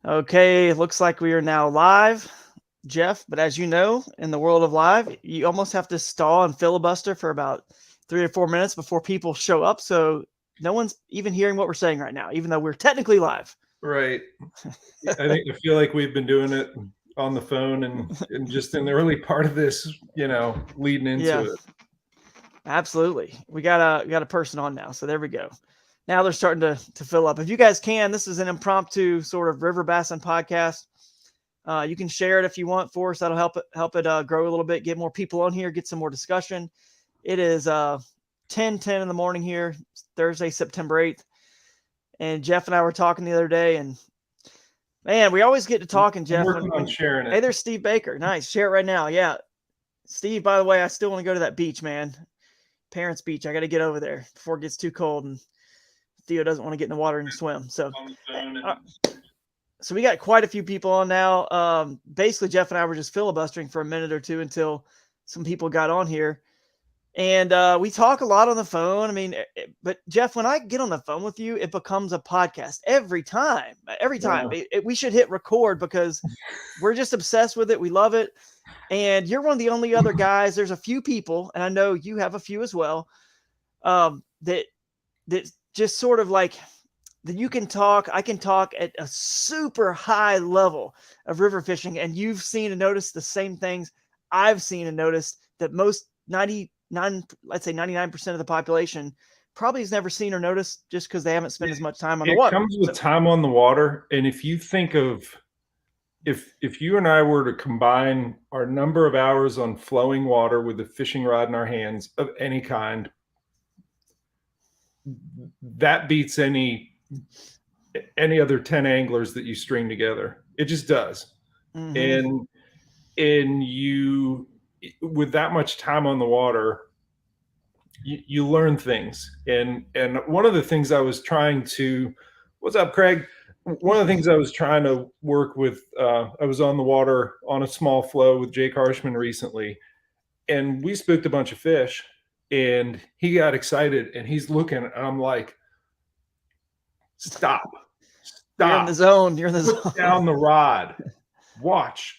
Okay, looks like we are now live, Jeff. But as you know, in the world of live, you almost have to stall and filibuster for about 3 or 4 minutes before people show up. So no one's even hearing what we're saying right now, even though we're technically live. Right. I feel like we've been doing it on the phone and just in the early part of this, leading Yeah, into it. absolutely. We got a person on now, so there we go. Now they're starting to fill up. If you guys can, this is an impromptu sort of river bassin podcast. You can share it if you want for us. That'll help it grow a little bit, get more people on here, get some more discussion. It is 10:10 in the morning here, Thursday, September 8th. And Jeff and I were talking the other day, and man, we always get to talking, I'm Jeff. working on sharing Hey, it. there's Steve Baker. Nice. Share it right now. Yeah. Steve, by the way, I still want to go to that beach, man. Parents Beach. I got to get over there before it gets too cold and Theo doesn't want to get in the water and swim. So, On the phone uh, and so we got quite a few people on now. Basically, Jeff and I were just filibustering for a minute or two until some people got on here. And we talk a lot on the phone. I mean, but Jeff, when I get on the phone with you, it becomes a podcast every time. Every time. We should hit record because we're just obsessed with it. We love it. And you're one of the only other guys. There's a few people, and I know you have a few as well, that just sort of like that you can talk. I can talk at a super high level of river fishing, and you've seen and noticed the same things I've seen and noticed that most let's say 99% of the population probably has never seen or noticed just because they haven't spent as much time on the it water. comes with time on the water. And if you think of if you and I were to combine our number of hours on flowing water with a fishing rod in our hands of any kind, that beats any other 10 anglers that you string together. It just does. Mm-hmm. And you, with that much time on the water, you learn things. And one of the things I was trying to, what's up, Craig? One of the things I was trying to work with, I was on the water on a small flow with Jake Harshman recently, and we spooked a bunch of fish, and he got excited, and he's looking, and I'm like, stop, You're in the stop, zone. You're in the put zone. down the rod, watch,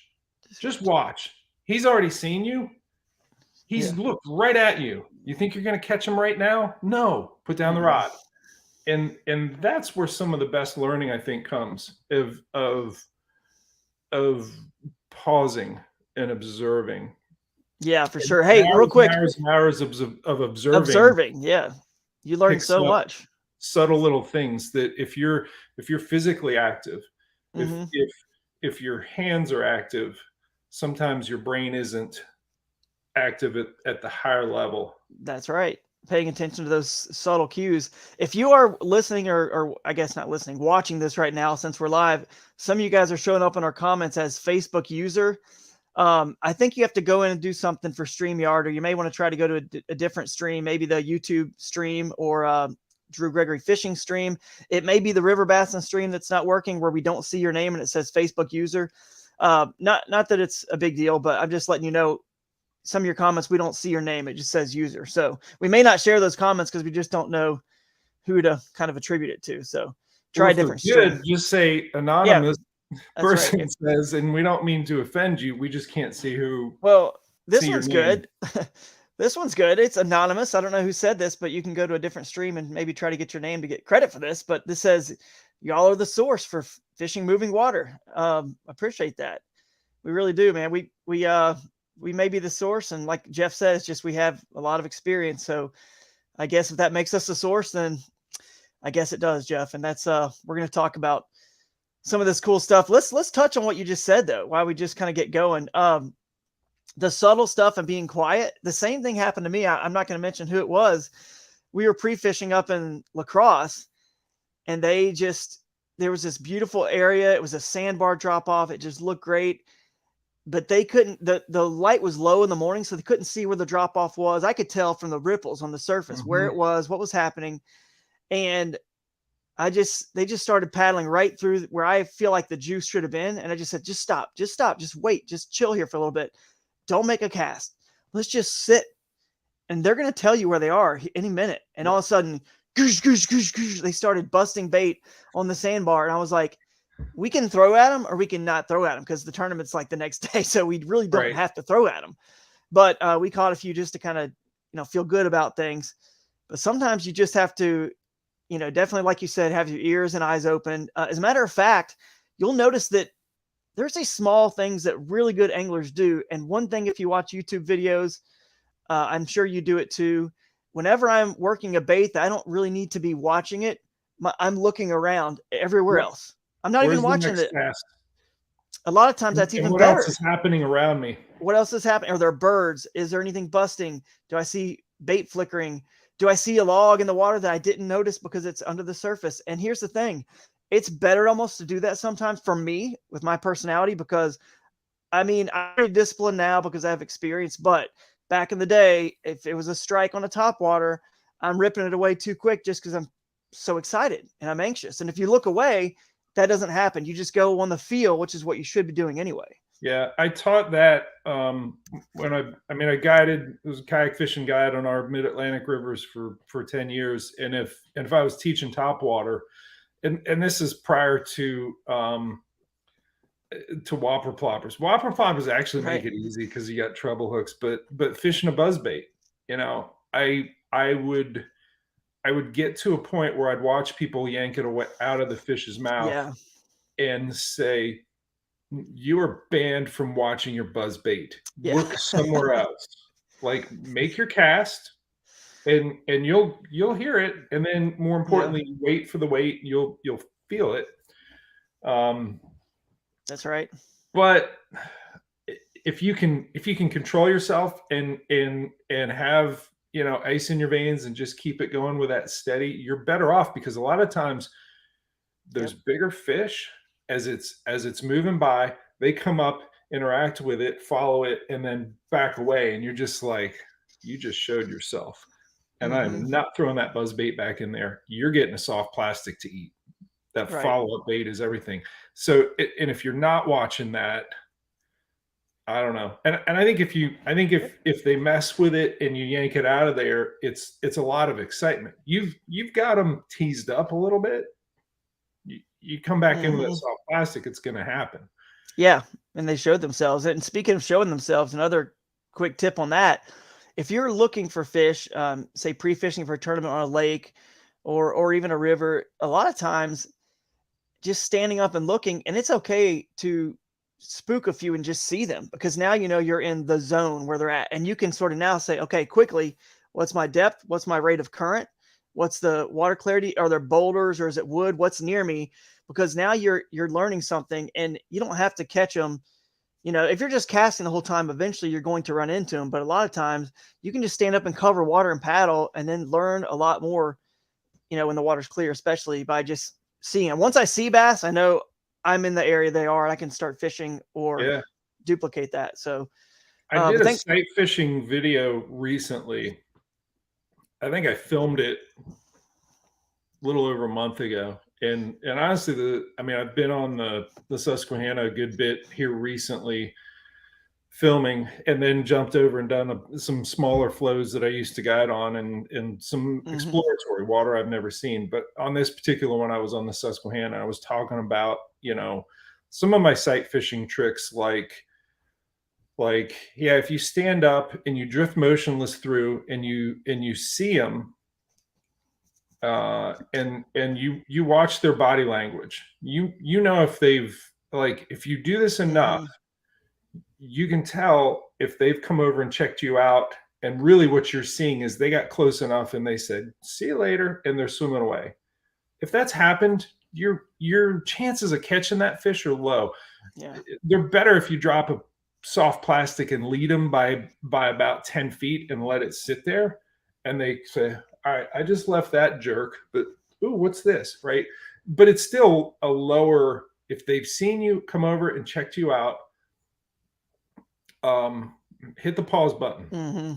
just watch. He's already seen you. He's Yeah. looked right at you. You think you're going to catch him right now? No, put down the rod. And that's where some of the best learning, I think, comes of pausing and observing. Yeah, for And sure. Hey, real hours and quick, hours and hours of observing observing. Yeah, you learn picks so up much. subtle little things that if you're physically active, if Mm-hmm. if if your hands are active, sometimes your brain isn't active at the higher level. That's right. Paying attention to those subtle cues. If you are listening, or I guess not listening, watching this right now, since we're live, some of you guys are showing up in our comments as Facebook user. I think you have to go in and do something for StreamYard, or you may want to try to go to a different stream, maybe the YouTube stream or Drew Gregory Fishing stream. It may be the River Bassin stream that's not working, where we don't see your name and it says Facebook user. Not that it's a big deal, but I'm just letting you know some of your comments, we don't see your name. It just says user. So we may not share those comments because we just don't know who to kind of attribute it to. So Well, try a if they're different stream. good, just say Yeah, anonymous that's right. person says, and we don't mean to offend you. We just can't see who Well, this see your one's name. good. This one's good. It's anonymous. I don't know who said this, but you can go to a different stream and maybe try to get your name to get credit for this. But this says, y'all are the source for fishing moving water. Appreciate that. We really do, man. We may be the source, and like Jeff says, just we have a lot of experience. So I guess if that makes us the source, then I guess it does, Jeff. And that's we're going to talk about some of this cool stuff. Let's touch on what you just said though. While we just kind of get going, the subtle stuff and being quiet. The same thing happened to me. I'm not going to mention who it was. We were pre-fishing up in La Crosse, and there was this beautiful area. It was a sandbar drop off. It just looked great, but they couldn't. The light was low in the morning, so they couldn't see where the drop off was. I could tell from the ripples on the surface where it was, what was happening, and they just started paddling right through where I feel like the juice should have been. And I just said, just stop, just wait, just chill here for a little bit. Don't make a cast. Let's just sit. And they're going to tell you where they are any minute. And all of a sudden, goosh, goosh, goosh, goosh, they started busting bait on the sandbar. And I was like, we can throw at them or we can not throw at them because the tournament's like the next day. So we really don't Right. have to throw at them. But we caught a few just to kind of, feel good about things. But sometimes you just have to, definitely, like you said, have your ears and eyes open. As a matter of fact, you'll notice that there's these small things that really good anglers do. And one thing, if you watch YouTube videos, I'm sure you do it too. Whenever I'm working a bait that I don't really need to be watching it, I'm looking around everywhere Yep. else. I'm not even Where's the watching next it. cast? A lot of times that's And even what else better. is happening around me? What else is happening? Are there birds? Is there anything busting? Do I see bait flickering? Do I see a log in the water that I didn't notice because it's under the surface? And here's the thing, it's better almost to do that sometimes for me with my personality because I'm very disciplined now because I have experience. But back in the day, if it was a strike on a top water, I'm ripping it away too quick just because I'm so excited and I'm anxious. And if you look away, that doesn't happen. You just go on the feel, which is what you should be doing anyway. Yeah, I taught that when I guided, was a kayak fishing guide on our mid-Atlantic rivers for 10 years. And if I was teaching topwater, and this is prior to whopper ploppers. Whopper ploppers actually make Right. it easy because you got treble hooks, but fishing a buzzbait, I would get to a point where I'd watch people yank it away out of the fish's mouth Yeah. and say, you are banned from watching your buzz bait. Yeah. Look somewhere else. Like, make your cast and you'll hear it. And then more Yeah. importantly, wait for the weight. You'll feel it. That's right. But if you can control yourself and have, ice in your veins and just keep it going with that steady, you're better off, because a lot of times those Yep. bigger fish, as it's moving by, they come up, interact with it, follow it, and then back away, and you're just like, you just showed yourself, and I Mm-hmm. am not throwing that buzz bait back in there. You're getting a soft plastic to eat. That Right. follow-up bait is everything. So and if you're not watching that, I don't know. And I think if they mess with it and you yank it out of there, it's a lot of excitement. You've got them teased up a little bit. You come back in with that Mm-hmm. soft plastic, it's going to happen. Yeah. And they showed themselves. And speaking of showing themselves, another quick tip on that, if you're looking for fish, say pre-fishing for a tournament on a lake or even a river, a lot of times just standing up and looking, and it's okay to spook a few and just see them because now you're in the zone where they're at, and you can sort of now say, okay, quickly, what's my depth? What's my rate of current? What's the water clarity? Are there boulders or is it wood? What's near me? Because now you're learning something, and you don't have to catch them. If you're just casting the whole time, eventually you're going to run into them. But a lot of times you can just stand up and cover water and paddle and then learn a lot more, when the water's clear, especially by just seeing it. Once I see bass, I know I'm in the area they are, and I can start fishing or Yeah. duplicate that. So, I did but a thank, sight fishing video recently. I think I filmed it a little over a month ago. And honestly, I've been on the Susquehanna a good bit here recently, filming, and then jumped over and done some smaller flows that I used to guide on, and some mm-hmm, exploratory water I've never seen. But on this particular one, I was on the Susquehanna. I was talking about, some of my sight fishing tricks, yeah, if you stand up and you drift motionless through and you see them, and you watch their body language, you know, if they've, like, if you do this enough, mm-hmm, you can tell if they've come over and checked you out. And really what you're seeing is they got close enough and they said, see you later, and they're swimming away. If that's happened, your chances of catching that fish are low. yeah, They're better if you drop a soft plastic and lead them by about 10 feet and let it sit there, and they say, all right, I just left that jerk, but ooh, what's this, right? But it's still a lower, if they've seen you come over and checked you out, hit the pause button. mm-hmm,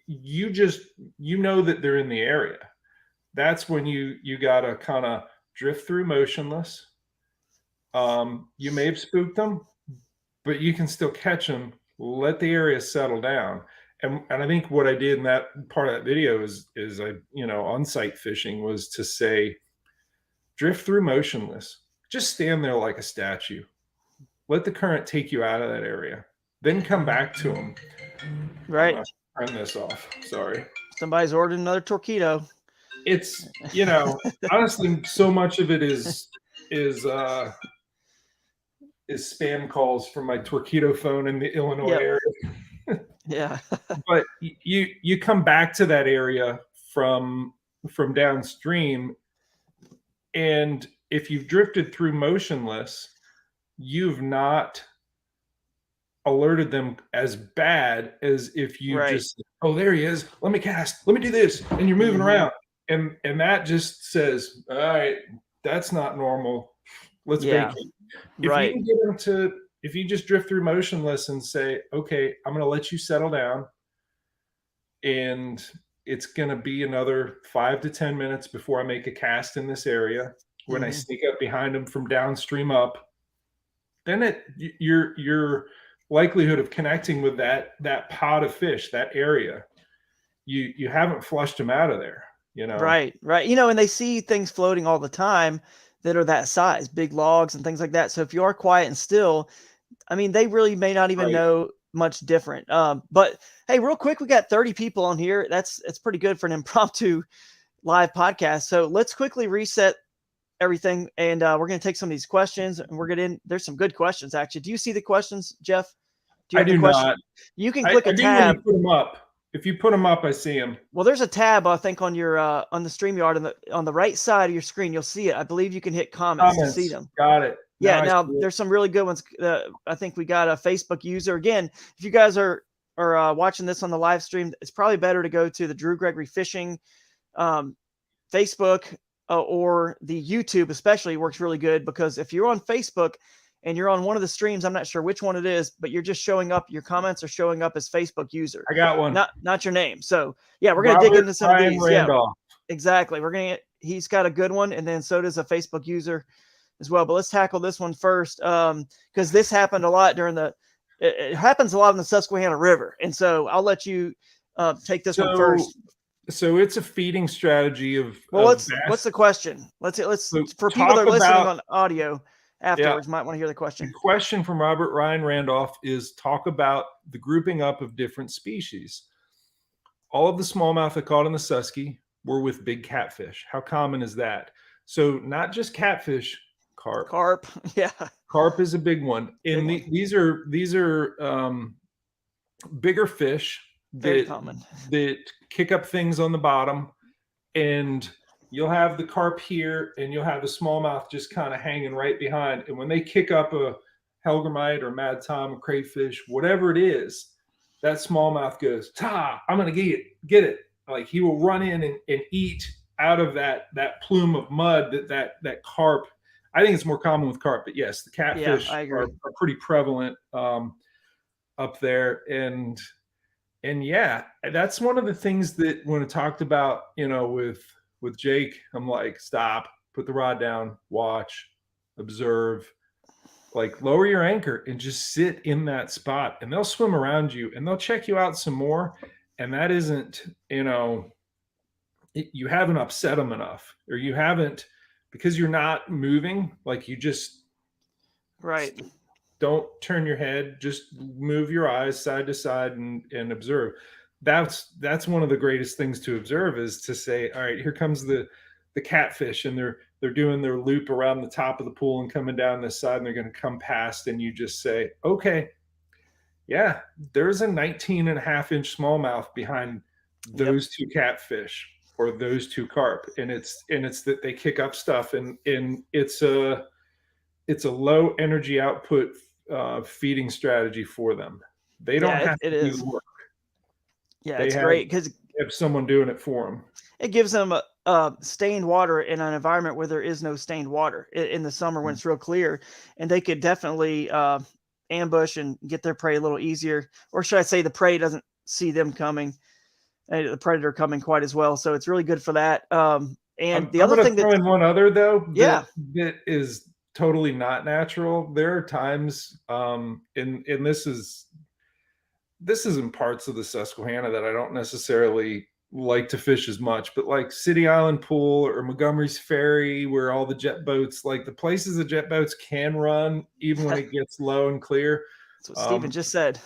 You know that they're in the area. That's when you gotta kind of drift through motionless. You may have spooked them, but you can still catch them. Let the area settle down. And I think what I did in that part of that video is I, on sight fishing, was to say, drift through motionless. just stand there like a statue. Let the current take you out of that area. Then come back to them. Right. I'm gonna turn this off. Sorry. Somebody's ordered another torpedo. It's, honestly, so much of it is spam calls from my Torpedo phone in the Illinois area. Yeah. But you come back to that area from downstream, and if you've drifted through motionless, you've not alerted them as bad as if you just, oh, there he is, let me cast, let me do this, and you're moving around, and that just says, all right, that's not normal, let's vacate. If you can get them to, if you just drift through motionless and say, okay, I'm going to let you settle down, and it's going to be another 5 to 10 minutes before I make a cast in this area. When I sneak up behind them from downstream up, then your likelihood of connecting with that pod of fish, that area, you haven't flushed them out of there, Right. And they see things floating all the time that are that size, big logs and things like that. So if you are quiet and still, I mean, they really may not even know much different. But hey, real quick, we got 30 people on here. That's pretty good for an impromptu live podcast. So let's quickly reset everything, and we're going to take some of these questions, and we're going to. There's some good questions actually. Do you see the questions, Jeff? I do not. You can click a tab. When you put them up. If you put them up, I see them. Well, there's a tab, I think, on your on the StreamYard on the right side of your screen. You'll see it. I believe you can hit comments to see them. Got it. Yeah. Now there's some really good ones. I think we got a Facebook user. Again, if you guys are watching this on the live stream, it's probably better to go to the Drew Gregory Fishing Facebook or the YouTube, especially works really good, because if you're on Facebook and you're on one of the streams, I'm not sure which one it is, but you're just showing up, your comments are showing up as Facebook user. I got one. Not your name. So yeah, we're going to dig into some of these. Randolph. Yeah, exactly. He's got a good one. And then so does a Facebook user as well. But let's tackle this one first. Because this happened a lot it happens a lot in the Susquehanna River. And so I'll let you take this one first. So it's a feeding strategy of. Well, what's the question? Let's for people that are listening on audio afterwards, might want to hear the question. The question from Robert Ryan Randolph is, talk about the grouping up of different species. All of the smallmouth I caught in the Susky were with big catfish. How common is that? So not just catfish, carp. Carp, yeah. Carp is a big one. And these are bigger fish that kick up things on the bottom, and you'll have the carp here and you'll have the smallmouth just kind of hanging right behind. And when they kick up a hellgrammite or mad tom or crayfish, whatever it is, that smallmouth goes, I'm going to get it. Like, he will run in and eat out of that plume of mud that carp. I think it's more common with carp, but yes, the catfish are pretty prevalent up there. And yeah, that's one of the things that when I talked about, with Jake, I'm like, stop, put the rod down, watch, observe, like, lower your anchor and just sit in that spot, and they'll swim around you and they'll check you out some more. And that isn't, you haven't upset them enough, or you haven't, because you're not moving, like, you just don't turn your head, just move your eyes side to side and observe. That's one of the greatest things to observe, is to say, all right, here comes the catfish, and they're doing their loop around the top of the pool and coming down this side, and they're going to come past, and you just say, okay, yeah, there's a 19.5-inch smallmouth behind those two catfish or those two carp, and it's that they kick up stuff, and it's a low energy output feeding strategy for them. They don't have to do the work. Yeah, it's great because they have someone doing it for them. It gives them stained water in an environment where there is no stained water in the summer when it's real clear, and they could definitely ambush and get their prey a little easier. Or should I say, the prey doesn't see them coming, the predator coming quite as well. So it's really good for that. And the other thing throw in one other though, that is totally not natural. There are times, and this is in parts of the Susquehanna that I don't necessarily like to fish as much, but like City Island Pool or Montgomery's Ferry, where all the jet boats, like the places the jet boats can run, even when it gets low and clear. That's what Steven just said.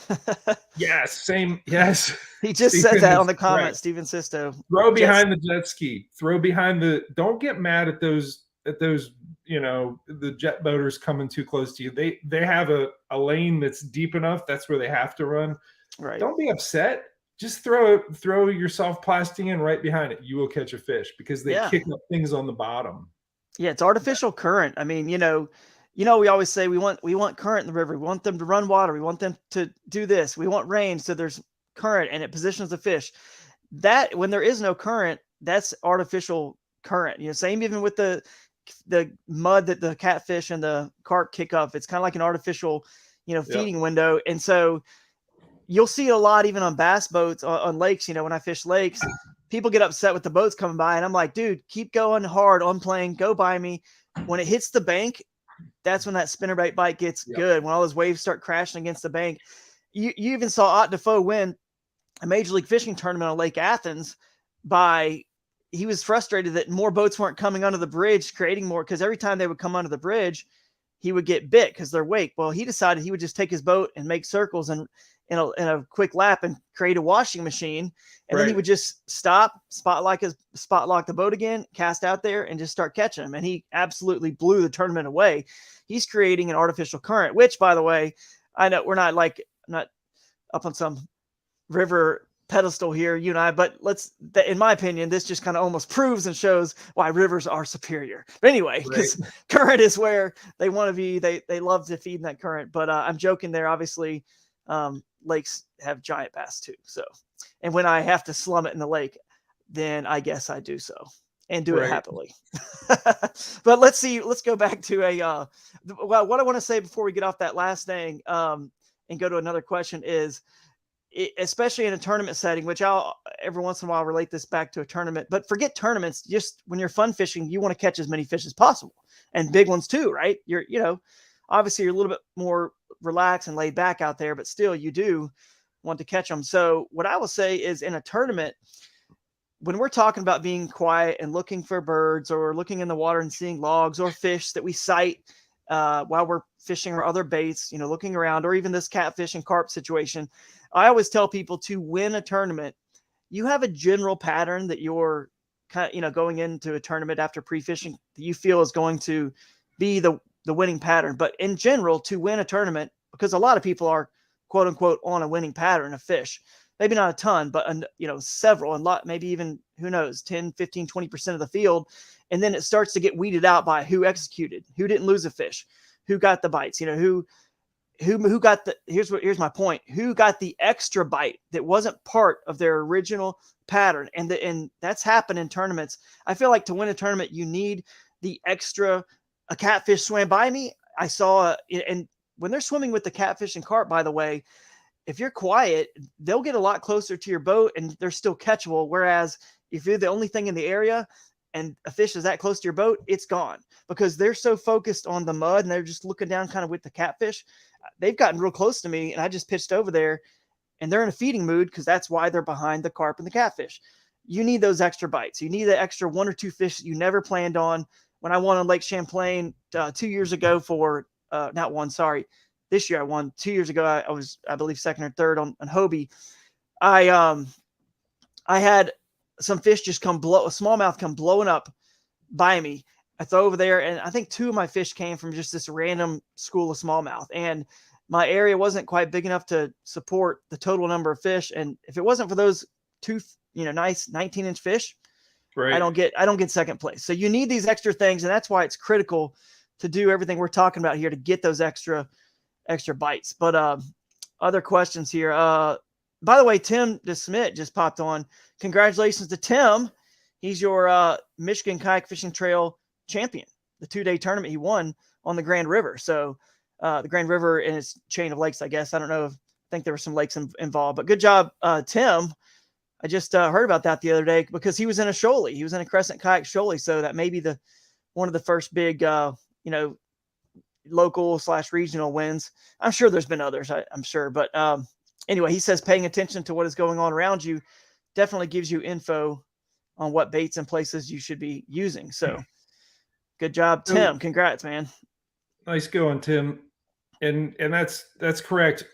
Yes, same. Yes, He just said Stephen that on is the right. comment. Steven Sisto. Throw Jets. behind the jet ski. Throw behind the. Don't get mad at those. At those. You know, the jet boaters coming too close to you. They have a lane that's deep enough. That's where they have to run. Right. Don't be upset. Just throw your soft plastic in right behind it. You will catch a fish because they kick up things on the bottom. Yeah, it's artificial current. I mean, we always say we want current in the river. We want them to run water. We want them to do this. We want rain, so there's current and it positions the fish. That when there is no current, that's artificial current. Same even with the mud that the catfish and the carp kick up. It's kind of like an artificial, feeding window. And so you'll see it a lot even on bass boats on lakes. When I fish lakes, people get upset with the boats coming by, and I'm like, dude, keep going hard on plane, go by me. When it hits the bank, that's when that spinnerbait bite gets good. When all those waves start crashing against the bank. You even saw Ott Defoe win a Major League Fishing tournament on Lake Athens he was frustrated that more boats weren't coming under the bridge, creating more, because every time they would come under the bridge, he would get bit because they're wake. Well, he decided he would just take his boat and make circles and in a quick lap and create a washing machine. And then he would just stop, spot lock the boat again, cast out there, and just start catching them. And he absolutely blew the tournament away. He's creating an artificial current, which, by the way, I know we're not up on some river pedestal here, you and I, but in my opinion, this just kind of almost proves and shows why rivers are superior. But anyway, because current is where they want to be. They love to feed in that current. But I'm joking there. Obviously, lakes have giant bass too. So, and when I have to slum it in the lake, then I guess I do so and do it happily. But let's go back to what I want to say before we get off that last thing and go to another question is, especially in a tournament setting, which I'll every once in a while relate this back to a tournament, but forget tournaments. Just when you're fun fishing, you want to catch as many fish as possible, and big ones too, right? Obviously you're a little bit more relaxed and laid back out there, but still you do want to catch them. So what I will say is, in a tournament, when we're talking about being quiet and looking for birds or looking in the water and seeing logs or fish that we sight while we're fishing or other baits, looking around, or even this catfish and carp situation, I always tell people to win a tournament. You have a general pattern that you're kind of, going into a tournament after pre-fishing that you feel is going to be the winning pattern. But in general, to win a tournament, because a lot of people are quote unquote on a winning pattern of fish, maybe not a ton, but several, and maybe even, who knows, 10, 15, 20% of the field. And then it starts to get weeded out by who executed, who didn't lose a fish, who got the bites, who got here's my point, who got the extra bite that wasn't part of their original pattern. And that's happened in tournaments. I feel like to win a tournament, you need the extra. A catfish swam by me. I saw, and when they're swimming with the catfish and carp, by the way, if you're quiet, they'll get a lot closer to your boat and they're still catchable. Whereas if you're the only thing in the area and a fish is that close to your boat, it's gone, because they're so focused on the mud and they're just looking down kind of with the catfish. They've gotten real close to me and I just pitched over there, and they're in a feeding mood because that's why they're behind the carp and the catfish. You need those extra bites. You need the extra one or two fish that you never planned on. When I won on Lake Champlain 2 years ago for not one, sorry, this year I won. 2 years ago I was, I believe, second or third on Hobie. I had some fish just a smallmouth come blowing up by me. I throw over there, and I think two of my fish came from just this random school of smallmouth, and my area wasn't quite big enough to support the total number of fish. And if it wasn't for those two, nice 19-inch fish, I don't get second place. So you need these extra things, and that's why it's critical to do everything we're talking about here to get those extra bites. But other questions here. By the way, Tim DeSmit just popped on. Congratulations to Tim. He's your Michigan Kayak Fishing Trail champion. The 2-day tournament he won on the Grand River. So the Grand River and its chain of lakes, I guess. I don't know. I think there were some lakes involved. But good job, Tim. I just heard about that the other day because he was in a shoalie. He was in a Crescent Kayak shoalie. So that may be one of the first big, local/regional wins. I'm sure there's been others, I'm sure. But anyway, he says paying attention to what is going on around you definitely gives you info on what baits and places you should be using. So good job, So Tim. Congrats, man. nice going, Tim. And that's correct.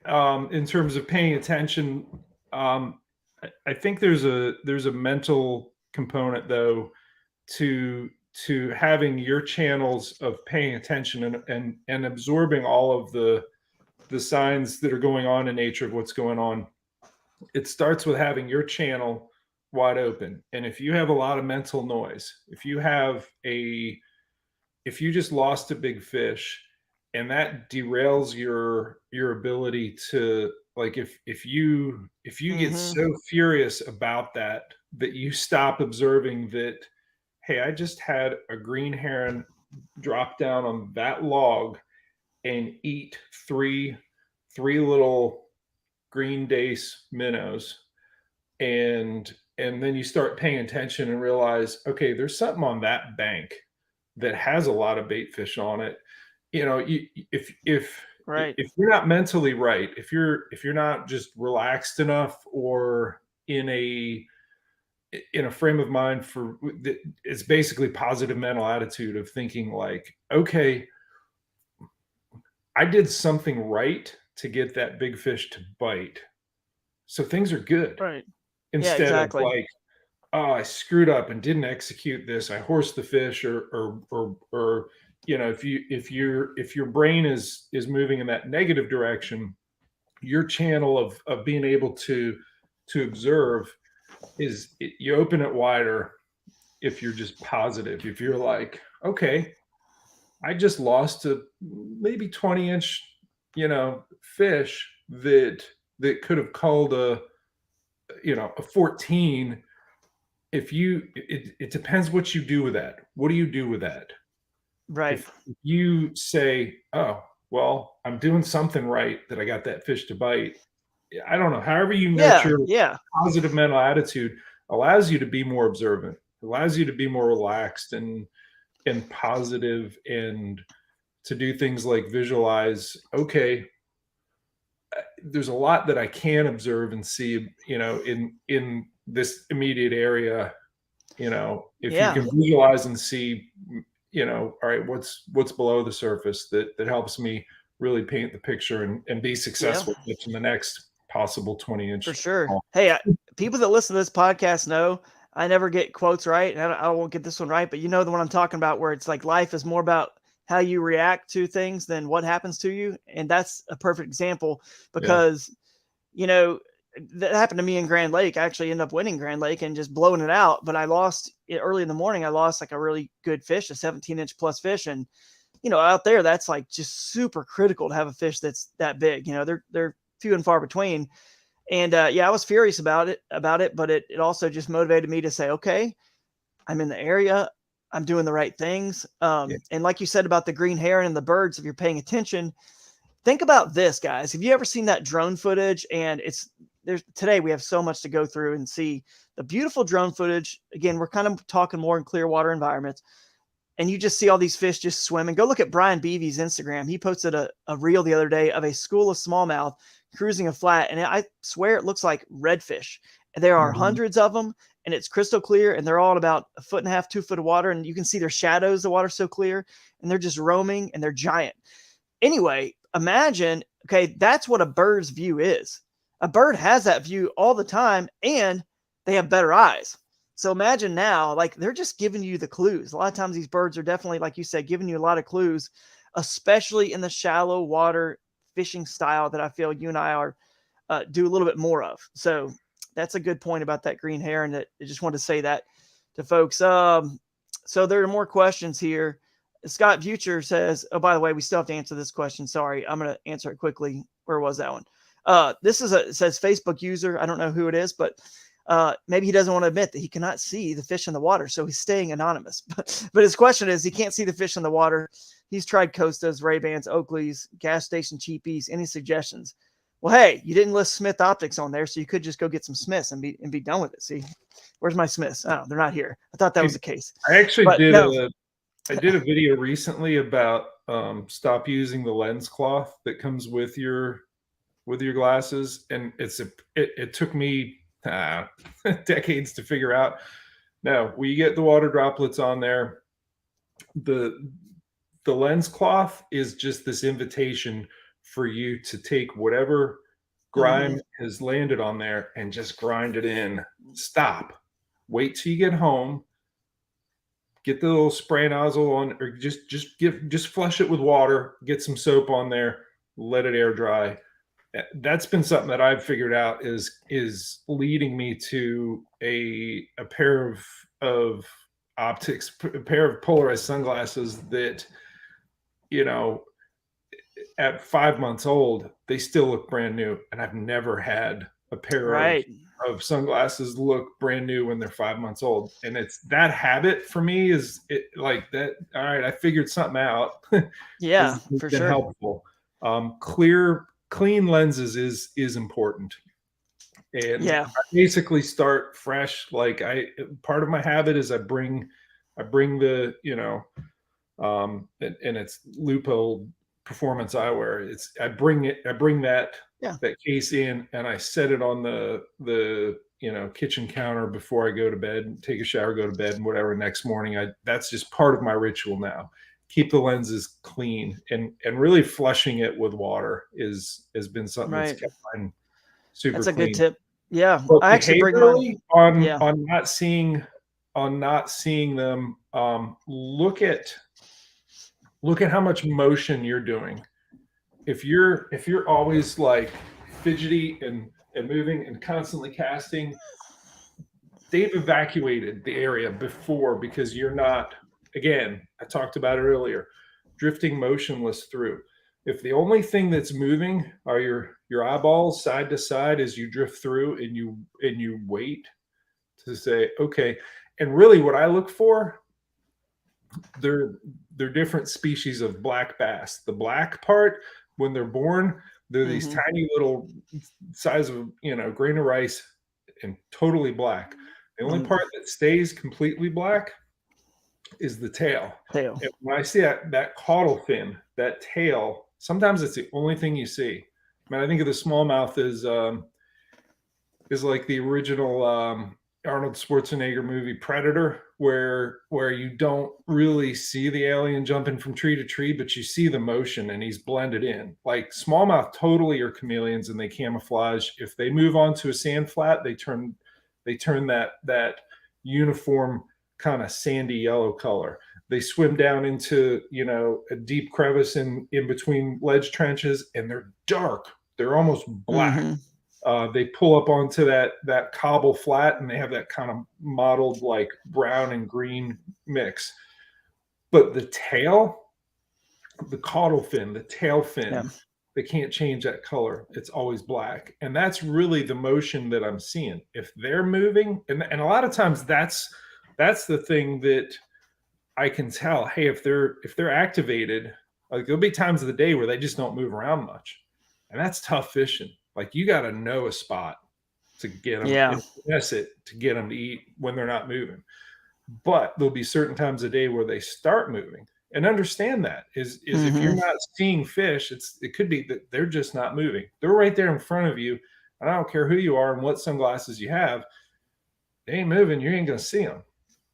In terms of paying attention, I think there's a mental component though to having your channels of paying attention and absorbing all of the signs that are going on in nature of what's going on. It starts with having your channel wide open. And if you have a lot of mental noise, if you just lost a big fish and that derails your ability to, like, if you get Mm-hmm. so furious about that you stop observing that, hey, I just had a green heron drop down on that log and eat three little green dace minnows, and then you start paying attention and realize, okay, there's something on that bank that has a lot of bait fish on it. You know, Right. if you're not mentally right, if you're not just relaxed enough or in a frame of mind for, it's basically positive mental attitude of thinking like, okay, I did something right to get that big fish to bite, so things are good, Right. Yeah, instead of exactly. like, oh, I screwed up and didn't execute this, I horsed the fish, or if your brain is moving in that negative direction, your channel of being able to observe you open it wider. If you're just positive, if you're like, okay, I just lost a maybe 20-inch, fish that could have called a 14. It depends what you do with that. What do you do with that? Right. If you say, oh, well, I'm doing something right that I got that fish to bite, I don't know, however you Yeah. nurture Yeah. positive mental attitude allows you to be more observant, allows you to be more relaxed and positive, and to do things like visualize, okay, there's a lot that I can observe and see, in this immediate area. If you Yeah. can visualize and see, all right, what's below the surface that helps me really paint the picture and be Yeah. successful in the next possible For 20-inch sure. haul. Hey, people that listen to this podcast know I never get quotes right, and I won't get this one right, but you know the one I'm talking about, where it's like life is more about how you react to things than what happens to you, and that's a perfect example Yeah. because you know that happened to me in Grand Lake. I actually ended up winning Grand Lake and just blowing it out, but I lost it early in the morning. I lost like a really good fish, a 17-inch plus fish, and out there that's like just super critical to have a fish that's that big. They're few and far between. And yeah, I was furious about it, but it also just motivated me to say, okay, I'm in the area, I'm doing the right things. Yeah. And like you said about the green heron and the birds, if you're paying attention, think about this, guys. Have you ever seen that drone footage? And there's today we have so much to go through and see the beautiful drone footage. Again, we're kind of talking more in clear water environments, and you just see all these fish just swimming. Go look at Brian Beevy's Instagram. He posted a reel the other day of a school of smallmouth cruising a flat, and I swear it looks like redfish. And there are Mhm. hundreds of them, and it's crystal clear, and they're all about a foot and a half, 2 foot of water, and you can see their shadows. The water's so clear, and they're just roaming, and they're giant. Anyway, imagine, okay, that's what a bird's view is. A bird has that view all the time, and they have better eyes. So imagine now, like they're just giving you the clues. A lot of times these birds are definitely, like you said, giving you a lot of clues, especially in the shallow water fishing style that I feel you and I are do a little bit more of. So that's a good point about that green heron. That I just wanted to say that to folks. So there are more questions here. Scott Future says, oh, by the way, we still have to answer this question. Sorry, I'm going to answer it quickly. Where was that one? This is it says Facebook user. I don't know who it is, but maybe he doesn't want to admit that he cannot see the fish in the water, so he's staying anonymous. But his question is, he can't see the fish in the water. He's tried Costas, Ray-Bans, Oakleys, gas station cheapies. Any suggestions? Well, hey, you didn't list Smith Optics on there, so you could just go get some Smiths and be done with it. See, where's my Smiths? Oh, they're not here. I thought that was the case, I actually but did no. a video recently about stop using the lens cloth that comes with your glasses, and it took me decades to figure out. No, we get the water droplets on there. The lens cloth is just this invitation for you to take whatever grime has landed on there and just grind it in. Stop. Wait till you get home. Get the little spray nozzle on, or just flush it with water. Get some soap on there. Let it air dry. That's been something that I've figured out is leading me to a pair of optics, a pair of polarized sunglasses that, you know, at 5 months old, they still look brand new. And I've never had a pair of sunglasses look brand new when they're 5 months old. And it's that habit for me is it like that. All right, I figured something out. Yeah, it's for been sure. helpful. Clean lenses is important. And Yeah. I basically start fresh. Like part of my habit is I bring the, and it's Lupo Performance Eyewear. I bring that case in and I set it on the kitchen counter before I go to bed, take a shower, go to bed, and whatever. Next morning, that's just part of my ritual now. Keep the lenses clean, and really flushing it with water has been something that's kept mine super That's a clean. good tip. Yeah, But I actually bring mine. on not seeing them, look at how much motion you're doing. If you're always like fidgety and moving and constantly casting, they've evacuated the area before because you're not, again, I talked about it earlier, drifting motionless through. If the only thing that's moving are your eyeballs side to side as you drift through and you wait to say, okay. And really what I look for, they're different species of black bass. The black part, when they're born, they're these tiny little size of, grain of rice and totally black. The only part that stays completely black is the tail. And when I see that caudal fin, that tail, sometimes it's the only thing you see. I mean, I think of the smallmouth is like the original Arnold Schwarzenegger movie Predator, where you don't really see the alien jumping from tree to tree, but you see the motion and he's blended in. Like smallmouth totally are chameleons and they camouflage. If they move onto a sand flat, they turn that uniform kind of sandy yellow color. They swim down into, a deep crevice in between ledge trenches and they're dark. They're almost black. They pull up onto that cobble flat and they have that kind of mottled like brown and green mix. But the tail, the caudal fin, the tail fin, they can't change that color. It's always black. And that's really the motion that I'm seeing. If they're moving, and a lot of times that's the thing that I can tell, hey, if they're activated, like there'll be times of the day where they just don't move around much. And that's tough fishing. Like you got to know a spot to get them, to get them to eat when they're not moving. But there'll be certain times of day where they start moving, and understand that is if you're not seeing fish, it could be that they're just not moving. They're right there in front of you. And I don't care who you are and what sunglasses you have. They ain't moving. You ain't going to see them.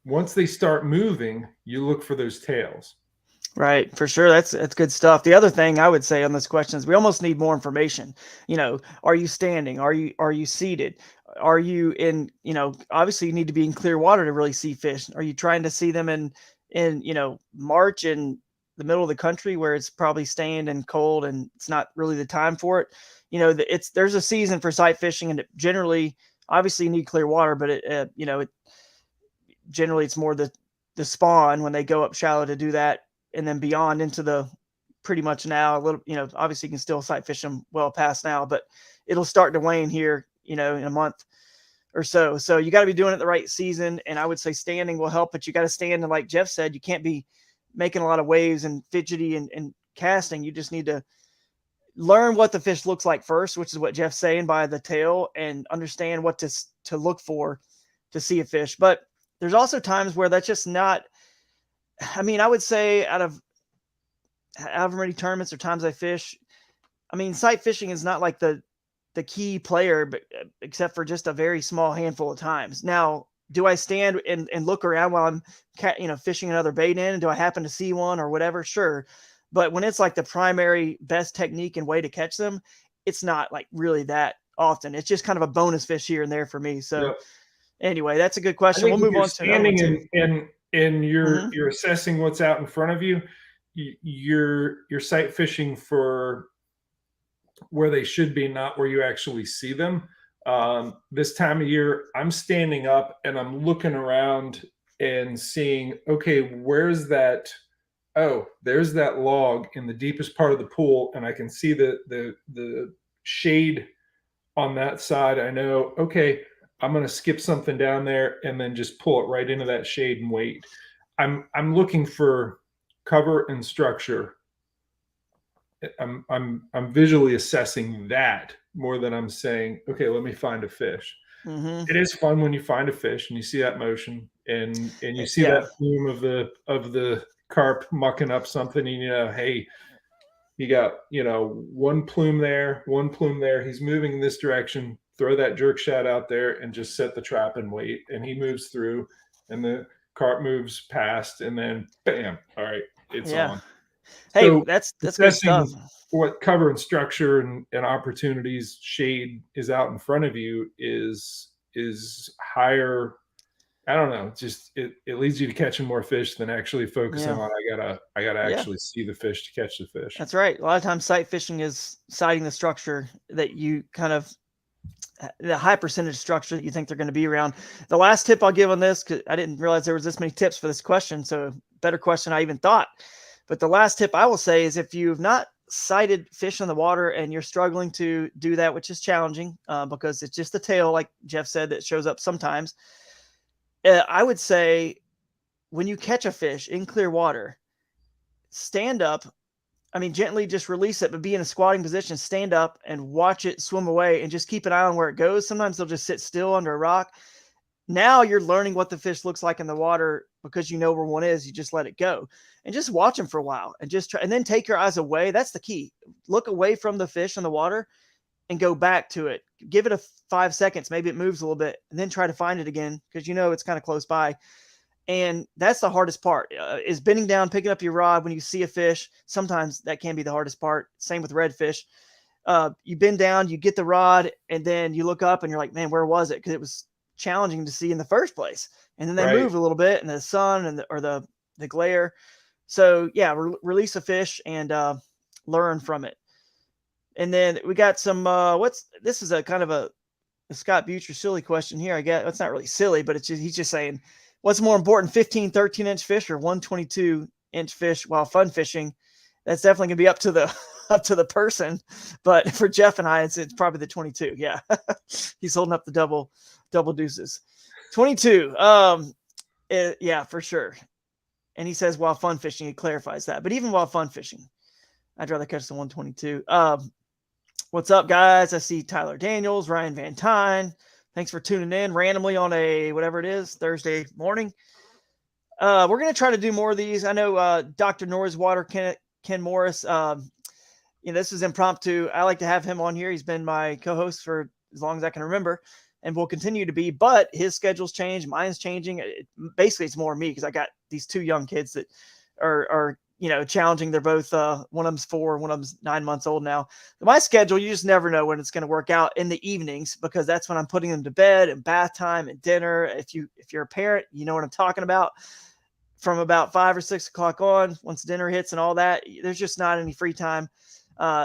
Once they start moving, you look for those tails. Right, for sure. That's good stuff. The other thing I would say on this question is we almost need more information. Are you standing? Are you seated? Are you in, obviously you need to be in clear water to really see fish. Are you trying to see them in March in the middle of the country where it's probably stained and cold and it's not really the time for it? There's a season for sight fishing, and generally, obviously you need clear water, but generally it's more the spawn when they go up shallow to do that. And then beyond into the pretty much now a little, obviously you can still sight fish them well past now, but it'll start to wane here, in a month or so. So you got to be doing it the right season. And I would say standing will help, but you got to stand. And like Jeff said, you can't be making a lot of waves and fidgety and casting. You just need to learn what the fish looks like first, which is what Jeff's saying by the tail, and understand what to look for to see a fish. But there's also times where that's just not, I mean, I would say out of however many tournaments or times I fish, I mean, sight fishing is not like the the key player, but except for just a very small handful of times. Now, do I stand and look around while I'm, fishing another bait in? And do I happen to see one or whatever? Sure. But when it's like the primary best technique and way to catch them, it's not like really that often. It's just kind of a bonus fish here and there for me. So Yep. anyway, that's a good I question. think We'll if move you're on to another one standing too. and Mhm. you're assessing what's out in front of you, you're sight fishing for where they should be, not where you actually see them. This time of year, I'm standing up and I'm looking around and seeing, okay, where's that? Oh, there's that log in the deepest part of the pool, and I can see the shade on that side. I know, okay, I'm going to skip something down there and then just pull it right into that shade and wait. I'm looking for cover and structure. I'm visually assessing that more than I'm saying, okay, let me find a fish. Mhm. It is fun when you find a fish and you see that motion and you see Yeah. that plume of the carp mucking up something, and you know, hey, you got, one plume there, one plume there. He's moving in this direction. Throw that jerk shot out there and just set the trap and wait. And he moves through, and the carp moves past, and then bam! All right, it's Yeah. on. Hey, So that's good stuff. assessing what cover and structure and opportunities shade is out in front of you is higher. I don't know. Just it leads you to catching more fish than actually focusing Yeah. on I gotta Yeah. actually see the fish to catch the fish. That's right. A lot of times sight fishing is sighting the structure that you kind of the high percentage structure that you think they're going to be around. The last tip I'll give on this, because I didn't realize there was this many tips for this question, so better question I even thought. But the last tip I will say is if you've not sighted fish in the water and you're struggling to do that, which is challenging because it's just the tail, like Jeff said, that shows up sometimes. I would say when you catch a fish in clear water, stand up. I mean, gently just release it, but be in a squatting position, stand up and watch it swim away and just keep an eye on where it goes. Sometimes they'll just sit still under a rock. Now you're learning what the fish looks like in the water because you know where one is. You just let it go and just watch them for a while and just try, and then take your eyes away. That's the key. Look away from the fish in the water and go back to it. Give it a 5 seconds. Maybe it moves a little bit and then try to find it again because you know it's kind of close by. And that's the hardest part is bending down, picking up your rod when you see a fish. Sometimes that can be the hardest part. Same with redfish. You bend down, you get the rod, and then you look up and you're like, man, where was it? Because it was challenging to see in the first place. And then they Right. move a little bit in the sun and the glare. So yeah, release a fish and learn from it. And then we got some. This is a kind of a Scott Butcher silly question here. I guess it's not really silly, but he's just saying, what's more important, 15, 13-inch fish or 122-inch fish while fun fishing? That's definitely gonna be up to the up to the person. But for Jeff and I, it's probably the 22. Yeah, he's holding up the double deuces. 22. Yeah, for sure. And he says while fun fishing, he clarifies that. But even while fun fishing, I'd rather catch the 122. What's up, guys? I see Tyler Daniels, Ryan Van Tyne. Thanks for tuning in randomly on a whatever it is, Thursday morning. We're going to try to do more of these. I know Dr. Norriswater, Ken Morris. This is impromptu. I like to have him on here. He's been my co-host for as long as I can remember and will continue to be. But his schedule's changed. Mine's changing. Basically, it's more me because I got these two young kids that are challenging. They're both one of them's 4, one of them's 9 months old now. My schedule, you just never know when it's going to work out in the evenings because that's when I'm putting them to bed and bath time and dinner. If you're a parent, you know what I'm talking about. From about 5 or 6 o'clock on, once dinner hits and all that, there's just not any free time.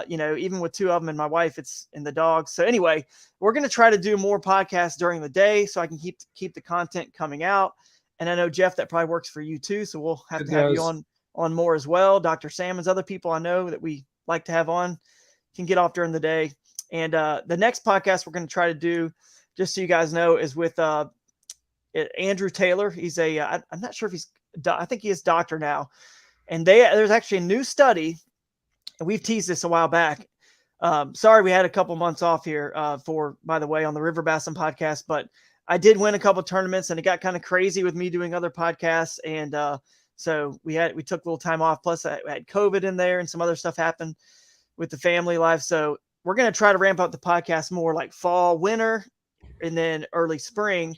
Even with 2 of them and my wife, it's in the dogs. So anyway, we're going to try to do more podcasts during the day so I can keep the content coming out. And I know, Jeff, that probably works for you too. So we'll have It to have you does. on more as well. Dr. Salmon's, other people I know that we like to have on can get off during the day. And the next podcast we're going to try to do, just so you guys know, is with Andrew Taylor. He's I'm not sure if I think he is doctor now. And there's actually a new study, and we've teased this a while back. Sorry, we had a couple months off here by the way, on the River Bassin podcast, but I did win a couple tournaments and it got kind of crazy with me doing other podcasts. And so we took a little time off. Plus I had COVID in there and some other stuff happened with the family life. So we're going to try to ramp up the podcast more like fall, winter, and then early spring.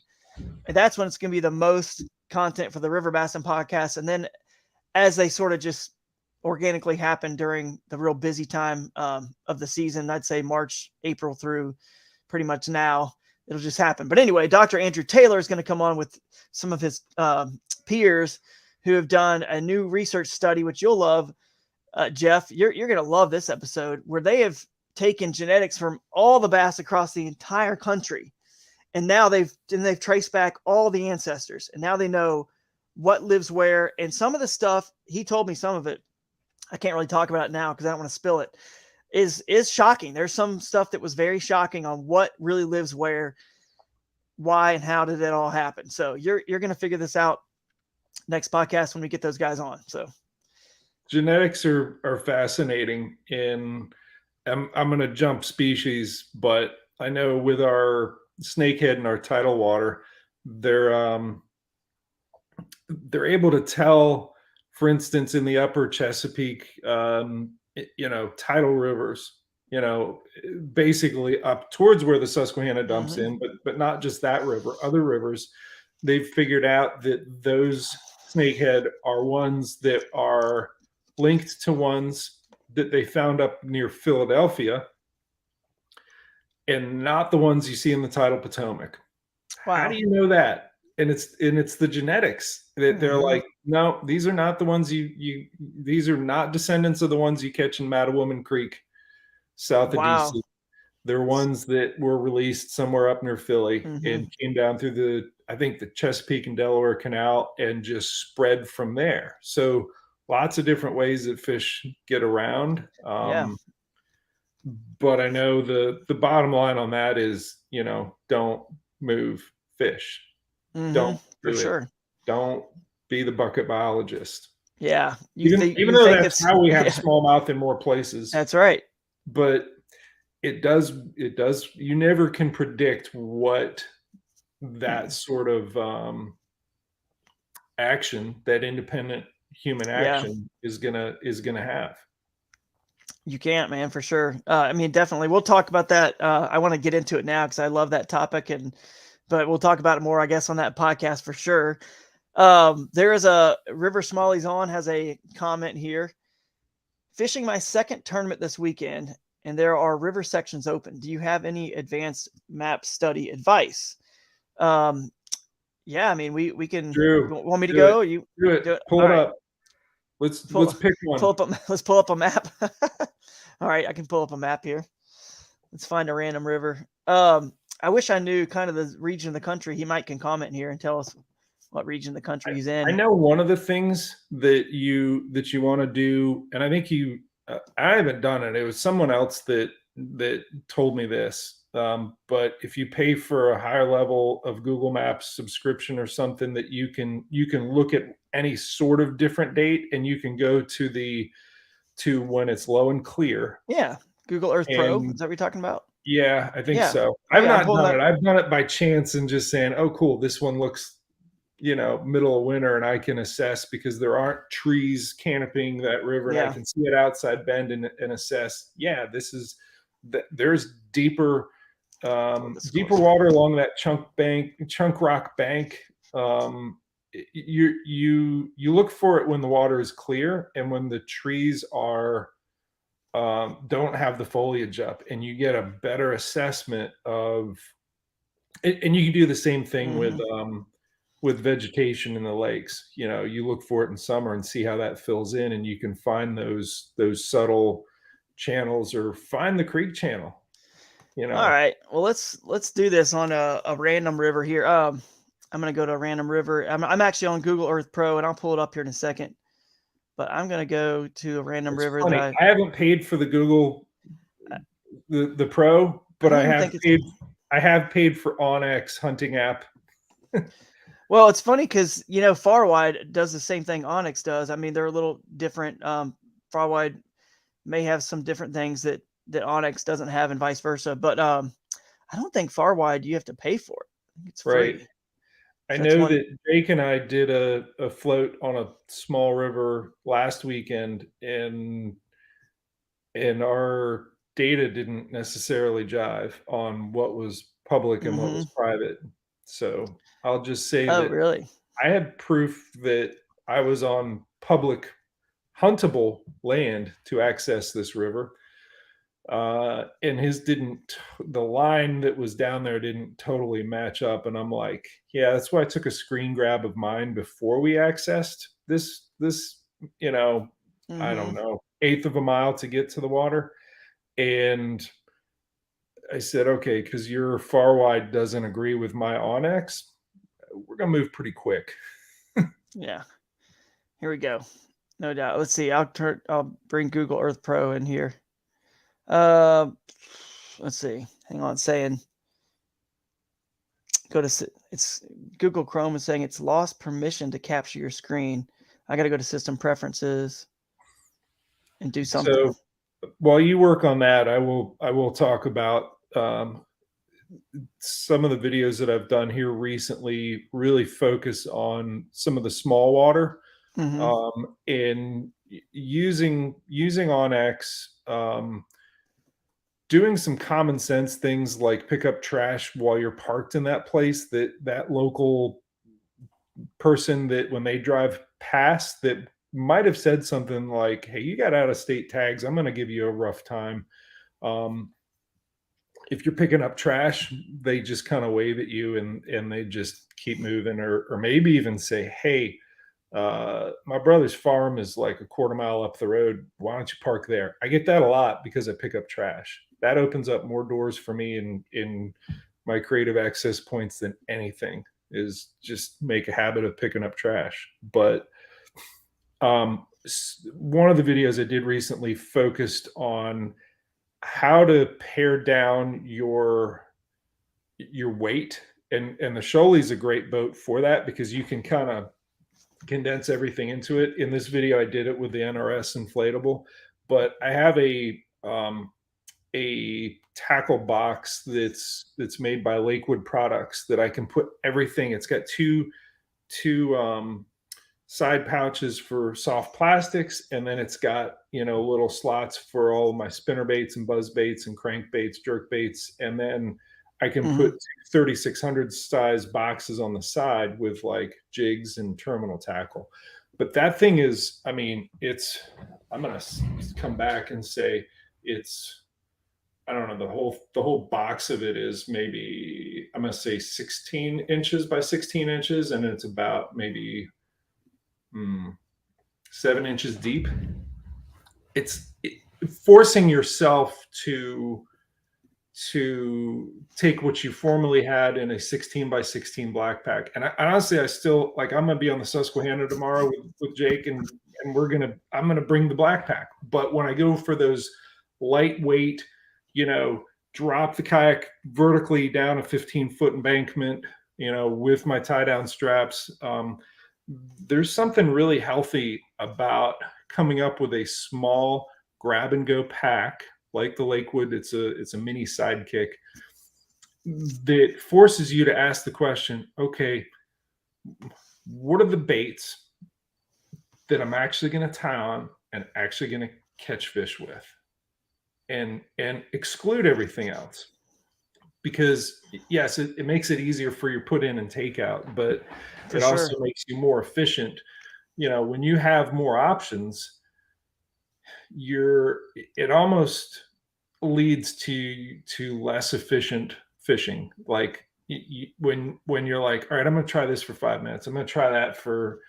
And that's when it's going to be the most content for the River Bassin podcast. And then as they sort of just organically happen during the real busy time of the season, I'd say March, April through pretty much now, it'll just happen. But anyway, Dr. Andrew Taylor is going to come on with some of his peers who have done a new research study, which you'll love, Jeff. You're going to love this episode, where they have taken genetics from all the bass across the entire country. And now they've traced back all the ancestors, and now they know what lives where. And some of the stuff, he told me some of it, I can't really talk about it now because I don't want to spill it, is shocking. There's some stuff that was very shocking on what really lives where, why, and how did it all happen. So you're going to figure this out next podcast when we get those guys on. So genetics are fascinating. And I'm going to jump species, but I know with our snakehead and our tidal water, they're able to tell, for instance, in the upper Chesapeake, tidal rivers, basically up towards where the Susquehanna dumps in, but not just that river, other rivers. They've figured out that those snakehead are ones that are linked to ones that they found up near Philadelphia, and not the ones you see in the tidal Potomac. Wow. How do you know that? And it's the genetics that they're like, no, these are not the ones these are not descendants of the ones you catch in Mattawoman Creek south of DC. They're ones that were released somewhere up near Philly and came down through the Chesapeake and Delaware Canal and just spread from there. So lots of different ways that fish get around. But I know the bottom line on that is, don't move fish. Don't do it. Sure. Don't be the bucket biologist. Yeah. Even though that's how we have smallmouth in more places. That's right. But it does, you never can predict what that sort of action, that independent human action is gonna have. You can't, man, for sure. I mean, definitely. We'll talk about that. I want to get into it now because I love that topic, but we'll talk about it more, I guess, on that podcast for sure. There is a River Smalley's on has a comment here. Fishing my second tournament this weekend, and there are river sections open. Do you have any advanced map study advice? Yeah, I mean, we can. Drew, want me to go? Do it. Pull it up. Let's pick one. Let's pull up a map. All right, I can pull up a map here. Let's find a random river. I wish I knew kind of the region of the country. He might can comment here and tell us what region of the country he's in. I know one of the things that you want to do, and I think I haven't done it. It was someone else that told me this. But if you pay for a higher level of Google Maps subscription or something, that you can look at any sort of different date, and you can go to when it's low and clear. Yeah. Google Earth Pro. Is that what you're talking about? Yeah, I think so. I've not done it. I've done it by chance and just saying, oh, cool, this one looks, middle of winter, and I can assess because there aren't trees canopying that river, and I can see it outside bend and assess. Yeah, there's deeper water along that chunk rock bank. You look for it when the water is clear and when the trees are don't have the foliage up, and you get a better assessment of it. And you can do the same thing with vegetation in the lakes. You look for it in summer and see how that fills in, and you can find those subtle channels, or find the creek channel. All right, well, let's do this on a random river here. I'm going to go to a random river. I'm actually on Google Earth Pro, and I'll pull it up here in a second. But I'm going to go to a random river. I haven't paid for the Google, the Pro, but I have paid for Onyx hunting app. Well, it's funny because, Far Wide does the same thing Onyx does. I mean, they're a little different. Far Wide may have some different things that Onyx doesn't have, and vice versa. But I don't think Far Wide you have to pay for it. I think it's free. Right. I know that Jake and I did a float on a small river last weekend, and our data didn't necessarily jive on what was public and what Mm-hmm. was private. So I'll just say Oh, that really? I had proof that I was on public huntable land to access this river. And his didn't, the line that was down there didn't totally match up. And I'm like, yeah, that's why I took a screen grab of mine before we accessed this, you know, I Mm-hmm. don't know, eighth of a mile to get to the water. And I said, okay, because your far wide doesn't agree with my Onyx, we're gonna move pretty quick. Yeah. Here we go. No doubt. Let's see. I'll bring Google Earth Pro in here. Uh, let's see. Hang on. Saying go to it's Google Chrome is saying it's lost permission to capture your screen. I got to go to system preferences and do something. So while you work on that, I will talk about some of the videos that I've done here recently. Really focus on some of the small water, Mm-hmm. in using Onyx, doing some common sense things like pick up trash while you're parked in that place, that local person that when they drive past that might have said something like, hey, you got out of state tags, I'm going to give you a rough time. um, if you're picking up trash, they just kind of wave at you and they just keep moving, or maybe even say, hey, my brother's farm is like a quarter mile up the road. Why don't you park there? I get that a lot because I pick up trash. That opens up more doors for me in my creative access points than anything, is just make a habit of picking up trash. But one of the videos I did recently focused on how to pare down your weight, and the Shoaley is a great boat for that because you can kind of condense everything into it. In this video, I did it with the NRS inflatable, but I have a tackle box that's made by Lakewood Products that I can put everything. It's got two side pouches for soft plastics, and then it's got little slots for all of my spinner baits and buzz baits and crank baits, jerk baits, and then I can Mm-hmm. put 3600 size boxes on the side with like jigs and terminal tackle. But that thing is, I mean, I'm gonna come back and say it's, I don't know, the whole box of it is maybe, I'm gonna say 16 inches by 16 inches, and it's about maybe 7 inches deep. It's forcing yourself to take what you formerly had in a 16 by 16 black pack. And honestly, I still like, I'm going to be on the Susquehanna tomorrow with Jake, and I'm going to bring the black pack. But when I go for those lightweight, drop the kayak vertically down a 15-foot embankment, with my tie down straps, there's something really healthy about coming up with a small grab and go pack like the Lakewood. It's a mini sidekick that forces you to ask the question, okay, what are the baits that I'm actually going to tie on and actually going to catch fish with, and exclude everything else. Because yes, it makes it easier for your put in and take out, but For it sure. also makes you more efficient. When you have more options, it almost leads to less efficient fishing. Like when you're like, all right, I'm going to try this for 5 minutes, I'm going to try that for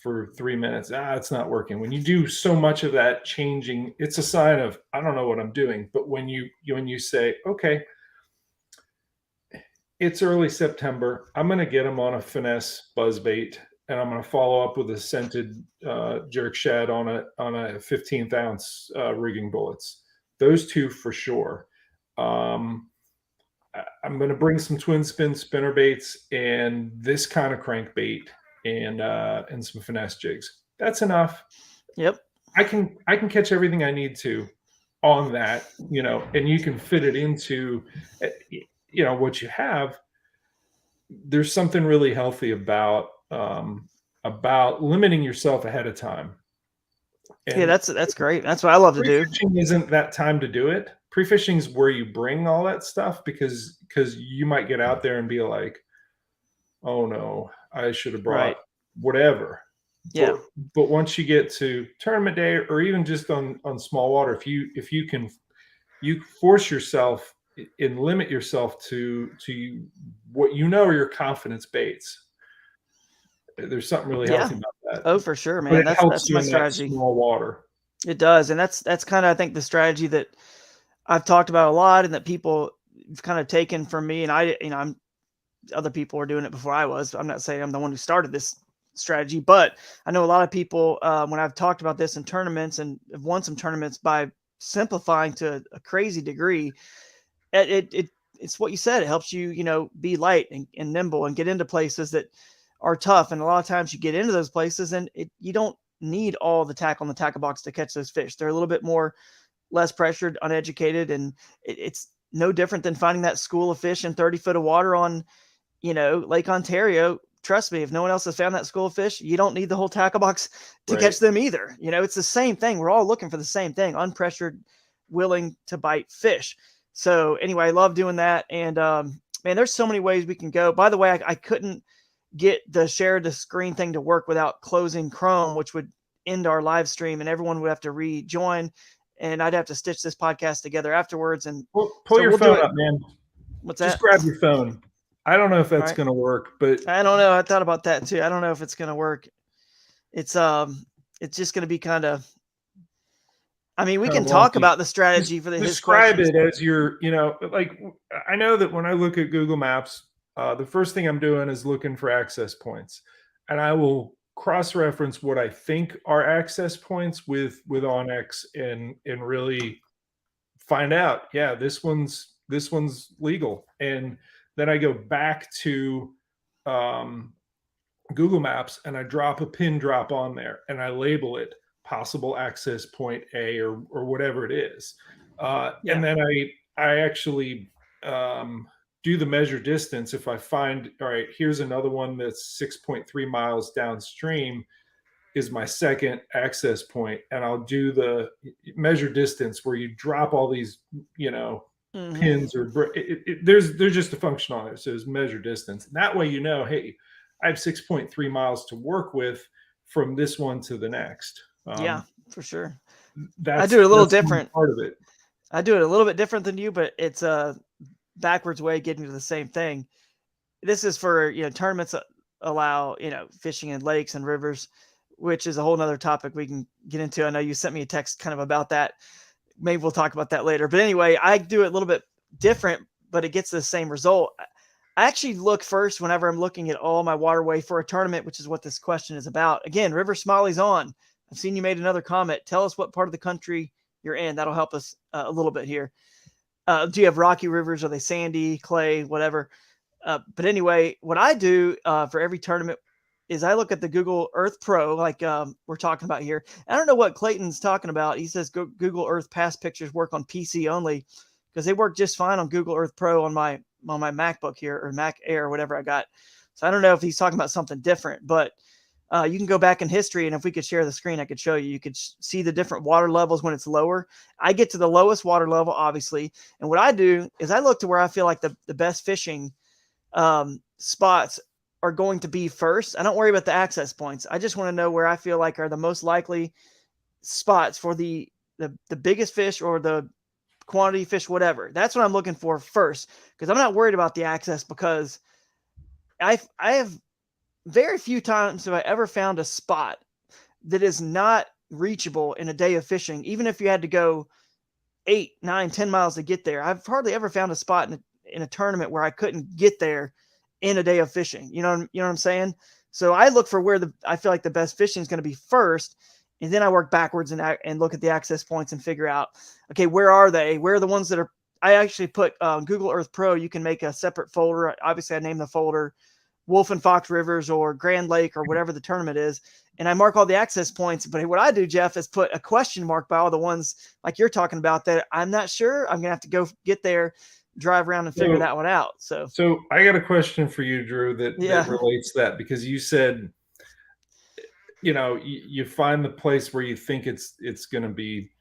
3 minutes, it's not working. When you do so much of that changing, it's a sign of, I don't know what I'm doing. But when you say, okay, it's early September, I'm going to get them on a finesse buzzbait, and I'm going to follow up with a scented jerk shad on a 15th ounce rigging bullets. Those two for sure. I'm going to bring some twin spin spinner baits and this kind of crankbait and some finesse jigs. That's enough. Yep. I can catch everything I need to on that, and you can fit it into what you have. There's something really healthy about limiting yourself ahead of time. Yeah, And that's great. That's what I love to do. pre-fishing isn't that time to do it. pre-fishing is where you bring all that stuff, because you might get out there and be like, oh no, I should have brought Right. whatever. Yeah. But once you get to tournament day, or even just on small water, if you can, you force yourself and limit yourself to what you know are your confidence baits. There's something really Yeah. healthy about that, Oh, for sure, but man. it helps That's you my in that strategy. small water. It does. And that's kind of, I think, the strategy that I've talked about a lot and that people have kind of taken from me. And I'm other people were doing it before I was. I'm not saying I'm the one who started this strategy, but I know a lot of people, when I've talked about this in tournaments and have won some tournaments by simplifying to a crazy degree, it's what you said. It helps you, be light and nimble and get into places that are tough. And a lot of times you get into those places and you don't need all the tackle on the tackle box to catch those fish. They're a little bit more less pressured, uneducated, and it's no different than finding that school of fish in 30 foot of water on, Lake Ontario. Trust me, if no one else has found that school of fish, you don't need the whole tackle box to Right. catch them either. It's the same thing. We're all looking for the same thing: unpressured, willing to bite fish. So anyway, I love doing that. And man, there's so many ways we can go. By the way, I couldn't get the share the screen thing to work without closing Chrome, which would end our live stream and everyone would have to rejoin. And I'd have to stitch this podcast together afterwards. And Pull so your we'll do phone it. up, man. What's Just that? grab your phone. I don't know if that's Right. going to work, but I don't know. I thought about that too. I don't know if it's going to work. It's just going to be kind of, I mean, we kind can of talk wonky. about the strategy for his Describe questions. it as your, like, I know that when I look at Google Maps, the first thing I'm doing is looking for access points, and I will cross-reference what I think are access points with Onyx, and really find out, yeah, this one's legal. And then I go back to Google Maps and I drop a pin drop on there and I label it possible access point A, or whatever it is. Yeah. And then I actually do the measure distance. If I find, all right, here's another one that's 6.3 miles downstream is my second access point, and I'll do the measure distance where you drop all these, pins, or there's just a function on it. So it's measure distance. And that way, hey, I have 6.3 miles to work with from this one to the next. Yeah, for sure. I That's do it a little one different. part of it. I do it a little bit different than you, but it's a backwards way of getting to the same thing. This is for, tournaments that allow, fishing in lakes and rivers, which is a whole nother topic we can get into. I know you sent me a text kind of about that. Maybe we'll talk about that later. But anyway, I do it a little bit different, but it gets the same result. I actually look first whenever I'm looking at all my waterway for a tournament, which is what this question is about. Again, River Smalley's on. I've seen you made another comment. Tell us what part of the country you're in. That'll help us a little bit here. Do you have rocky rivers? Are they sandy, clay, whatever? But anyway, what I do for every tournament is I look at the Google Earth Pro, like we're talking about here. I don't know what Clayton's talking about. He says Google Earth past pictures work on PC only, because they work just fine on Google Earth Pro on my MacBook here, or Mac Air, or whatever I got. So I don't know if he's talking about something different, but you can go back in history, and if we could share the screen, I could show you. You could see the different water levels when it's lower. I get to the lowest water level, obviously, and what I do is I look to where I feel like the best fishing spots are going to be first. I don't worry about the access points. I just want to know where I feel like are the most likely spots for the biggest fish, or the quantity fish, whatever. That's what I'm looking for first, because I'm not worried about the access, because I have very few times have I ever found a spot that is not reachable in a day of fishing, even if you had to go 8, 9, 10 miles to get there. I've hardly ever found a spot in a tournament where I couldn't get there in a day of fishing. You know what I'm saying? So I look for where I feel like the best fishing is going to be first, and then I work backwards and look at the access points and figure out, okay, where are they? Where are the ones that are? I actually put Google Earth Pro. You can make a separate folder. Obviously, I named the folder Wolf and Fox Rivers, or Grand Lake, or whatever the tournament is, and I mark all the access points. But what I do, Jeff, is put a question mark by all the ones like you're talking about that I'm not sure. I'm gonna have to go get there, drive around, and figure that one out. So I got a question for you, Drew, that yeah, relates to that, because you said, you find the place where you think it's going to be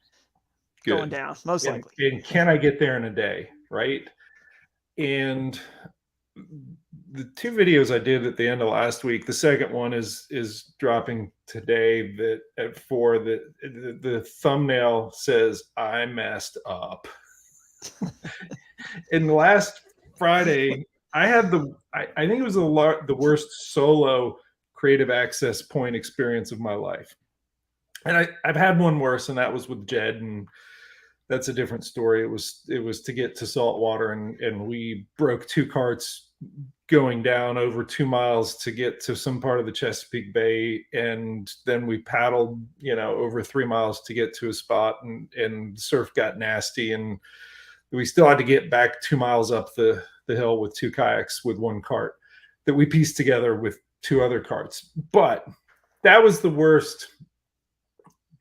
going Good. down, most likely. And can I get there in a day? Right. And the two videos I did at the end of last week, the second one is dropping today, that at 4, that the thumbnail says I messed up. In the last Friday, I had I think it was the worst solo creative access point experience of my life. And I've had one worse, and that was with Jed, and that's a different story. It was to get to saltwater, and we broke 2 carts going down over 2 miles to get to some part of the Chesapeake Bay, and then we paddled, over 3 miles to get to a spot, and the surf got nasty, and we still had to get back 2 miles up the hill with 2 kayaks with 1 cart that we pieced together with 2 other carts. But that was the worst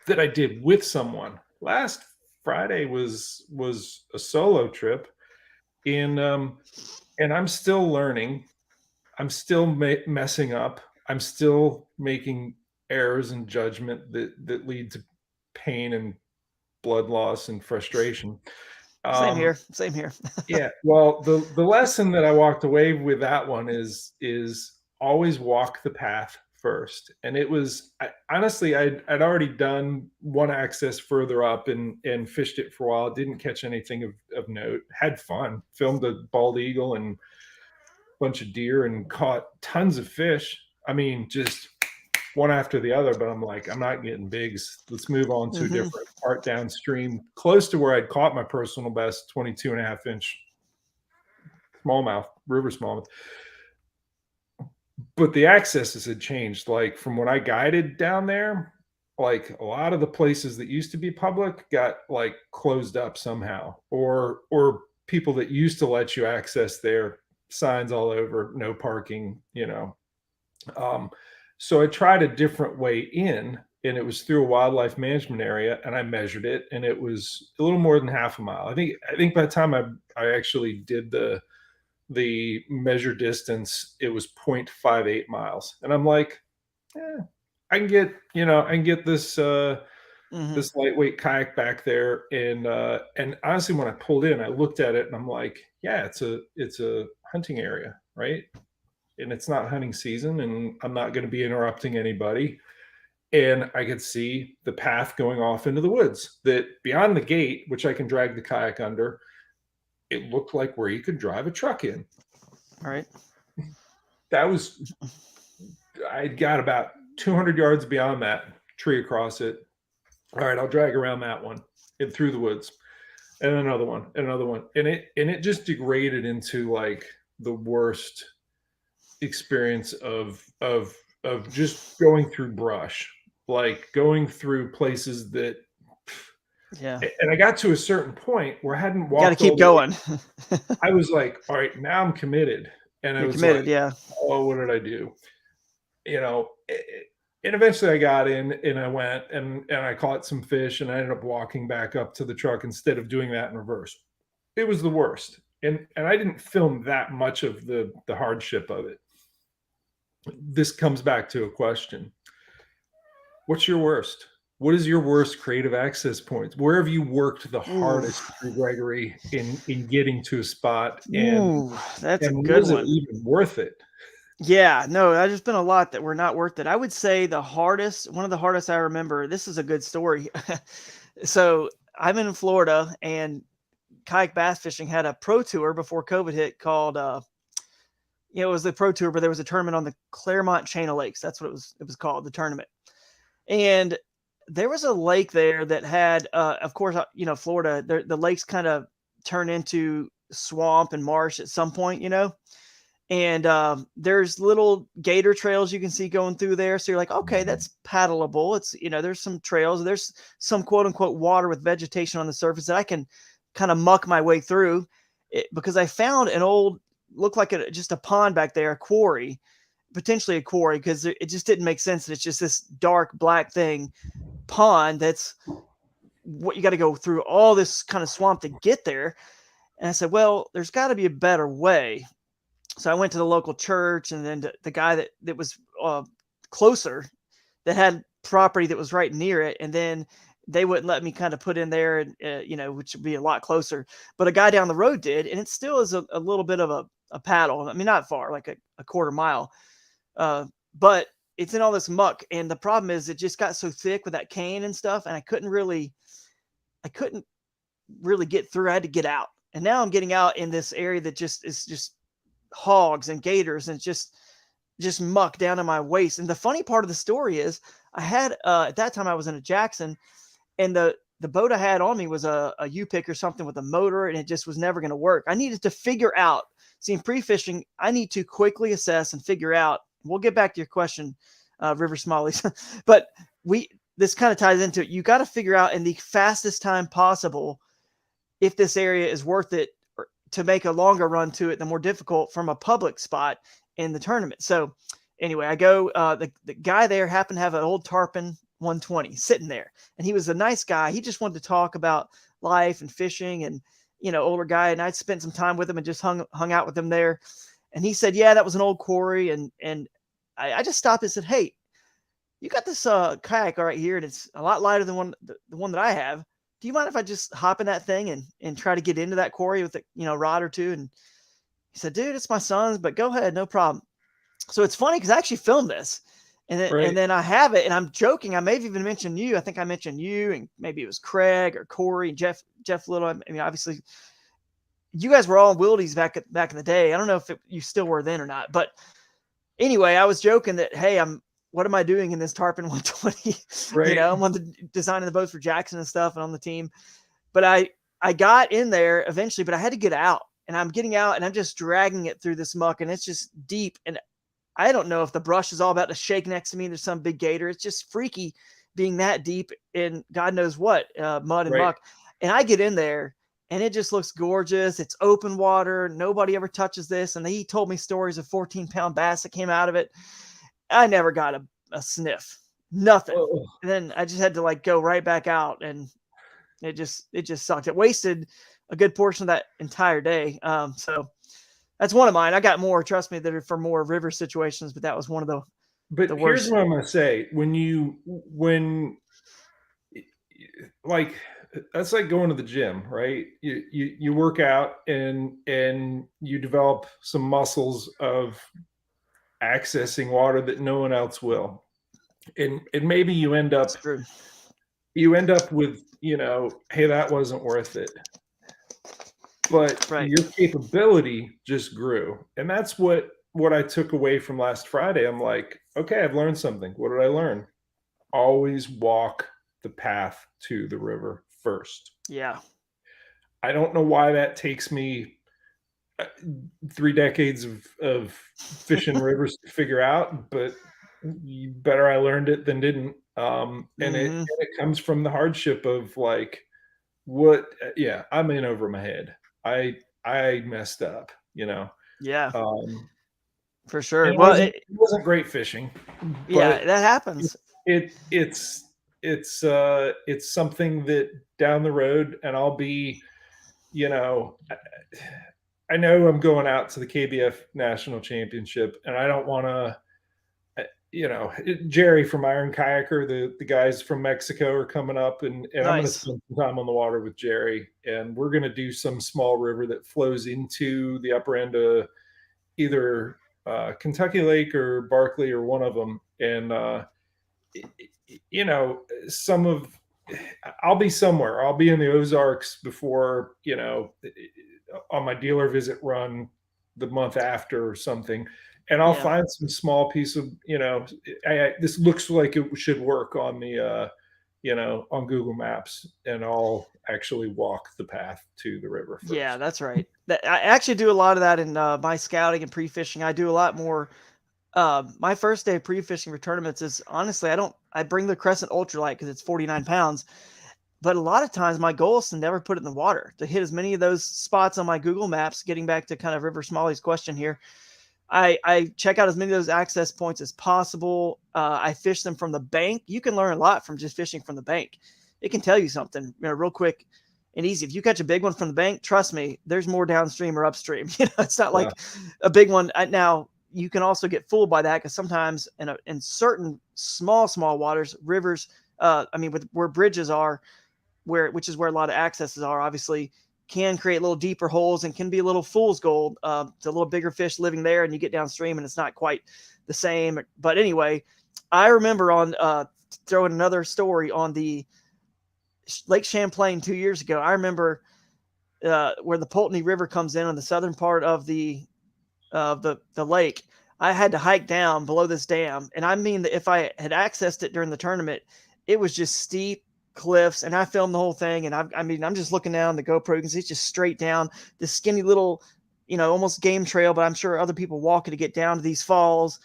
that I did with someone. Last Friday was a solo trip, and I'm still learning. I'm still messing up. I'm still making errors in judgment that lead to pain and blood loss and frustration. Same here. Same here. Yeah. Well, the lesson that I walked away with that one is always walk the path first. And it was, honestly, I'd already done one access further up and fished it for a while. Didn't catch anything of note. Had fun. Filmed a bald eagle and a bunch of deer and caught tons of fish. I mean, just one after the other, but I'm like, I'm not getting bigs. Let's move on to a different part downstream, close to where I'd caught my personal best 22.5-inch smallmouth, river smallmouth. But the accesses had changed. Like from when I guided down there, like a lot of the places that used to be public got like closed up somehow, or people that used to let you access there, signs all over, no parking, so I tried a different way in, and it was through a wildlife management area, and I measured it, and it was a little more than half a mile. I think by the time I actually did the measure distance, it was 0.58 miles. And I'm like, I can get this this lightweight kayak back there. And honestly, when I pulled in, I looked at it and I'm like, yeah, it's a hunting area, right? And it's not hunting season, and I'm not going to be interrupting anybody. And I could see the path going off into the woods, that beyond the gate, which I can drag the kayak under, it looked like where you could drive a truck in. All right. I got about 200 yards beyond that, tree across it. All right, I'll drag around that one and through the woods, and another one, and it just degraded into like the worst experience of just going through brush, like going through places that, yeah. And I got to a certain point where I hadn't walked. Got to keep going. I was like, all right, now I'm committed. And I was committed, like, yeah. Oh, what did I do? And eventually I got in and I went and I caught some fish, and I ended up walking back up to the truck instead of doing that in reverse. It was the worst. And I didn't film that much of the hardship of it. This comes back to a question. What's your worst? What is your worst creative access point? Where have you worked the hardest, Gregory, in getting to a spot? And that's a good was one. it even worth it? Yeah, no, there's just been a lot that were not worth it. I would say one of the hardest I remember, this is a good story. So I'm in Florida, and kayak bass fishing had a pro tour before COVID hit called, it was the pro tour, but there was a tournament on the Claremont Chain of Lakes. That's what it was called, the tournament. And there was a lake there that had, of course, Florida, the lakes kind of turn into swamp and marsh at some point, and there's little gator trails you can see going through there. So you're like, okay, that's paddleable. It's, there's some trails, there's some quote unquote water with vegetation on the surface that I can kind of muck my way through because I found an old, looked like just a pond back there, a quarry, potentially a quarry, because it just didn't make sense. And it's just this dark black pond that's what you got to go through all this kind of swamp to get there. And I said, well, there's got to be a better way. So I went to the local church, and then the guy that was closer, that had property that was right near it. And then they wouldn't let me kind of put in there, and which would be a lot closer. But a guy down the road did, and it still is a little bit of a paddle. I mean, not far, like a quarter mile, but it's in all this muck. And the problem is, it just got so thick with that cane and stuff, and I couldn't really get through. I had to get out, and now I'm getting out in this area that just is just hogs and gators, and just muck down to my waist. And the funny part of the story is, I had at that time I was in a Jackson, and the boat I had on me was a U-pick or something with a motor, and it just was never going to work. I needed to figure out. See, in pre-fishing, I need to quickly assess and figure out. We'll get back to your question, River Smallies, but this kind of ties into it. You got to figure out in the fastest time possible if this area is worth it, or to make a longer run to it, the more difficult from a public spot in the tournament. So anyway, I go, the guy there happened to have an old Tarpon 120 sitting there, and he was a nice guy. He just wanted to talk about life and fishing, and, older guy. And I spent some time with him and just hung out with him there. And he said, yeah, that was an old quarry. And I just stopped and said, hey, you got this kayak right here, and it's a lot lighter than the one that I have. Do you mind if I just hop in that thing and try to get into that quarry with a rod or two? And he said, dude, it's my son's, but go ahead, no problem. So it's funny because I actually filmed this, and then I have it, and I'm joking. I may have even mentioned you. I think I mentioned you, and maybe it was Craig or Corey and Jeff Little. I mean, obviously, you guys were all in Wildy's back in the day. I don't know if you still were then or not, but anyway, I was joking that, hey, what am I doing in this Tarpon 120? Right. I'm on designing the boats for Jackson and stuff, and on the team. But I got in there eventually, but I had to get out, and I'm getting out, and I'm just dragging it through this muck, and it's just deep. And I don't know if the brush is all about to shake next to me. There's some big gator. It's just freaky being that deep in God knows what, mud and muck. And I get in there, and it just looks gorgeous. It's open water. Nobody ever touches this. And he told me stories of 14-pound bass that came out of it. I never got a sniff, nothing. Oh. And then I just had to go right back out, and it just sucked. It wasted a good portion of that entire day. So that's one of mine. I got more, trust me, that are for more river situations, but that was one of the But worst. Here's what I'm going to say. That's like going to the gym, right? You work out and you develop some muscles of accessing water that no one else will. And maybe you end up with, hey, that wasn't worth it. But your capability just grew. And that's what I took away from last Friday. I'm like, okay, I've learned something. What did I learn? Always walk the path to the river first. Yeah. I don't know why that takes me 3 decades of fishing rivers to figure out, but better I learned it than didn't. And it comes from the hardship of I'm in over my head. I messed up, Yeah. For sure. Well, it wasn't great fishing. Yeah, that happens. It's something that down the road, and I'll be, I know I'm going out to the KBF National Championship, and I don't want to, Jerry from Iron Kayaker, the guys from Mexico are coming up, and Nice. I'm going to spend some time on the water with Jerry, and we're going to do some small river that flows into the upper end of either Kentucky Lake or Barkley or one of them. And, I'll be somewhere. I'll be in the Ozarks before, on my dealer visit run the month after or something. And I'll find some small piece of, this looks like it should work on the, on Google Maps, and I'll actually walk the path to the river first. Yeah, that's right. I actually do a lot of that in my scouting and pre-fishing. I do a lot more. My first day of pre-fishing for tournaments is, honestly, I bring the Crescent Ultralight because it's 49 pounds. But a lot of times my goal is to never put it in the water, to hit as many of those spots on my Google Maps. Getting back to kind of River Smalley's question here, I check out as many of those access points as possible. I fish them from the bank. You can learn a lot from just fishing from the bank. It can tell you something, real quick and easy. If you catch a big one from the bank, trust me, there's more downstream or upstream. It's not like a big one. Now, you can also get fooled by that because sometimes in certain small waters, rivers I mean, with where bridges are, which is where a lot of accesses are, obviously, can create little deeper holes and can be a little fool's gold. It's a little bigger fish living there, and you get downstream and it's not quite the same. But anyway, I remember on throwing another story on the Lake Champlain 2 years ago. I remember where the Pulteney River comes in on the southern part of the lake. I had to hike down below this dam, and I mean that if I had accessed it during the tournament, it was just steep cliffs, and I filmed the whole thing. And I mean, I'm just looking down the GoPro, you can see it's just straight down this skinny little, almost game trail, but I'm sure other people walking to get down to these falls,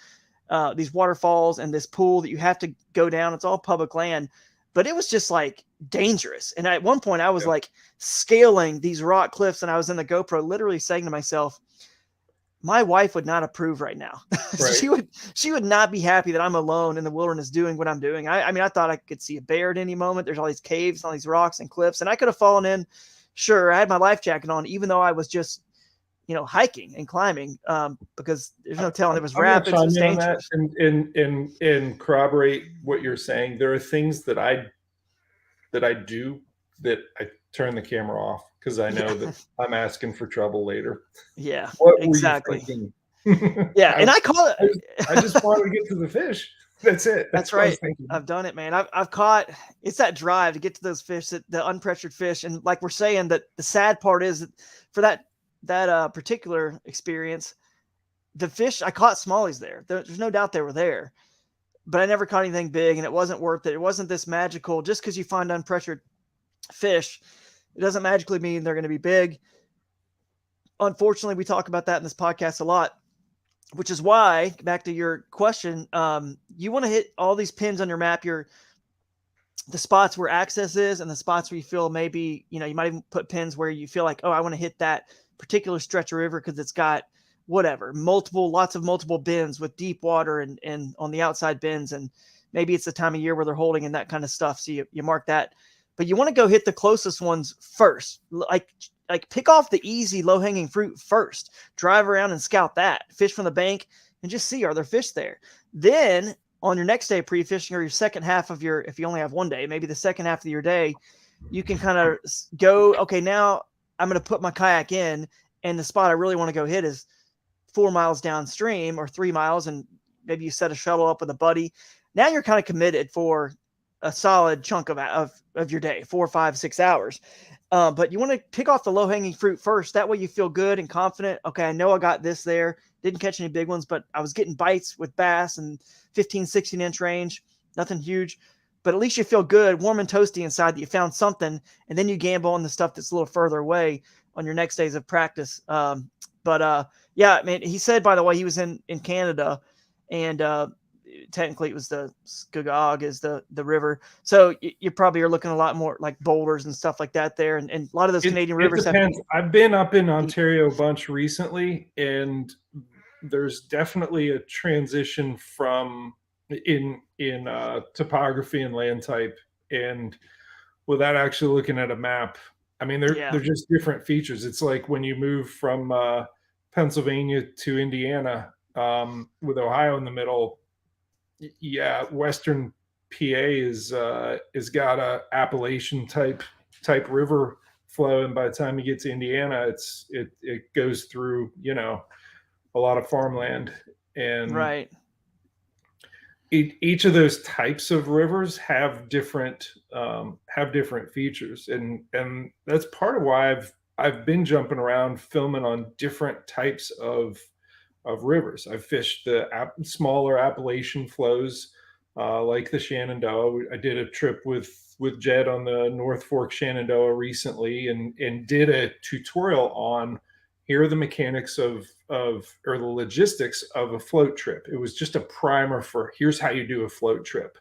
these waterfalls, and this pool that you have to go down. It's all public land, but it was just like dangerous. And at one point, I was like scaling these rock cliffs, and I was in the GoPro, literally saying to myself, my wife would not approve right now. Right. She would not be happy that I'm alone in the wilderness doing what I'm doing. I mean, I thought I could see a bear at any moment. There's all these caves, all these rocks and cliffs, and I could have fallen in. Sure, I had my life jacket on, even though I was just, hiking and climbing, because there's no telling. It was rapids, it was dangerous. And corroborate what you're saying. There are things that I do that I turn the camera off because I know that I'm asking for trouble later. Yeah, What exactly. were you thinking? Yeah, and I call it. I just wanted to get to the fish. That's it. That's right. I've done it, man. I've caught. It's that drive to get to those fish, the unpressured fish, and like we're saying, that the sad part is that for that particular experience, the fish I caught smallies there. There's no doubt they were there, but I never caught anything big, and it wasn't worth it. It wasn't this magical. Just because you find unpressured fish, it doesn't magically mean they're going to be big. Unfortunately, we talk about that in this podcast a lot, which is why, back to your question, you want to hit all these pins on your map, the spots where access is, and the spots where you feel maybe, you might even put pins where you feel like, oh, I want to hit that particular stretch of river because it's got whatever, lots of multiple bends with deep water and on the outside bends. And maybe it's the time of year where they're holding and that kind of stuff. So you mark that, but you want to go hit the closest ones first. Like pick off the easy low hanging fruit first, drive around and scout that, fish from the bank and just see, are there fish there? Then on your next day of pre-fishing, or your second half of if you only have one day, maybe the second half of your day, you can kind of go, okay, now I'm going to put my kayak in, and the spot I really want to go hit is 4 miles downstream or 3 miles. And maybe you set a shuttle up with a buddy. Now you're kind of committed for a solid chunk of your day, 4, 5, 6 hours. But you want to pick off the low hanging fruit first. That way you feel good and confident. Okay, I know I got this there. Didn't catch any big ones, but I was getting bites with bass and 15, 16-inch range. Nothing huge, but at least you feel good, warm and toasty inside that you found something. And then you gamble on the stuff that's a little further away on your next days of practice. Yeah, man, he said, by the way, he was in Canada, and technically it was the Skagog is the river. So you probably are looking a lot more like boulders and stuff like that there. And a lot of those Canadian rivers depends. I've been up in Ontario a bunch recently, and there's definitely a transition from in topography and land type. And without actually looking at a map, I mean, they're just different features. It's like when you move from Pennsylvania to Indiana, with Ohio in the middle. Yeah, Western PA is got a Appalachian type river flow, and by the time you get to Indiana, it goes through a lot of farmland, and right. Each of those types of rivers have different features, and that's part of why I've been jumping around filming on different types of rivers. I've fished the smaller Appalachian flows, like the Shenandoah. I did a trip with Jed on the North Fork Shenandoah recently, and did a tutorial on here are the mechanics or the logistics of a float trip. It was just a primer for here's how you do a float trip.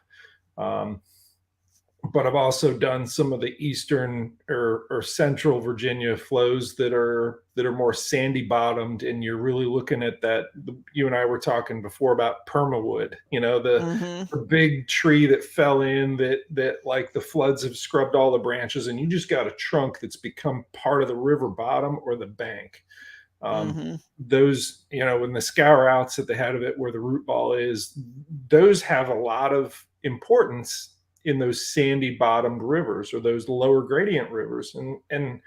But I've also done some of the eastern or central Virginia flows that are more sandy bottomed, and you're really looking at that. You and I were talking before about permawood, the big tree that fell in that like the floods have scrubbed all the branches, and you just got a trunk that's become part of the river bottom or the bank. Those, in the scour outs at the head of it where the root ball is, those have a lot of importance in those sandy bottomed rivers or those lower gradient rivers. And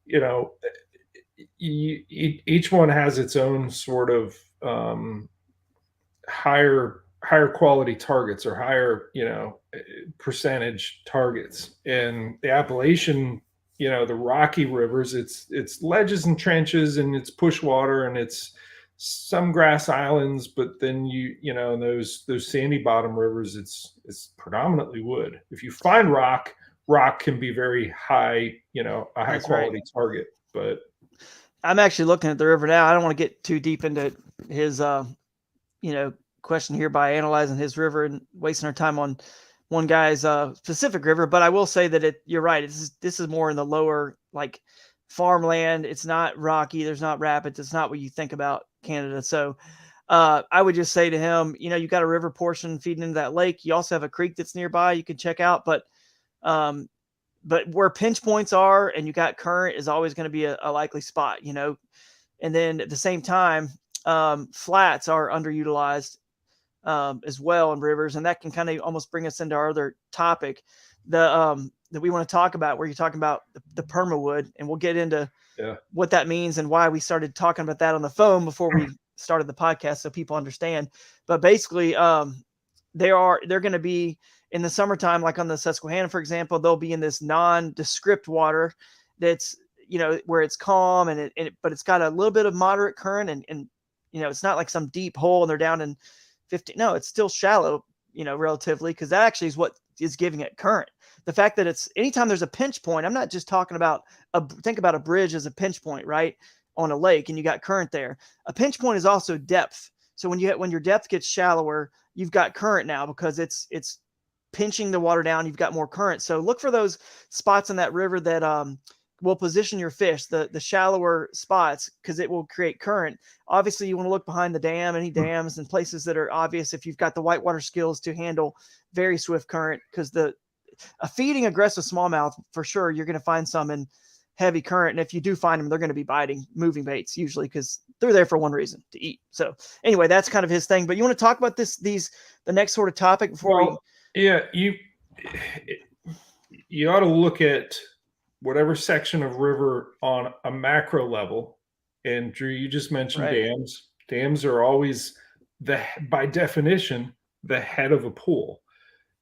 you know, each one has its own sort of higher quality targets or higher, percentage targets. And the Appalachian, the rocky rivers, it's ledges and trenches and it's push water and it's some grass islands, but then those sandy bottom rivers, it's predominantly wood. If you find rock can be very high, a high That's right. quality target. But I'm actually looking at the river now. I don't want to get too deep into his, question here by analyzing his river and wasting our time on one guy's specific river. But I will say that you're right. This is more in the lower, like, farmland. It's not rocky. There's not rapids. It's not what you think about Canada. So I would just say to him, you got a river portion feeding into that lake. You also have a creek that's nearby you can check out. But where pinch points are and you got current is always going to be a likely spot, and then at the same time, flats are underutilized as well in rivers. And that can kind of almost bring us into our other topic that we want to talk about, where you're talking about the permawood, and we'll get into what that means and why we started talking about that on the phone before we started the podcast, so people understand. But basically, they're going to be in the summertime, like on the Susquehanna, for example. They'll be in this nondescript water that's, where it's calm but it's got a little bit of moderate current, and it's not like some deep hole and they're down in 50. No, it's still shallow, relatively, because that actually is what is giving it current. The fact that it's anytime there's a pinch point, I'm not just talking about think about a bridge as a pinch point, right? On a lake, and you got current there. A pinch point is also depth. So when your depth gets shallower, you've got current now because it's pinching the water down. You've got more current. So look for those spots in that river that will position your fish, the shallower spots, because it will create current. Obviously, you want to look behind the dam, any dams and places that are obvious if you've got the whitewater skills to handle very swift current, because a feeding aggressive smallmouth, for sure, you're going to find some in heavy current. And if you do find them, they're going to be biting moving baits usually, because they're there for one reason, to eat. So anyway, that's kind of his thing. But you want to talk about the next sort of topic before you ought to look at whatever section of river on a macro level. And Drew, you just mentioned dams. Dams are always by definition, the head of a pool.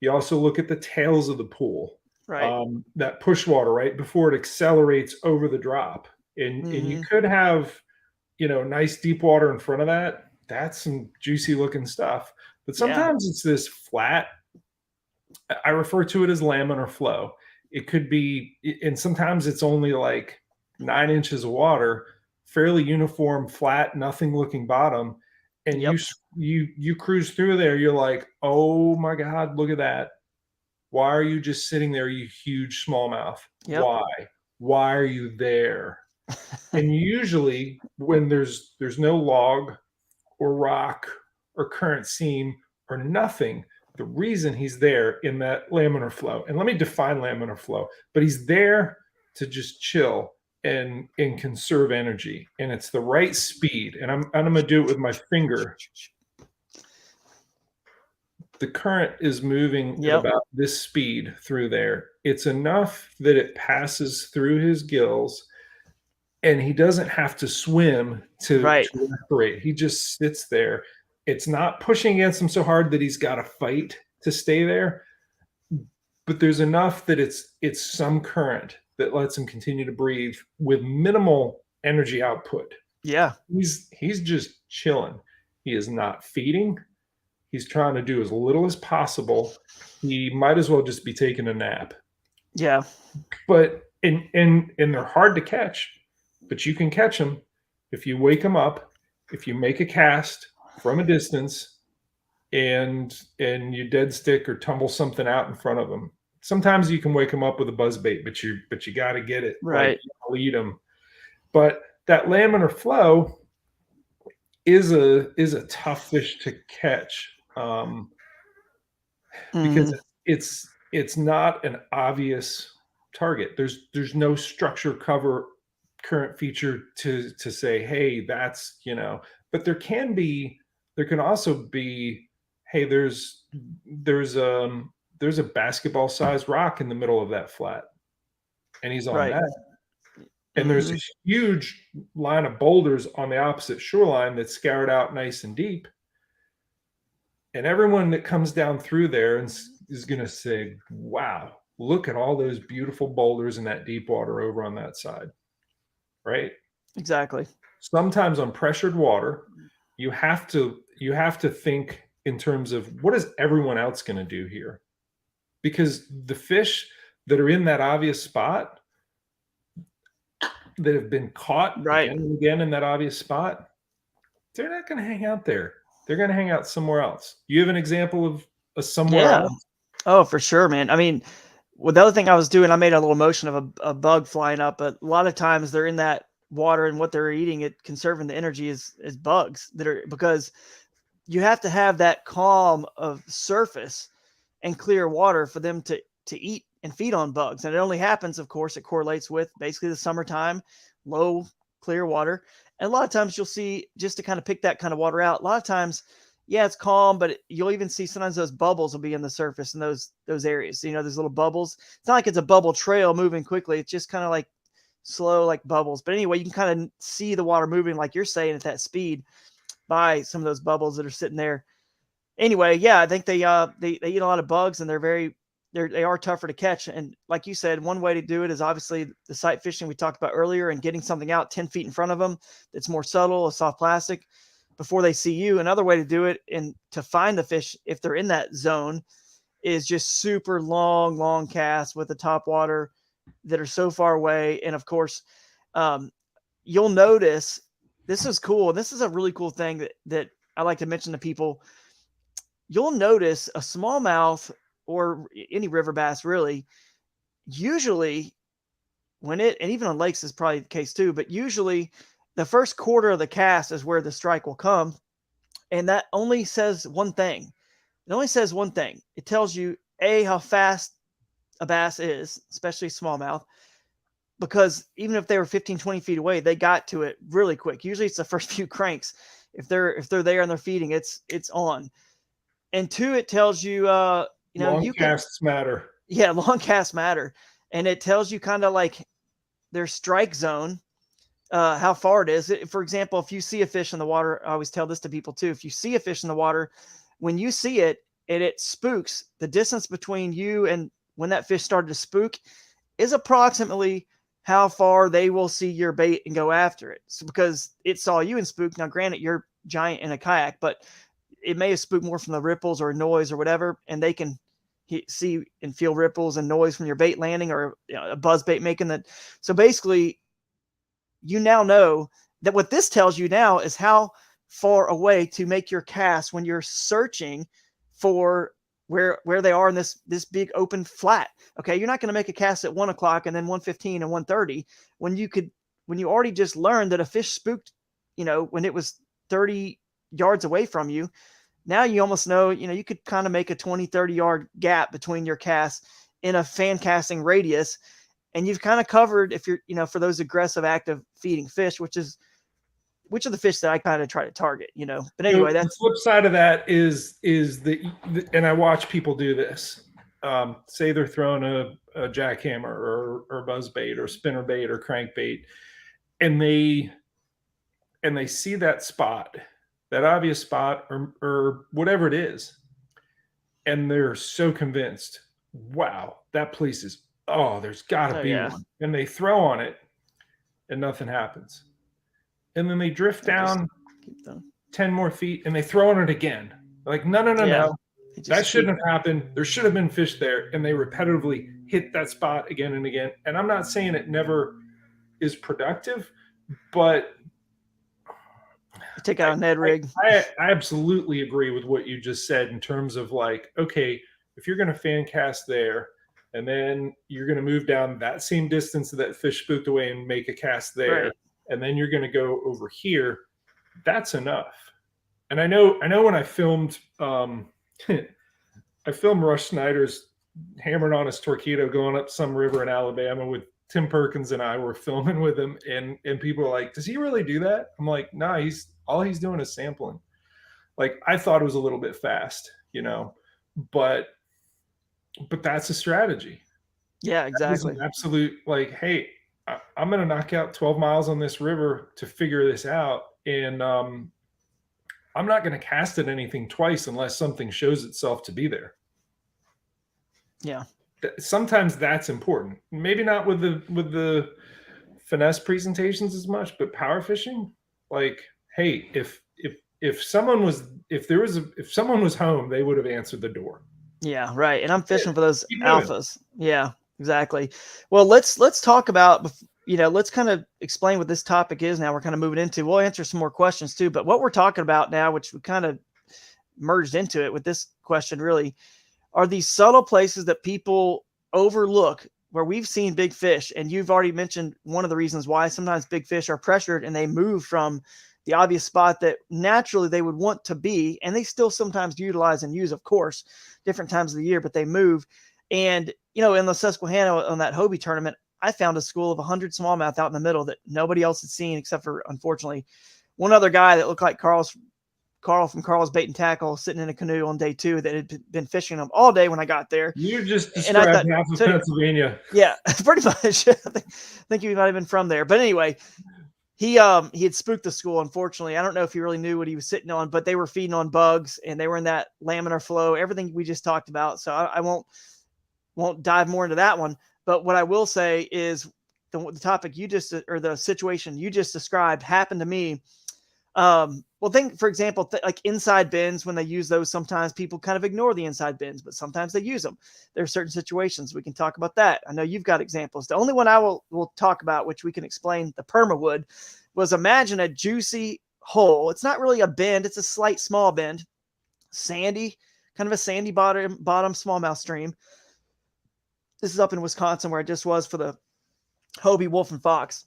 You also look at the tails of the pool, that push water right before it accelerates over the drop. And you could have, nice deep water in front of that. That's some juicy looking stuff. But sometimes it's this flat, I refer to it as laminar flow. It could be, and sometimes it's only like 9 inches of water, fairly uniform, flat, nothing looking bottom. And you cruise through there. You're like, oh my God, look at that. Why are you just sitting there, you huge smallmouth? Why are you there? And usually when there's no log or rock or current seam or nothing, the reason he's there in that laminar flow, and let me define laminar flow, but he's there to just chill and conserve energy. And it's the right speed. And I'm going to do it with my finger. The current is moving at about this speed through there. It's enough that it passes through his gills, and he doesn't have to swim to evaporate. He just sits there. It's not pushing against him so hard that he's got to fight to stay there, but there's enough that it's some current that lets him continue to breathe with minimal energy output. Yeah. He's just chilling. He is not feeding. He's trying to do as little as possible. He might as well just be taking a nap. Yeah. But and they're hard to catch, but you can catch them if you wake them up, if you make a cast from a distance, and you dead stick or tumble something out in front of them. Sometimes you can wake them up with a buzz bait, but you got to get it right. Like, lead them. But that laminar flow is a tough fish to catch, because it's not an obvious target. There's no structure, cover, current feature to say, hey, that's, but there can also be, hey, there's there's a basketball sized rock in the middle of that flat, and he's on Right. that. And there's a huge line of boulders on the opposite shoreline that's scoured out nice and deep. And everyone that comes down through there is going to say, wow, look at all those beautiful boulders in that deep water over on that side. Right? Exactly. Sometimes on pressured water, you have to think in terms of what is everyone else going to do here? Because the fish that are in that obvious spot that have been caught Right. again and again in that obvious spot, they're not going to hang out there. They're going to hang out somewhere else. You have an example of a somewhere Yeah. else? Oh, for sure, man. I mean, well, the other thing I was doing, I made a little motion of a bug flying up, but a lot of times they're in that water and what they're eating, it conserving the energy is bugs that are, because you have to have that calm of surface and clear water for them to eat and feed on bugs. And it only happens, of course, it correlates with basically the summertime, low clear water. And a lot of times you'll see, just to kind of pick that kind of water out, a lot of times, yeah, it's calm, but you'll even see sometimes those bubbles will be in the surface in those areas. You know, there's little bubbles. It's not like it's a bubble trail moving quickly. It's just kind of like slow, like bubbles. But anyway, you can kind of see the water moving, like you're saying, at that speed by some of those bubbles that are sitting there. Anyway, yeah, I think they eat a lot of bugs, and they are tougher to catch. And like you said, one way to do it is obviously the sight fishing we talked about earlier, and getting something out 10 feet in front of them that's more subtle, a soft plastic, before they see you. Another way to do it and to find the fish if they're in that zone is just super long casts with the top water that are so far away. And of course, um, you'll notice, this is cool. And this is a really cool thing that I like to mention to people. You'll notice a smallmouth or any river bass really, usually when it, and even on lakes is probably the case too, but usually the first quarter of the cast is where the strike will come. And that only says one thing. It only says one thing. It tells you, A, how fast a bass is, especially smallmouth, because even if they were 15, 20 feet away, they got to it really quick. Usually it's the first few cranks. If they're there and they're feeding, it's on. And two, it tells you, Long you can, casts matter. yeah, long casts matter. And it tells you kind of like their strike zone, how far it is. For example, if you see a fish in the water, I always tell this to people too. If you see a fish in the water, when you see it and it spooks, the distance between you and when that fish started to spook is approximately how far they will see your bait and go after it. So because it saw you and spooked. Now, granted, you're giant in a kayak, but it may have spooked more from the ripples or noise or whatever, and they can see and feel ripples and noise from your bait landing, or a buzz bait making that. So basically, you now know that what this tells you now is how far away to make your cast when you're searching for where they are in this big open flat. Okay, you're not going to make a cast at 1 o'clock and then 1:15 and 1:30 when you already just learned that a fish spooked, when it was 30 yards away from you. Now you almost know, you could kind of make a 20, 30 yard gap between your casts in a fan casting radius. And you've kind of covered, if you're, for those aggressive, active feeding fish, which are the fish that I kind of try to target, But anyway, that's the flip side of that is the and I watch people do this. Say they're throwing a jackhammer or buzz bait or spinner bait or crankbait, and they see that spot, that obvious spot, or whatever it is, and they're so convinced, wow, that place is, there's got to be one, and they throw on it, and nothing happens, and then they drift down 10 more feet, and they throw on it again. Like, no, that shouldn't have happened. There should have been fish there, and they repetitively hit that spot again and again. And I'm not saying it never is productive, but take out a Ned rig. I absolutely agree with what you just said in terms of like, okay, if you're going to fan cast there, and then you're going to move down that same distance that fish spooked away and make a cast there, right, and then you're going to go over here, that's enough. And I know when I filmed, I filmed Rush Snyder's hammering on his torpedo going up some river in Alabama with Tim Perkins, and I were filming with him, and people are like, does he really do that? I'm like, nah, all he's doing is sampling. Like, I thought it was a little bit fast, but But that's a strategy. Yeah, That is an exactly. absolute, like, hey, I'm going to knock out 12 miles on this river to figure this out. And I'm not going to cast at anything twice unless something shows itself to be there. Yeah. Sometimes that's important. Maybe not with the finesse presentations as much, but power fishing, like, hey, if someone was if someone was home, they would have answered the door. Yeah, right. And I'm Yeah, fishing for those keep moving. alphas. Yeah, exactly. Well, let's talk about, let's kind of explain what this topic is now. We're kind of moving into. We'll answer some more questions too, but what we're talking about now, which we kind of merged into it with this question, really, are these subtle places that people overlook where we've seen big fish. And you've already mentioned one of the reasons why sometimes big fish are pressured and they move from the obvious spot that naturally they would want to be. And they still sometimes utilize and use, of course, different times of the year, but they move. And, in the Susquehanna on that Hobie tournament, I found a school of 100 smallmouth out in the middle that nobody else had seen except for, unfortunately, one other guy that looked like Carl from Carl's Bait and Tackle sitting in a canoe on day 2 that had been fishing them all day when I got there. You just And I described thought, half of so anyway, Pennsylvania. yeah, pretty much. I think he might have been from there. But anyway, he had spooked the school, unfortunately. I don't know if he really knew what he was sitting on, but they were feeding on bugs and they were in that laminar flow, everything we just talked about. So I won't dive more into that one. But what I will say is the topic you just, or the situation you just described, happened to me. Well, think, for example, like inside bins, when they use those, sometimes people kind of ignore the inside bins, but sometimes they use them. There are certain situations we can talk about that. I know you've got examples. The only one I will talk about, which we can explain, the permawood, was imagine a juicy hole. It's not really a bend; it's a slight small bend, sandy, kind of a sandy bottom smallmouth stream. This is up in Wisconsin where I just was for the Hobie Wolf and Fox.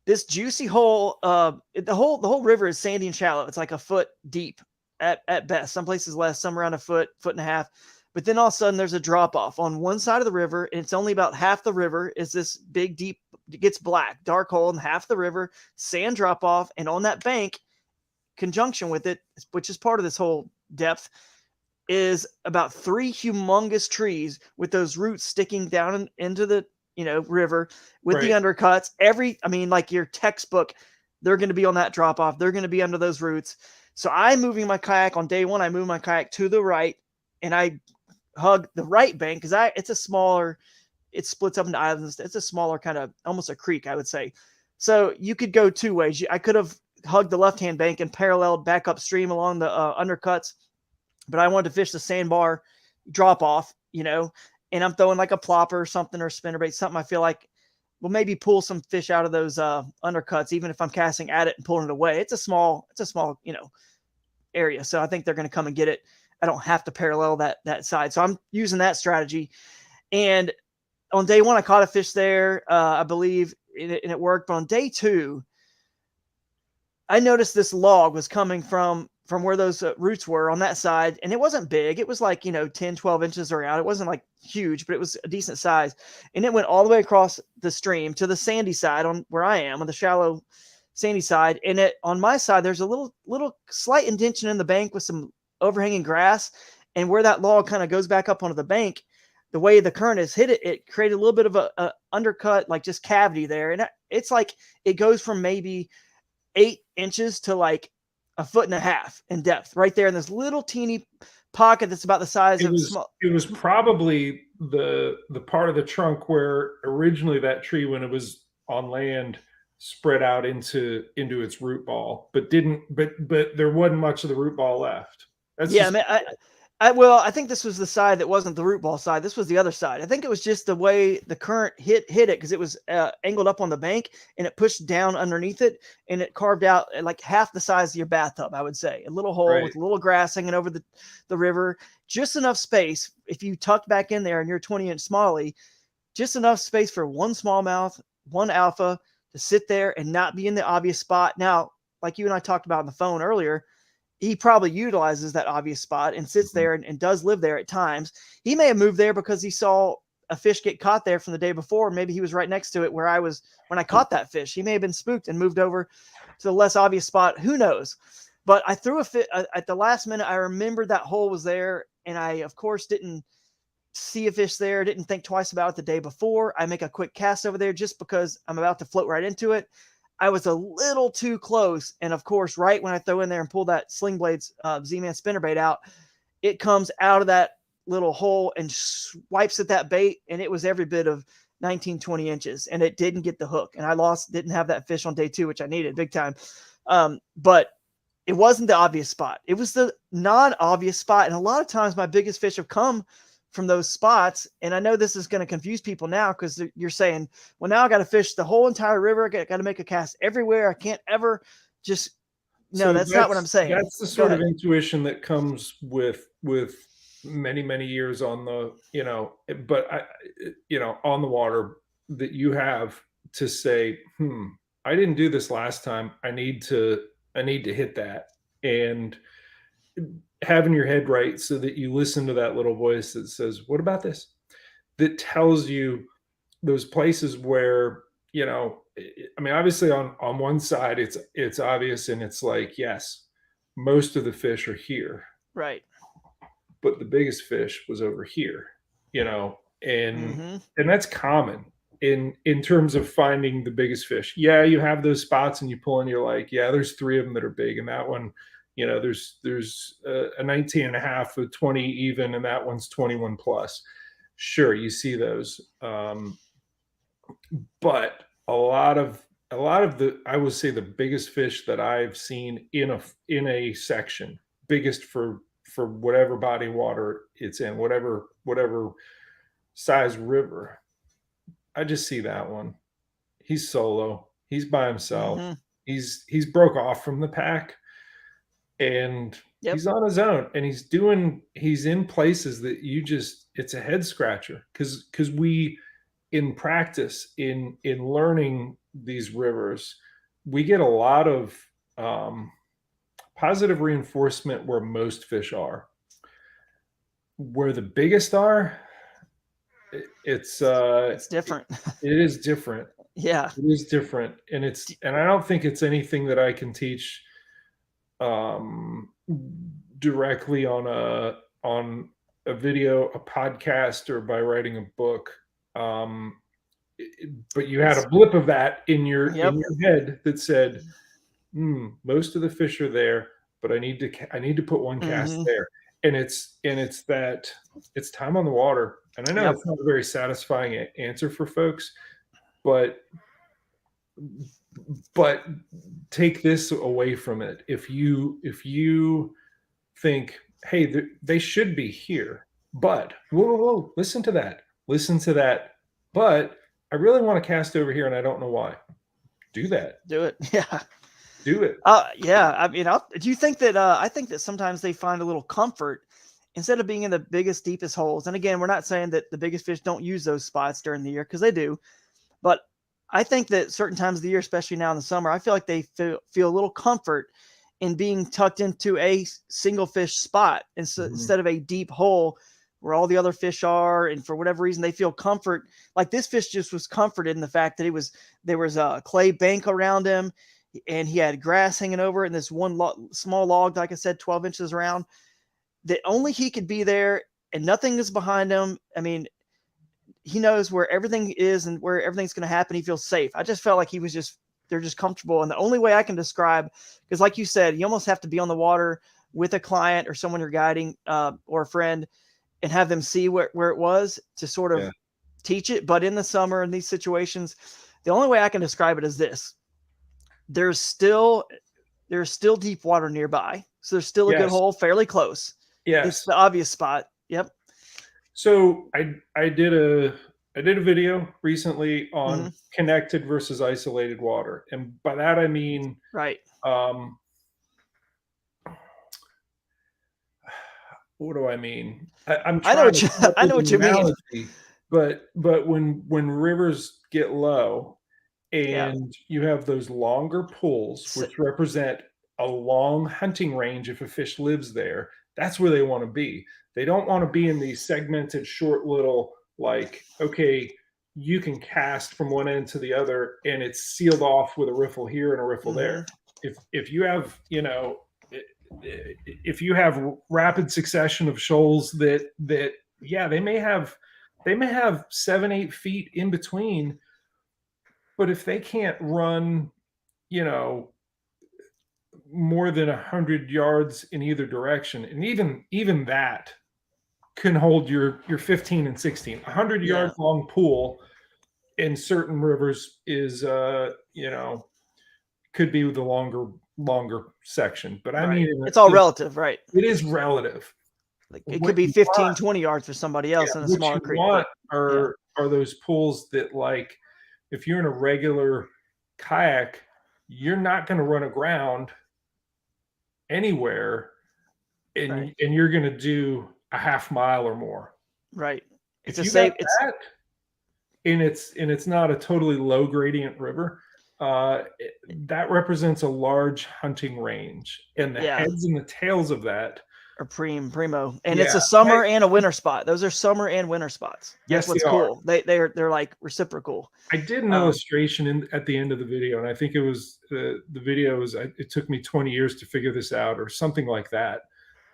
This juicy hole, the whole river is sandy and shallow. It's like a foot deep at best. Some places less, some around a foot and a half. But then all of a sudden there's a drop off on one side of the river, and it's only about half the river is this big, deep, it gets black, dark hole, and half the river, sand drop off. And on that bank, conjunction with it, which is part of this whole depth, is about 3 humongous trees with those roots sticking down into the river with the Right. undercuts. Like your textbook, they're going to be on that drop off. They're going to be under those roots. So I'm moving my kayak on day 1. I move my kayak to the right, and I hug the right bank because it's a smaller. It splits up into islands. It's a smaller kind of almost a creek, I would say. So you could go 2 ways. I could have hugged the left hand bank and paralleled back upstream along the undercuts, but I wanted to fish the sandbar drop off, and I'm throwing like a plopper or something, or a spinnerbait, something I feel like will maybe pull some fish out of those undercuts, even if I'm casting at it and pulling it away. It's a small, area. So I think they're going to come and get it. I don't have to parallel that side. So I'm using that strategy. And on day 1, I caught a fish there, I believe, and it worked. But on day 2, I noticed this log was coming from where those roots were on that side, and it wasn't big. It was like 10, 12 inches around. It wasn't like huge, but it was a decent size, and it went all the way across the stream to the sandy side on where I am, on the shallow sandy side. And it on my side, there's a little slight indentation in the bank with some overhanging grass, and where that log kind of goes back up onto the bank, the way the current has hit it, it created a little bit of a undercut, like just cavity there, and it's like it goes from maybe 8 inches to like a foot and a half in depth right there in this little teeny pocket that's about the size It of was small. it was probably the part of the trunk where originally that tree, when it was on land, spread out into its root ball, but didn't but there wasn't much of the root ball left. That's Yeah, just I think this was the side that wasn't the root ball side. This was the other side. I think it was just the way the current hit it, because it was angled up on the bank and it pushed down underneath it, and it carved out like half the size of your bathtub, I would say. A little hole right. with a little grass hanging over the river, just enough space. If you tucked back in there and you're 20-inch smallie, just enough space for one smallmouth, one alpha to sit there and not be in the obvious spot. Now, like you and I talked about on the phone earlier, he probably utilizes that obvious spot and sits there and does live there at times. He may have moved there because he saw a fish get caught there from the day before. Maybe he was right next to it where I was when I caught that fish. He may have been spooked and moved over to the less obvious spot. Who knows? But I threw a fit at the last minute. I remembered that hole was there, and I, of course, didn't see a fish there, didn't think twice about it the day before. I make a quick cast over there just because I'm about to float right into it. I was a little too close. And of course, right when I throw in there and pull that Sling Blades Z-Man spinnerbait out, it comes out of that little hole and swipes at that bait. And it was every bit of 19, 20 inches. And it didn't get the hook. And I didn't have that fish on day 2, which I needed big time. But it wasn't the obvious spot. It was the non-obvious spot. And a lot of times my biggest fish have come from those spots. And I know this is going to confuse people now because you're saying, well, now I got to fish the whole entire river. I got to make a cast everywhere. I can't ever just, no, that's not what I'm saying. That's the sort of intuition that comes with many, many years on the, on the water that you have to say, I didn't do this last time. I need to hit that, and having your head right so that you listen to that little voice that says, what about this? That tells you those places where, obviously on one side, it's obvious. And it's like, yes, most of the fish are here. Right. But the biggest fish was over here, and that's common in terms of finding the biggest fish. Yeah, you have those spots and you pull and you're like, yeah, there's 3 of them that are big, and that one, there's a 19 and a half, a 20 even, and that one's 21 plus. Sure, you see those, but a lot of the, I would say, the biggest fish that I've seen in a section, biggest for whatever body of water it's in, whatever size river, I just see that one. He's solo. He's by himself. He's broke off from the pack, and he's on his own, and he's in places that it's a head scratcher, because we, in practice, in learning these rivers, we get a lot of positive reinforcement where most fish are. Where the biggest are, it's different. It is different. Yeah, it is different, and I don't think it's anything that I can teach directly on a video, a podcast, or by writing a book. But you had a blip of that in your head that said, most of the fish are there, but I need to put one cast there. And it's time on the water. And I know it's not a very satisfying answer for folks, but take this away from it. If you think, hey, they should be here, but whoa, listen to that. But I really want to cast over here and I don't know why. Do that. Do it. Yeah. Do it. Yeah. Do you think that, I think that sometimes they find a little comfort instead of being in the biggest, deepest holes. And again, we're not saying that the biggest fish don't use those spots during the year, because they do. But I think that certain times of the year, especially now in the summer, I feel like they feel a little comfort in being tucked into a single fish spot instead of a deep hole where all the other fish are. And for whatever reason, they feel comfort. Like this fish just was comforted in the fact that there was a clay bank around him, and he had grass hanging over it, and this one small log, like I said, 12 inches around, that only he could be there and nothing is behind him. I mean, he knows where everything is and where everything's going to happen. He feels safe. I just felt like they're just comfortable. And the only way I can describe, because like you said, you almost have to be on the water with a client or someone you're guiding or a friend, and have them see where it was to sort of teach it. But in the summer, in these situations, the only way I can describe it is this: there's still deep water nearby. So there's still a good hole fairly close. Yes. It's the obvious spot. Yep. So I did a video recently on connected versus isolated water. And by that, I mean, right. What do I mean? I know what you mean. But when rivers get low and you have those longer pools, which represent a long hunting range, if a fish lives there, that's where they want to be. They don't want to be in these segmented, short little, like, okay, you can cast from one end to the other and it's sealed off with a riffle here and a riffle there. If you have, if you have rapid succession of shoals that yeah, they may have 7-8 feet in between, but if they can't run, you know, more than 100 yards in either direction, and even that can hold your 15 and 16. 100 Yeah. yard long pool in certain rivers is could be the longer section, but I Right. mean It's all relative, right? it is relative. Like it could What be you 15, want, 20 yards for somebody yeah, else in a what smaller you creek, want but yeah, are those pools that, like, if you're in a regular kayak, you're not going to run aground anywhere, right. and you're going to do a half mile or more. Right. It's If a you got safe it's that, and it's not a totally low gradient river, that represents a large hunting range, and the yeah, heads and the tails of that. or primo. And it's Yeah, a summer and a winter spot. Those are summer and winter spots. That's yes, they what's are. cool. They're like reciprocal. I did an Um, illustration at the end of the video, and I think it was the video was. It took me 20 years to figure this out, or something like that.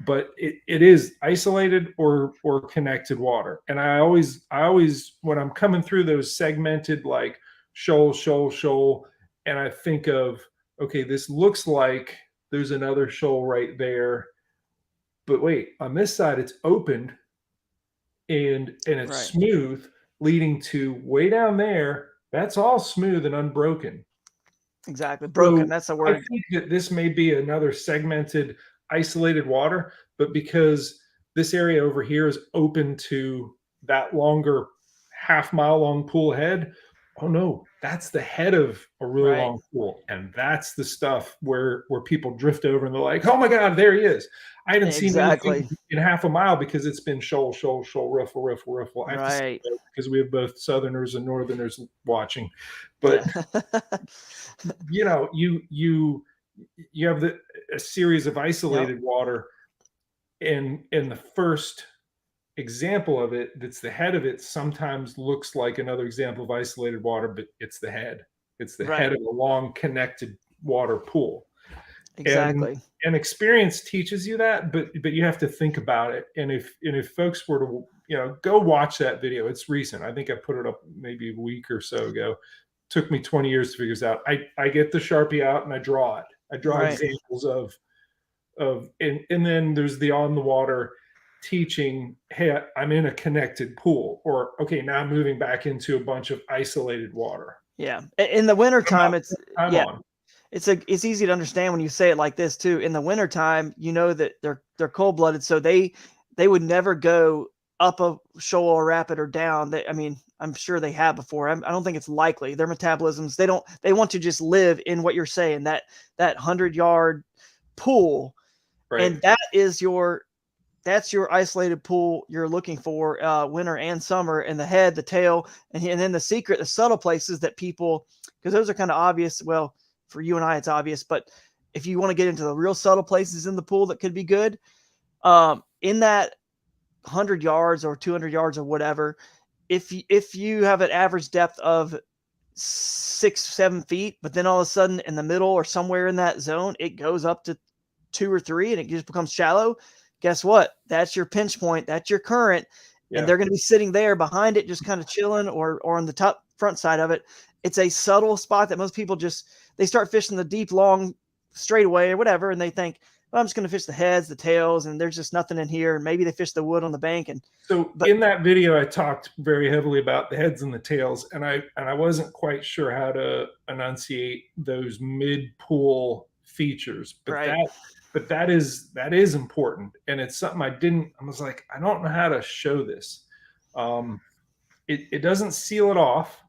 But it is isolated or connected water, and I always when I'm coming through those segmented, like, shoal, and I think of, okay, this looks like there's another shoal right there, but wait, on this side it's opened, and it's right. smooth, leading to way down there. That's all smooth and unbroken. Exactly. Broken. So That's the I word. think that this may be another segmented, isolated water, but because this area over here is open to that longer half-mile long pool head, oh no, that's the head of a really Right. long pool. And that's the stuff where people drift over and they're like, oh my God, there he is. I haven't seen anything Exactly. in half a mile because it's been shoal, riffle. I have to say Right. that because we have both Southerners and Northerners watching. But Yeah. you have a series of Yep. isolated water, and the first example of it, that's the head of it, sometimes looks like another example of isolated water, but it's the head. It's the head Right. of a long connected water pool. and Exactly. and experience teaches you that, but you have to think about it. And if folks were to, go watch that video, it's recent. I think I put it up maybe a week or so ago. Took me 20 years to figure this out. I get the Sharpie out and I draw it. I draw Right. examples and then there's the on the water teaching, hey, I'm in a connected pool, or okay, now I'm moving back into a bunch of isolated water. Yeah. In the winter I'm time, not it's I'm yeah, on. it's easy to understand when you say it like this too. In the wintertime, you know that they're cold-blooded, so they would never go up a shoal or rapid or down. I mean, I'm sure they have before. I don't think it's likely. Their metabolisms, they want to just live in what you're saying, that 100-yard pool, Right. and that's your isolated pool you're looking for, winter and summer, and the head, the tail, and then the secret, the subtle places that people, because those are kind of obvious. Well, for you and I, it's obvious, but if you want to get into the real subtle places in the pool that could be good, in that 100 yards or 200 yards or whatever, if you have an average depth of 6-7 feet, but then all of a sudden in the middle or somewhere in that zone, it goes up to 2 or 3 and it just becomes shallow. Guess what? That's your pinch point. That's your current. And Yeah. they're going to be sitting there behind it, just kind of chilling, or on the top front side of it. It's a subtle spot that most people they start fishing the deep, long straightaway or whatever. And they think, well, I'm just going to fish the heads, the tails, and there's just nothing in here. And maybe they fish the wood on the bank. So But in that video, I talked very heavily about the heads and the tails, and I wasn't quite sure how to enunciate those mid pool features, but right, that is important, and it's something I was like, I don't know how to show this. It doesn't seal it off.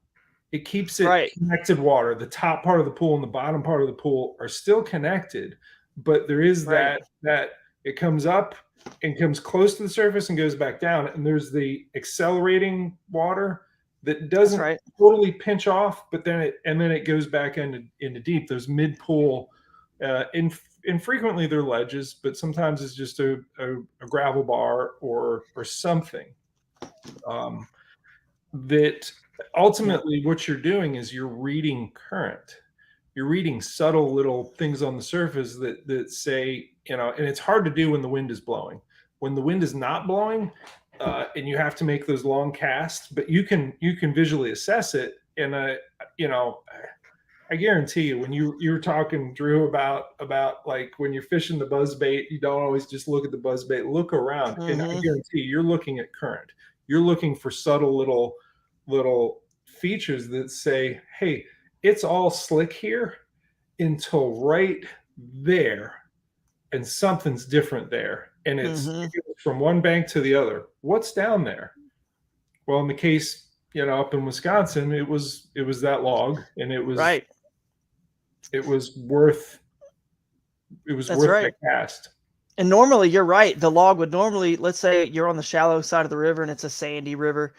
It keeps it right, connected water. The top part of the pool and the bottom part of the pool are still connected, but there is right. that it comes up and comes close to the surface and goes back down. And there's the accelerating water that That's doesn't right. totally pinch off, but then it goes back into deep. Those mid pool, infrequently they're ledges, but sometimes it's just a gravel bar or something. Um, that Yeah, ultimately what you're doing is you're reading current. You're reading subtle little things on the surface that say, and it's hard to do when the wind is blowing. When the wind is not blowing, and you have to make those long casts, but you can visually assess it. And you know, I guarantee you, when you were talking, Drew, about like when you're fishing the buzz bait, you don't always just look at the buzz bait. Look around, and I Mm-hmm. guarantee you, you're looking at current. You're looking for subtle little features that say, "Hey, it's all slick here until right there, and something's different there, and it Mm-hmm. goes from one bank to the other. What's down there?" Well, in the case, up in Wisconsin, it was that log, and Right. it was worth it was That's worth right. that cast. And normally, you're right. The log would normally, let's say you're on the shallow side of the river and it's a sandy river.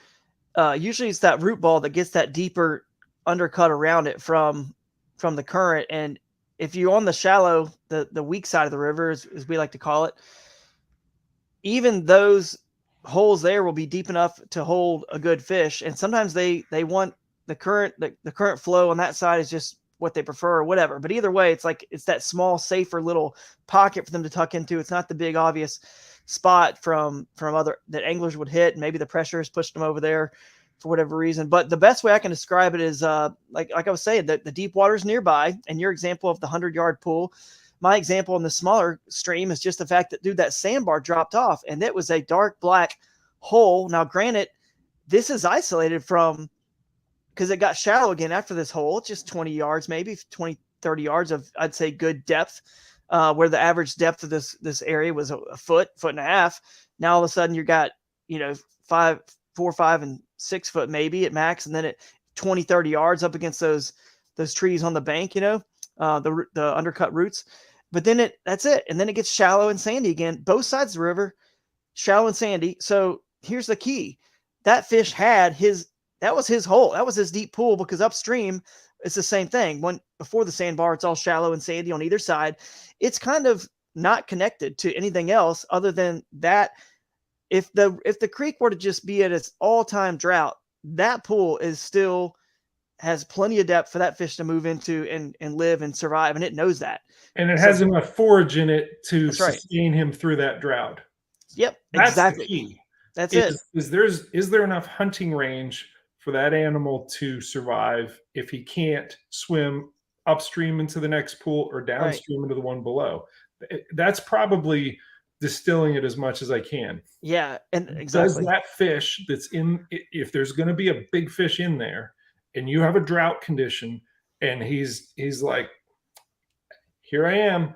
Usually, it's that root ball that gets that deeper undercut around it from the current. And if you're on the shallow, the weak side of the river, as we like to call it, even those holes there will be deep enough to hold a good fish. And sometimes they want the current flow on that side is just what they prefer or whatever. But either way, it's like it's that small, safer little pocket for them to tuck into. It's not the big obvious spot from other that anglers would hit. Maybe the pressure has pushed them over there for whatever reason. But the best way I can describe it is like I was saying, that the deep water's nearby, and your example of the 100-yard pool. My example in the smaller stream is just the fact that, dude, that sandbar dropped off and it was a dark black hole. Now, granted, this is isolated from because it got shallow again after this hole. It's just 20 yards, maybe 20, 30 yards of, I'd say, good depth, where the average depth of this area was a foot and a half. Now, all of a sudden, you got, 4, 5, and 6 foot maybe at max, and then at 20, 30 yards up against those trees on the bank, the undercut roots. But then that's it. And then it gets shallow and sandy again. Both sides of the river, shallow and sandy. So here's the key. That fish that was his hole. That was his deep pool, because upstream, it's the same thing. When before the sandbar, it's all shallow and sandy on either side. It's kind of not connected to anything else other than that. If the creek were to just be at its all-time drought, that pool has plenty of depth for that fish to move into and live and survive, and it knows that. And it So has enough forage in it to that's right. sustain him through that drought. Yep, That's the exactly. key. That's it. Is there enough hunting range for that animal to survive if he can't swim upstream into the next pool or downstream into the one below? That's probably distilling it as much as I can. Yeah, and Does exactly. that fish if there's going to be a big fish in there and you have a drought condition and he's like, here I am,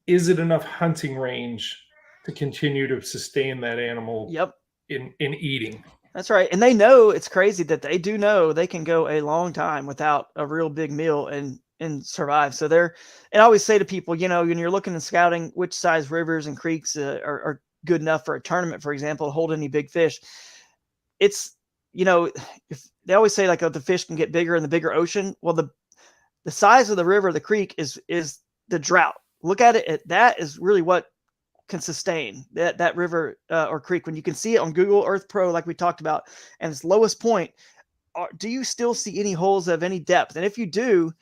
is it enough hunting range to continue to sustain that animal Yep. in eating? That's right. And they know, it's crazy that they do know they can go a long time without a real big meal and survive. So and I always say to people, when you're looking and scouting which size rivers and creeks are good enough for a tournament, for example, to hold any big fish, it's, if they always say like, oh, the fish can get bigger in the bigger ocean. Well, the size of the river, the creek is the drought. Look at it. That is really what can sustain that river or creek. When you can see it on Google Earth Pro, like we talked about, and its lowest point, do you still see any holes of any depth? And if you do,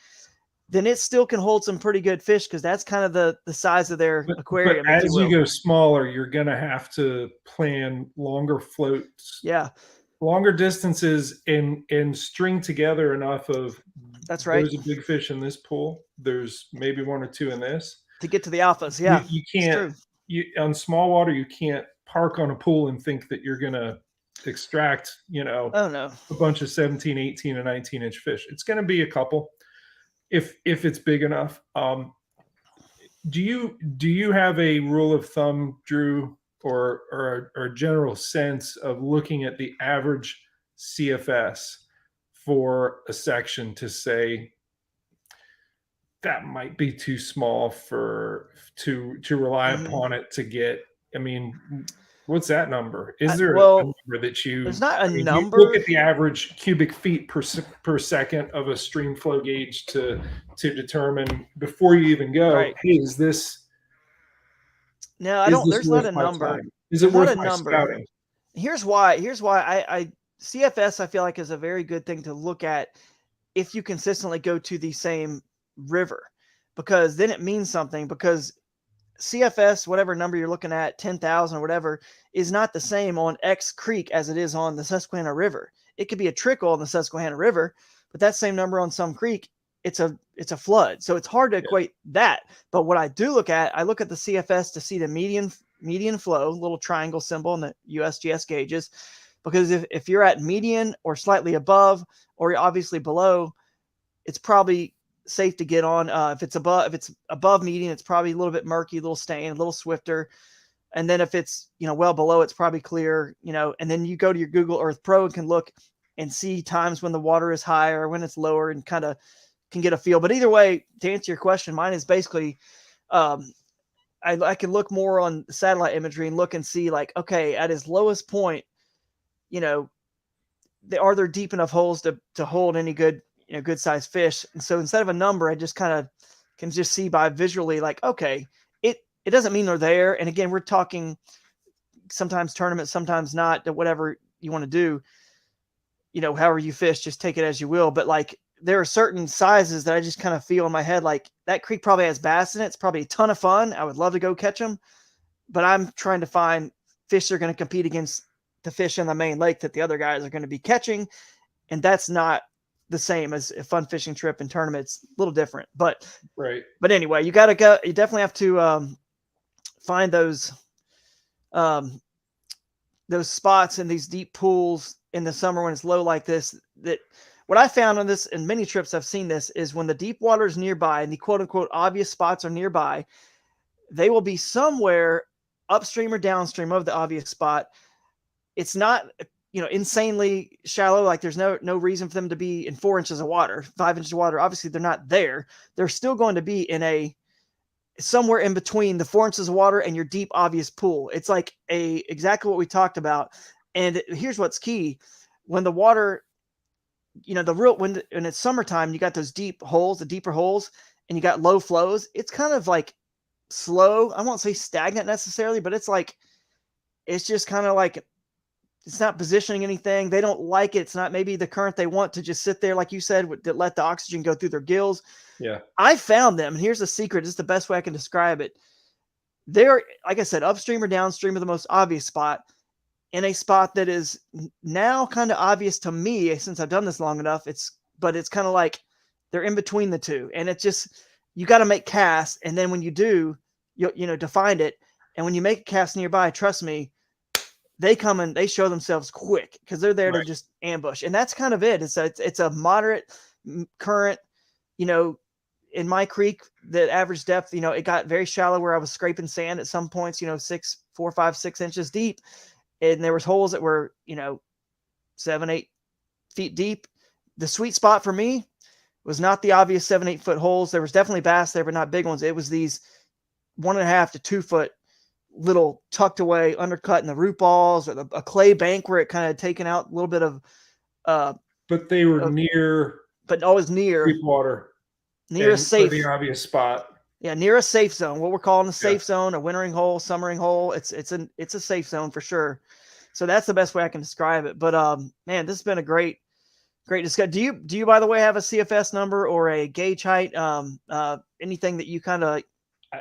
then it still can hold some pretty good fish, because that's kind of the size of their But aquarium, if you as you will. go smaller, you're going to have to plan longer floats, Yeah, longer distances, and string together enough of, that's right. there's a big fish in this pool, there's maybe one or two in this. To get to the alphas. Yeah, You it's can't, true. on small water, you can't park on a pool and think that you're going to extract, Oh no. a bunch of 17, 18, and 19-inch fish. It's going to be a couple if it's big enough. Do you have a rule of thumb, Drew, or a general sense of looking at the average CFS for a section to say that might be too small to rely upon it to get? I mean, what's that number? Is there a Well, number that there's not a you look number. at the average cubic feet per second of a stream flow gauge to determine before you even go, Right. hey, is this No, I don't. There's not worth a my number. time? Is it There's not worth a my number. scouting? Here's why. I CFS, I feel like, is a very good thing to look at if you consistently go to the same river, because then it means something. Because CFS, whatever number you're looking at, 10,000 or whatever, is not the same on X Creek as it is on the Susquehanna River. It could be a trickle on the Susquehanna River, but that same number on some creek, it's a flood. So it's hard to equate that. But what I do look at, I look at the CFS to see the median flow, little triangle symbol in the USGS gauges, because if you're at median or slightly above, or you're obviously below, it's probably safe to get on. If it's above median, it's probably a little bit murky, a little stained, a little swifter. And then if it's, well below, it's probably clear, and then you go to your Google Earth Pro and can look and see times when the water is higher, when it's lower, and kind of can get a feel. But either way, to answer your question, mine is basically, I can look more on satellite imagery and look and see like, okay, at his lowest point, are there deep enough holes to hold any good, good sized fish? And so instead of a number, I just kind of can just see by visually like, okay, it doesn't mean they're there. And again, we're talking sometimes tournaments, sometimes not, whatever you want to do, however you fish, just take it as you will. But like, there are certain sizes that I just kind of feel in my head, like that creek probably has bass in it. It's probably a ton of fun. I would love to go catch them, but I'm trying to find fish that are going to compete against the fish in the main lake that the other guys are going to be catching. And that's not the same as a fun fishing trip and tournament. It's a little different, but right. But anyway, you definitely have to find those spots in these deep pools in the summer when it's low like this. That what I found on this, and many trips I've seen this, is when the deep water is nearby and the quote unquote obvious spots are nearby, they will be somewhere upstream or downstream of the obvious spot. It's not, insanely shallow. Like there's no reason for them to be in 4 inches of water, 5 inches of water. Obviously they're not there. They're still going to be in somewhere in between the 4 inches of water and your deep obvious pool. It's like exactly what we talked about. And here's what's key: when the water, when it's summertime, you got those deep holes, the deeper holes, and you got low flows. It's kind of like slow. I won't say stagnant necessarily, but it's just kind of like, it's not positioning anything. They don't like it. It's not maybe the current they want to just sit there, like you said, that let the oxygen go through their gills. Yeah. I found them, and here's the secret. This is the best way I can describe it. They're, like I said, upstream or downstream of the most obvious spot, in a spot that is now kind of obvious to me since I've done this long enough. But it's kind of like they're in between the two. And it's just, you got to make casts. And then when you do, to find it. And when you make a cast nearby, trust me, they come and they show themselves quick because they're there to just ambush. And that's kind of it. It's a moderate current, in my creek, the average depth, it got very shallow where I was scraping sand at some points, 4, 5, 6 inches deep. And there was holes that were, 7, 8 feet deep. The sweet spot for me was not the obvious 7, 8 foot holes. There was definitely bass there, but not big ones. It was these 1.5 to 2 foot little tucked away undercut in the root balls, or a clay bank where it kind of taken out a little bit of but they were near, but always near deep water, near a safe, the obvious spot. Yeah, near a safe zone, what we're calling a safe zone, a wintering hole, summering hole. It's a safe zone for sure. So that's the best way I can describe it. But man, this has been a great discussion. Do you by the way have a CFS number or a gauge height? Anything that you kind of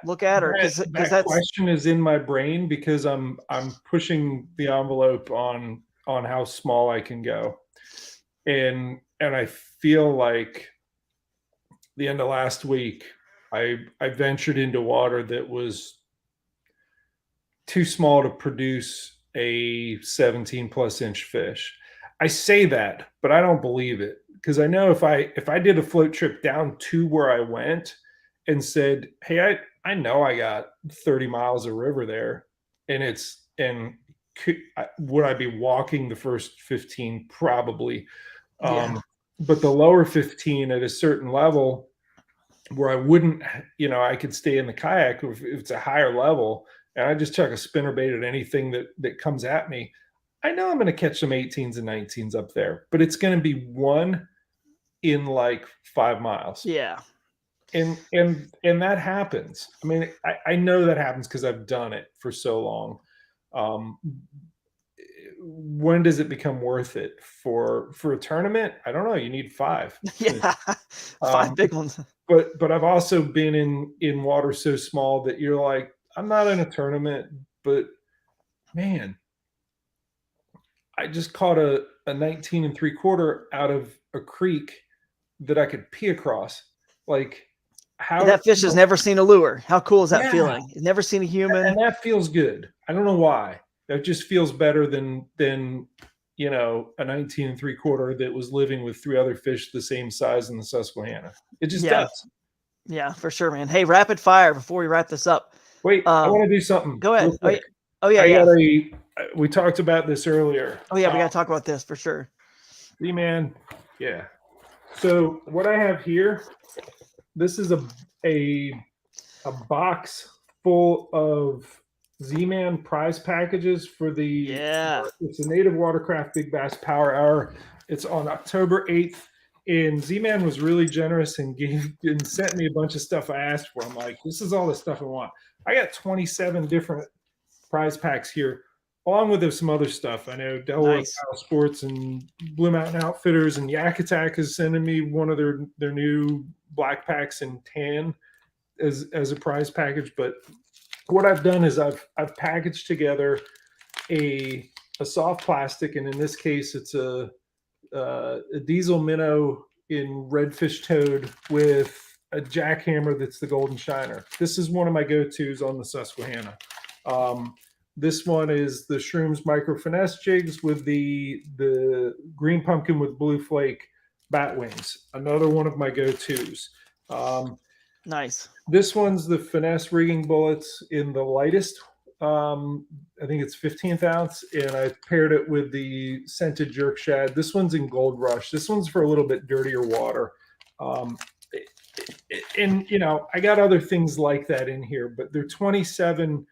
look at, or because that question is in my brain because I'm pushing the envelope on how small I can go, and I feel like the end of last week I ventured into water that was too small to produce a 17 plus inch fish. I say that, but I don't believe it, because I know if I did a float trip down to where I went and said, hey, I know I got 30 miles of river there, would I be walking the first 15? Probably. But the lower 15 at a certain level where I wouldn't, I could stay in the kayak if it's a higher level and I just chuck a spinnerbait at anything that comes at me. I know I'm going to catch some 18s and 19s up there, but it's going to be one in like 5 miles. Yeah. And that happens. I mean, I know that happens because I've done it for so long. When does it become worth it for a tournament? I don't know. You need 5. Yeah, 5 big ones. But I've also been in water so small that you're like, I'm not in a tournament, but man, I just caught a 19 3/4 out of a creek that I could pee across. Like how That fish has never seen a lure. How cool is that yeah, feeling? It's never seen a human. and that feels good. I don't know why. That just feels better than a 19 3/4 that was living with 3 other fish the same size in the Susquehanna. It just Yeah. does. Yeah, for sure, man. Hey, rapid fire before we wrap this up. Wait, I want to do something Go real ahead. quick. Oh yeah, I yeah. got we talked about this earlier. Oh yeah, we got to talk about this for sure. Z-Man, yeah. So what I have here, this is a box full of Z-Man prize packages for it's a Native Watercraft Big Bass Power Hour. It's on October 8th. And Z-Man was really generous and sent me a bunch of stuff I asked for. I'm like, this is all the stuff I want. I got 27 different prize packs here, along with some other stuff. I know Delaware Power Sports and Blue Mountain Outfitters and Yak Attack is sending me one of their new black packs in tan as a prize package. But what I've done is I've packaged together a soft plastic, and in this case, it's a diesel minnow in redfish toad with a jackhammer that's the golden shiner. This is one of my go-tos on the Susquehanna. This one is the Shrooms Micro Finesse jigs with the green pumpkin with blue flake bat wings. Another one of my go-tos. Nice. This one's the finesse rigging bullets in the lightest. I think it's 15th ounce, and I paired it with the scented jerk shad. This one's in Gold Rush. This one's for a little bit dirtier water. And I got other things like that in here, but they're 27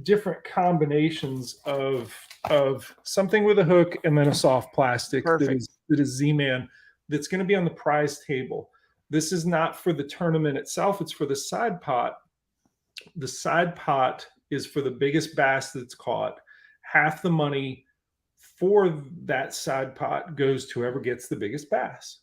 different combinations of something with a hook and then a soft plastic that is Z-Man that's going to be on the prize table. This is not for the tournament itself. It's for the side pot. The side pot is for the biggest bass that's caught. Half the money for that side pot goes to whoever gets the biggest bass.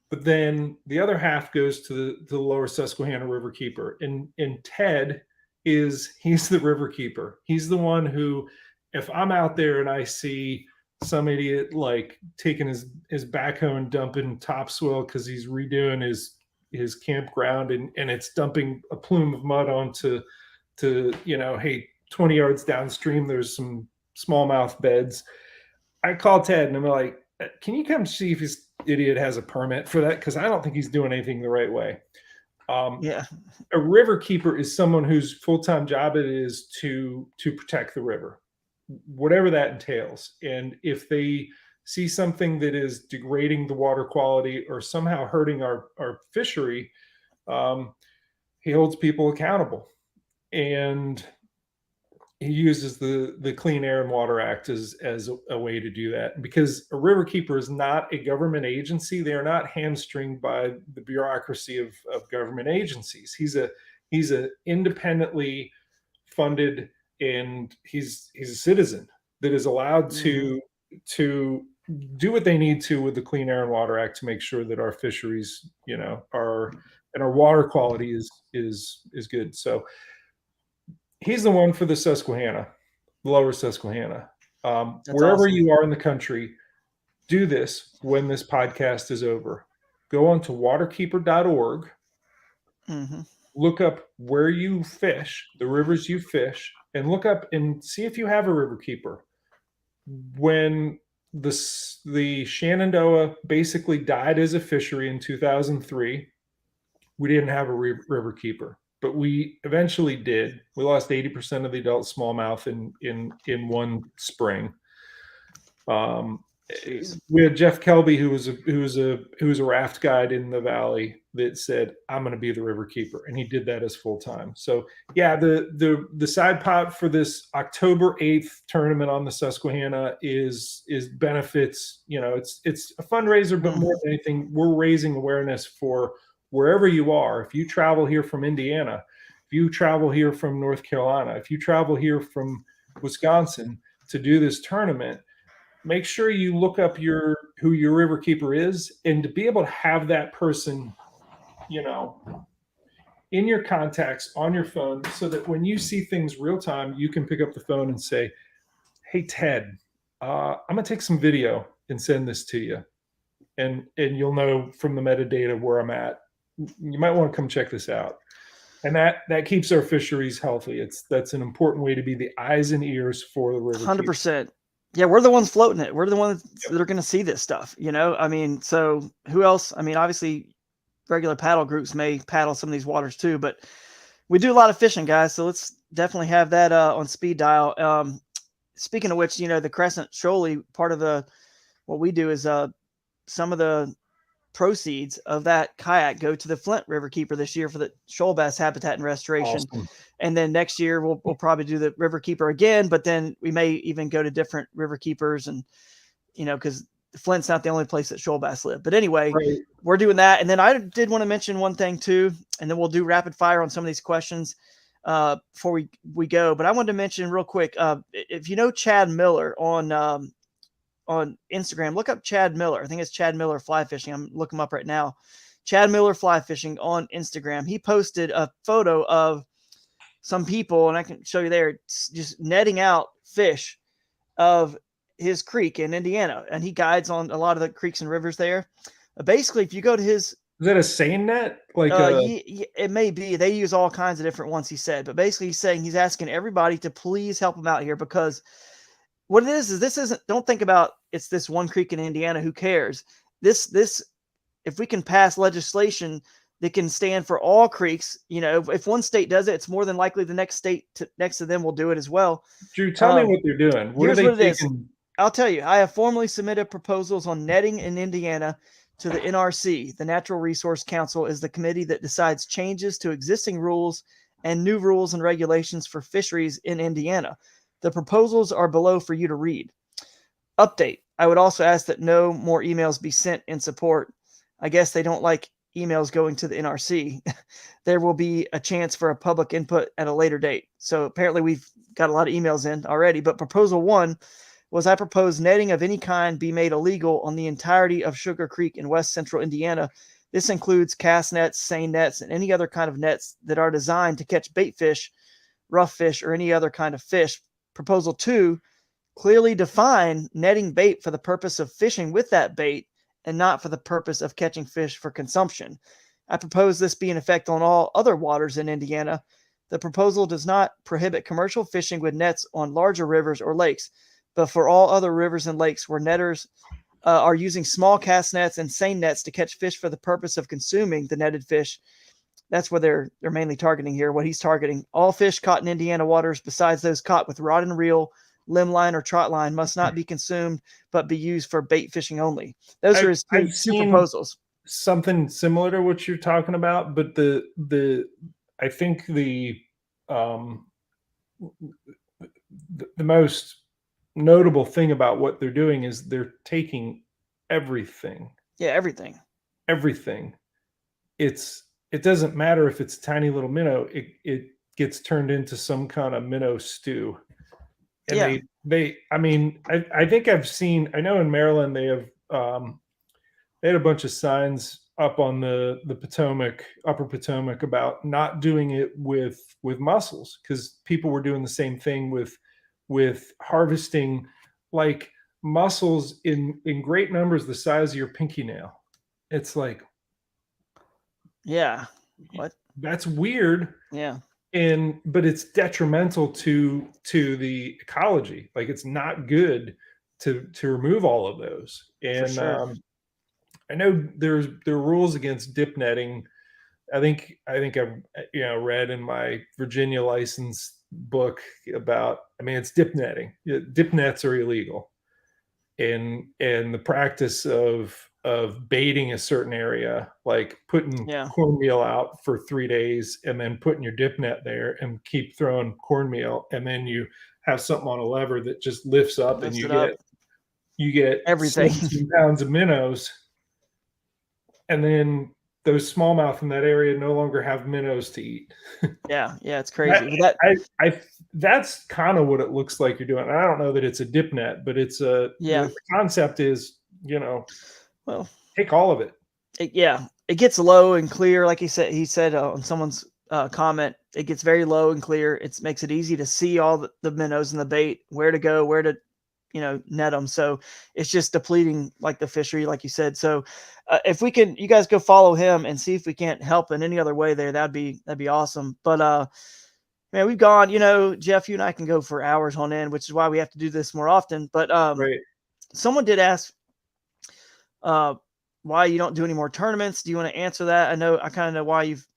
But then the other half goes to the lower Susquehanna riverkeeper. And Ted he's the riverkeeper. He's the one who, if I'm out there and I see some idiot like taking his backhoe and dumping topsoil because he's redoing his campground and it's dumping a plume of mud onto hey, 20 yards downstream there's some smallmouth beds. I call Ted and I'm like, can you come see if this idiot has a permit for that? Because I don't think he's doing anything the right way. A riverkeeper is someone whose full-time job it is to protect the river, whatever that entails. And if they see something that is degrading the water quality or somehow hurting our fishery, he holds people accountable. And he uses the Clean Air and Water Act as a way to do that. Because a riverkeeper is not a government agency. They are not hamstringed by the bureaucracy of government agencies. He's a independently funded, and he's a citizen that is allowed to do what they need to with the Clean Air and Water Act to make sure that our fisheries, are, and our water quality is good. So he's the one for the Susquehanna, lower Susquehanna. Wherever you are in the country, do this when this podcast is over. Go on to waterkeeper.org, look up where you fish, the rivers you fish, and look up and see if you have a riverkeeper. When the Shenandoah basically died as a fishery in 2003, we didn't have a riverkeeper. But we eventually did. We lost 80% of the adult smallmouth in one spring. We had Jeff Kelby, who was a raft guide in the valley, that said, "I'm going to be the riverkeeper," and he did that as full time. So yeah, the side pot for this October 8th tournament on the Susquehanna is benefits. It's a fundraiser, but more than anything, we're raising awareness for wherever you are. If you travel here from Indiana, if you travel here from North Carolina, if you travel here from Wisconsin to do this tournament, make sure you look up who your riverkeeper is, and to be able to have that person, in your contacts on your phone so that when you see things real time, you can pick up the phone and say, hey, Ted, I'm going to take some video and send this to you. And you'll know from the metadata where I'm at. You might want to come check this out. And that keeps our fisheries healthy. That's an important way to be the eyes and ears for the river. 100%. Yeah, we're the ones floating it. We're the ones Yep. that are going to see this stuff, you know? I mean, so who else? I mean, obviously regular paddle groups may paddle some of these waters too, but we do a lot of fishing, guys. So let's definitely have that on speed dial. Speaking of which, you know, the Crescent Shoaly, part of what we do is some of the proceeds of that kayak go to the Flint Riverkeeper this year for the shoal bass habitat and restoration. Awesome. And then next year we'll probably do the Riverkeeper again, but then we may even go to different Riverkeepers, and you know, because Flint's not the only place that shoal bass live. But anyway, right. We're doing that. And then I did want to mention one thing too, and then we'll do rapid fire on some of these questions before we go. But I wanted to mention real quick, if you know Chad Miller on Instagram, look up Chad Miller. I think it's Chad Miller Fly Fishing. I'm looking him up right now. Chad Miller Fly Fishing on Instagram. He posted a photo of some people, and I can show you there, just netting out fish of his creek in Indiana. And he guides on a lot of the creeks and rivers there. Basically, if you go to his... Is that a seine net? Like it may be. They use all kinds of different ones, he said. But basically, he's asking everybody to please help him out here, because what it is this isn't, don't think about it's this one creek in Indiana. Who cares? This, if we can pass legislation that can stand for all creeks, you know, if one state does it, it's more than likely the next state next to them will do it as well. Drew, tell me what they're doing. What it is. I'll tell you. I have formally submitted proposals on netting in Indiana to the NRC. The Natural Resource Council is the committee that decides changes to existing rules and new rules and regulations for fisheries in Indiana. The proposals are below for you to read. Update. I would also ask that no more emails be sent in support. I guess they don't like emails going to the NRC. There will be a chance for a public input at a later date. So apparently we've got a lot of emails in already, but proposal 1 was I propose netting of any kind be made illegal on the entirety of Sugar Creek in west central Indiana. This includes cast nets, seine nets, and any other kind of nets that are designed to catch bait fish, rough fish, or any other kind of fish. Proposal 2, clearly define netting bait for the purpose of fishing with that bait and not for the purpose of catching fish for consumption. I propose this be in effect on all other waters in Indiana. The proposal does not prohibit commercial fishing with nets on larger rivers or lakes, but for all other rivers and lakes where netters are using small cast nets and seine nets to catch fish for the purpose of consuming the netted fish. That's what they're mainly targeting here. What he's targeting, all fish caught in Indiana waters besides those caught with rod and reel, limb line, or trot line must not be consumed, but be used for bait fishing only. Those are his two proposals. Something similar to what you're talking about, but I think the most notable thing about what they're doing is they're taking everything. Yeah, everything. It doesn't matter if it's a tiny little minnow. It gets turned into some kind of minnow stew. And I think I've seen, I know in Maryland they have they had a bunch of signs up on the Potomac, upper Potomac, about not doing it with mussels, because people were doing the same thing with harvesting like mussels in great numbers the size of your pinky nail. It's like, yeah, what? That's weird. Yeah. But it's detrimental to the ecology. Like, it's not good to remove all of those. And sure. I know there are rules against dip netting. I think I've read in my Virginia license book about, it's dip netting. Dip nets are illegal, and the practice of baiting a certain area, like putting cornmeal out for 3 days and then putting your dip net there and keep throwing cornmeal, and then you have something on a lever that just lifts up and you get everything, 17 pounds of minnows, and then those smallmouth in that area no longer have minnows to eat. Yeah, it's crazy. That's kind of what it looks like you're doing. I don't know that it's a dip net, but it's the concept is, well, take all of it. It gets low and clear, like he said on someone's comment. It gets very low and clear. It makes it easy to see all the minnows and the bait, where to go, where to, net them. So it's just depleting like the fishery, like you said. So if we can, you guys go follow him and see if we can't help in any other way there. That'd be awesome. But man, we've gone, Jeff, you and I can go for hours on end, which is why we have to do this more often. But Right. someone did ask why you don't do any more tournaments. Do you want to answer that? I kind of know why you've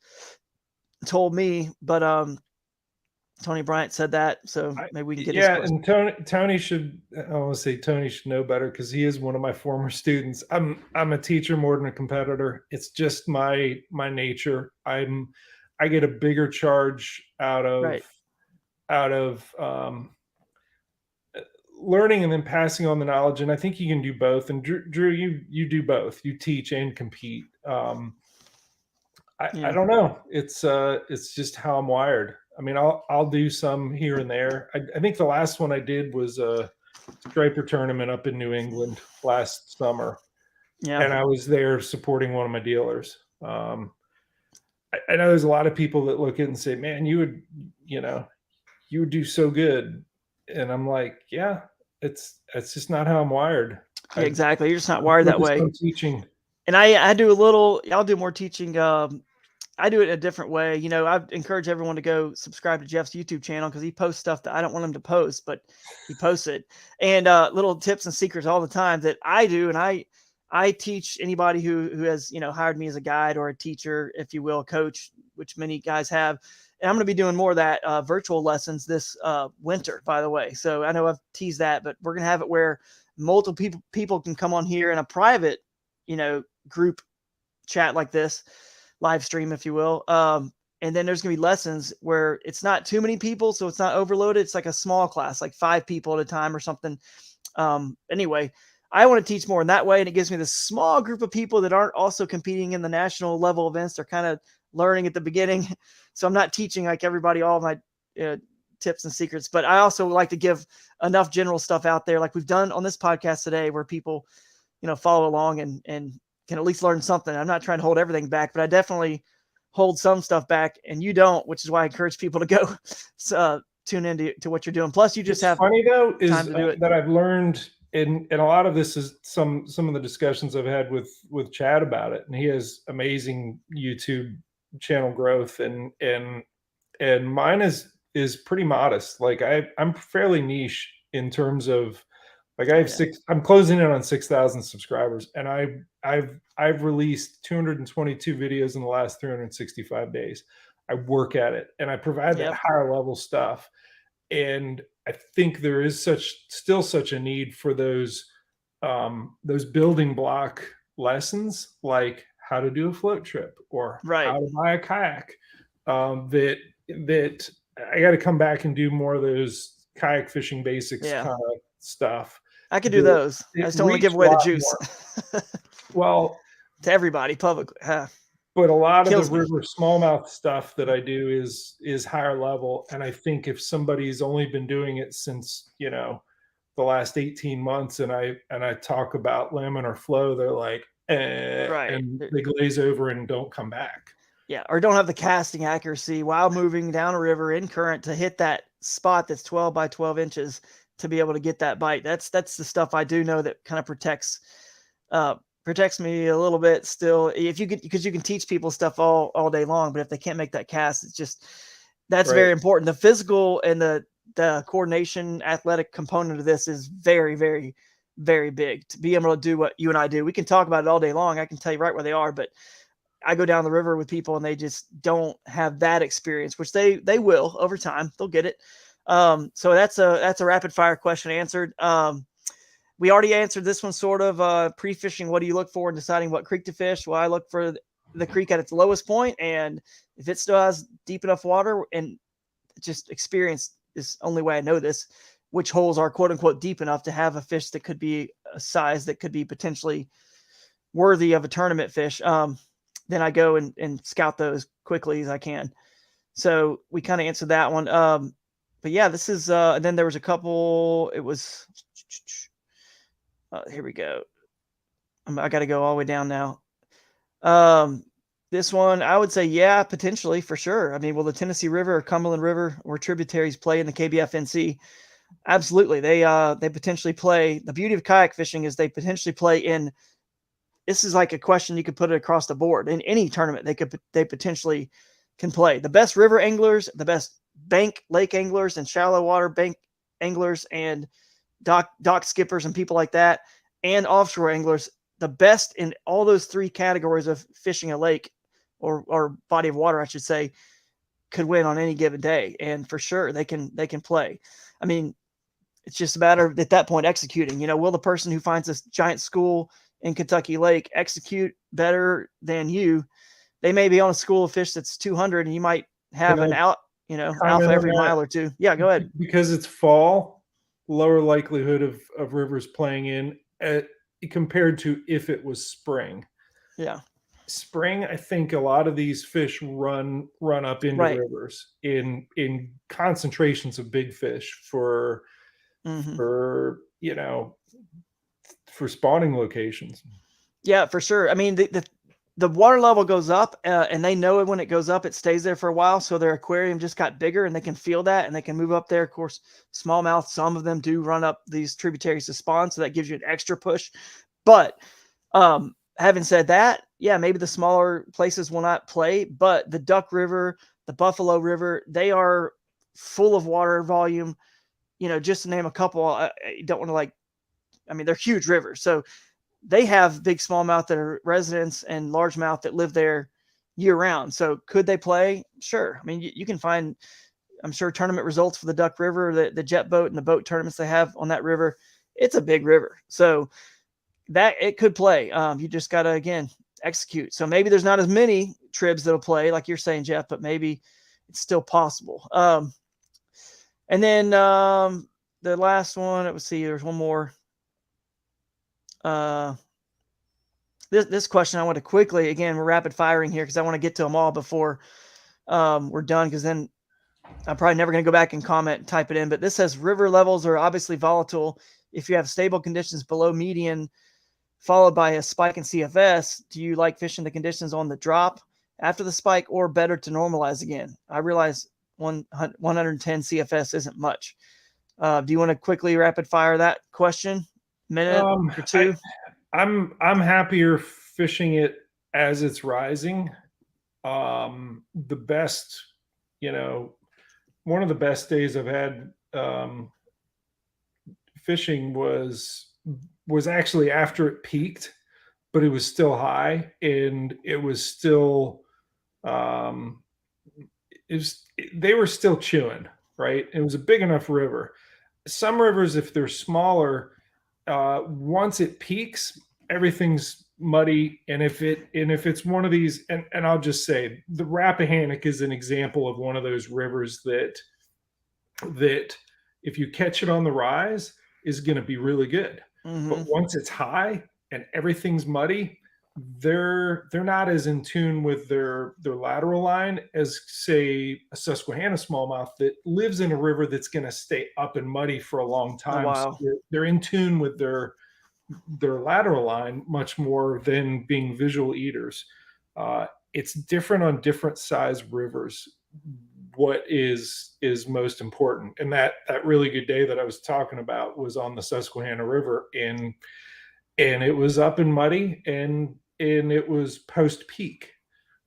told me, but Tony Bryant said that, so maybe we can get his question. And Tony should, I want to say Tony should know better because he is one of my former students. I'm a teacher more than a competitor. It's just my nature. I get a bigger charge out Right. of learning and then passing on the knowledge. And I think you can do both. And Drew, you do both. You teach and compete. I don't know. It's just how I'm wired. I mean, I'll do some here and there. I think the last one I did was a striper tournament up in New England last summer, Yeah. and I was there supporting one of my dealers. I know there's a lot of people that look at it and say, "Man, you would do so good," and I'm like, "Yeah, it's just not how I'm wired." Yeah, exactly. You're just not wired that way. I'm teaching, and I do a little. I'll do more teaching. I do it a different way. I encourage everyone to go subscribe to Jeff's YouTube channel because he posts stuff that I don't want him to post, but he posts it. And little tips and secrets all the time that I do. And I teach anybody who has, hired me as a guide or a teacher, if you will, coach, which many guys have. And I'm going to be doing more of that virtual lessons this winter, by the way. So I know I've teased that, but we're going to have it where multiple people can come on here in a private, group chat like this, live stream, if you will. And then there's going to be lessons where it's not too many people, so it's not overloaded. It's like a small class, like 5 people at a time or something. Anyway, I want to teach more in that way, and it gives me this small group of people that aren't also competing in the national level events. They're kind of learning at the beginning. So I'm not teaching like everybody all my tips and secrets, but I also like to give enough general stuff out there like we've done on this podcast today where people, follow along and can at least learn something. I'm not trying to hold everything back, but I definitely hold some stuff back, and you don't, which is why I encourage people to go tune into to what you're doing. Plus, you just have funny though is time to do it. that I've learned, and a lot of this is some of the discussions I've had with Chad about it, and he has amazing YouTube channel growth, and mine is pretty modest. Like I'm fairly niche in terms of. Like I have I'm closing in on 6,000 subscribers, and I've released 222 videos in the last 365 days. I work at it, and I provide that higher level stuff. And I think there is still such a need for those building block lessons, like how to do a float trip or how to buy a kayak. That I got to come back and do more of those kayak fishing basics kind of stuff. I could do those. I just don't want to give away the juice. Well, to everybody publicly. But a lot of the river smallmouth stuff that I do is higher level. And I think if somebody's only been doing it since, the last 18 months and I talk about laminar flow, they're like, and they glaze over and don't come back. Yeah, or don't have the casting accuracy while moving down a river in current to hit that spot that's 12 by 12 inches to be able to get that bite. That's the stuff I do know that kind of protects me a little bit still. If you because you can teach people stuff all day long, but if they can't make that cast, it's just that's very important. The physical and the coordination, athletic component of this is very, very, very big to be able to do what you and I do. We can talk about it all day long. I can tell you right where they are, but I go down the river with people and they just don't have that experience, which they will over time. They'll get it. So that's a rapid fire question answered. We already answered this one sort of pre-fishing. What do you look for in deciding what creek to fish? Well, I look for the creek at its lowest point, and if it still has deep enough water, and just experience is the only way I know this, which holes are quote unquote deep enough to have a fish that could be a size that could be potentially worthy of a tournament fish. Then I go and scout those quickly as I can. So we kind of answered that one. But yeah, this is, and then there was a couple, it was, here we go. I got to go all the way down now. This one, I would say, yeah, potentially for sure. I mean, will the Tennessee River or Cumberland River or tributaries play in the KBFNC? Absolutely. They potentially play. The beauty of kayak fishing is they potentially play in. This is like a question you could put it across the board in any tournament. They potentially can play. The best river anglers, the best bank lake anglers, and shallow water bank anglers, and dock skippers and people like that, and offshore anglers. The best in all those three categories of fishing a lake or body of water, I should say, could win on any given day. And for sure they can play. I mean, it's just a matter of, at that point, executing. Will the person who finds this giant school in Kentucky Lake execute better than you? They may be on a school of fish that's 200 and you might have an out, alpha every mile or two. Yeah, go ahead. Because it's fall, lower likelihood of rivers playing in compared to if it was spring. Yeah. Spring, I think a lot of these fish run up into rivers in concentrations of big fish for for spawning locations. Yeah, for sure. I mean, the water level goes up, and they know when it goes up, it stays there for a while. So their aquarium just got bigger, and they can feel that, and they can move up there. Of course, smallmouth, some of them do run up these tributaries to spawn, so that gives you an extra push. But having said that, yeah, maybe the smaller places will not play, but the Duck River, the Buffalo River, they are full of water volume. Just to name a couple, I don't want to they're huge rivers. So they have big smallmouth that are residents and largemouth that live there year round. So could they play? Sure. I mean, you can find, I'm sure, tournament results for the Duck River, the jet boat and the boat tournaments they have on that river. It's a big river. So that it could play. You just got to, again, execute. So maybe there's not as many tribs that'll play like you're saying, Jeff, but maybe it's still possible. And then the last one, let's see, there's one more. This question I want to quickly, again, we're rapid firing here because I want to get to them all before we're done, because then I'm probably never going to go back and comment and type it in. But this says river levels are obviously volatile. If you have stable conditions below median, followed by a spike in CFS, do you like fishing the conditions on the drop after the spike, or better to normalize again? I realize 110 CFS isn't much. Do you want to quickly rapid fire that question? Minute or two? I'm happier fishing it as it's rising. The best, one of the best days I've had fishing was actually after it peaked, but it was still high, and it was still they were still chewing, right? It was a big enough river. Some rivers, if they're smaller, once it peaks, everything's muddy. And if it's one of these, and I'll just say the Rappahannock is an example of one of those rivers that if you catch it on the rise is going to be really good. But once it's high and everything's muddy, they're not as in tune with their lateral line as, say, a Susquehanna smallmouth that lives in a river that's going to stay up and muddy for a long time. Oh, wow. So they're in tune with their lateral line much more than being visual eaters. It's different on different size rivers. What is most important, and that really good day that I was talking about was on the Susquehanna River, and it was up and muddy, and it was post peak.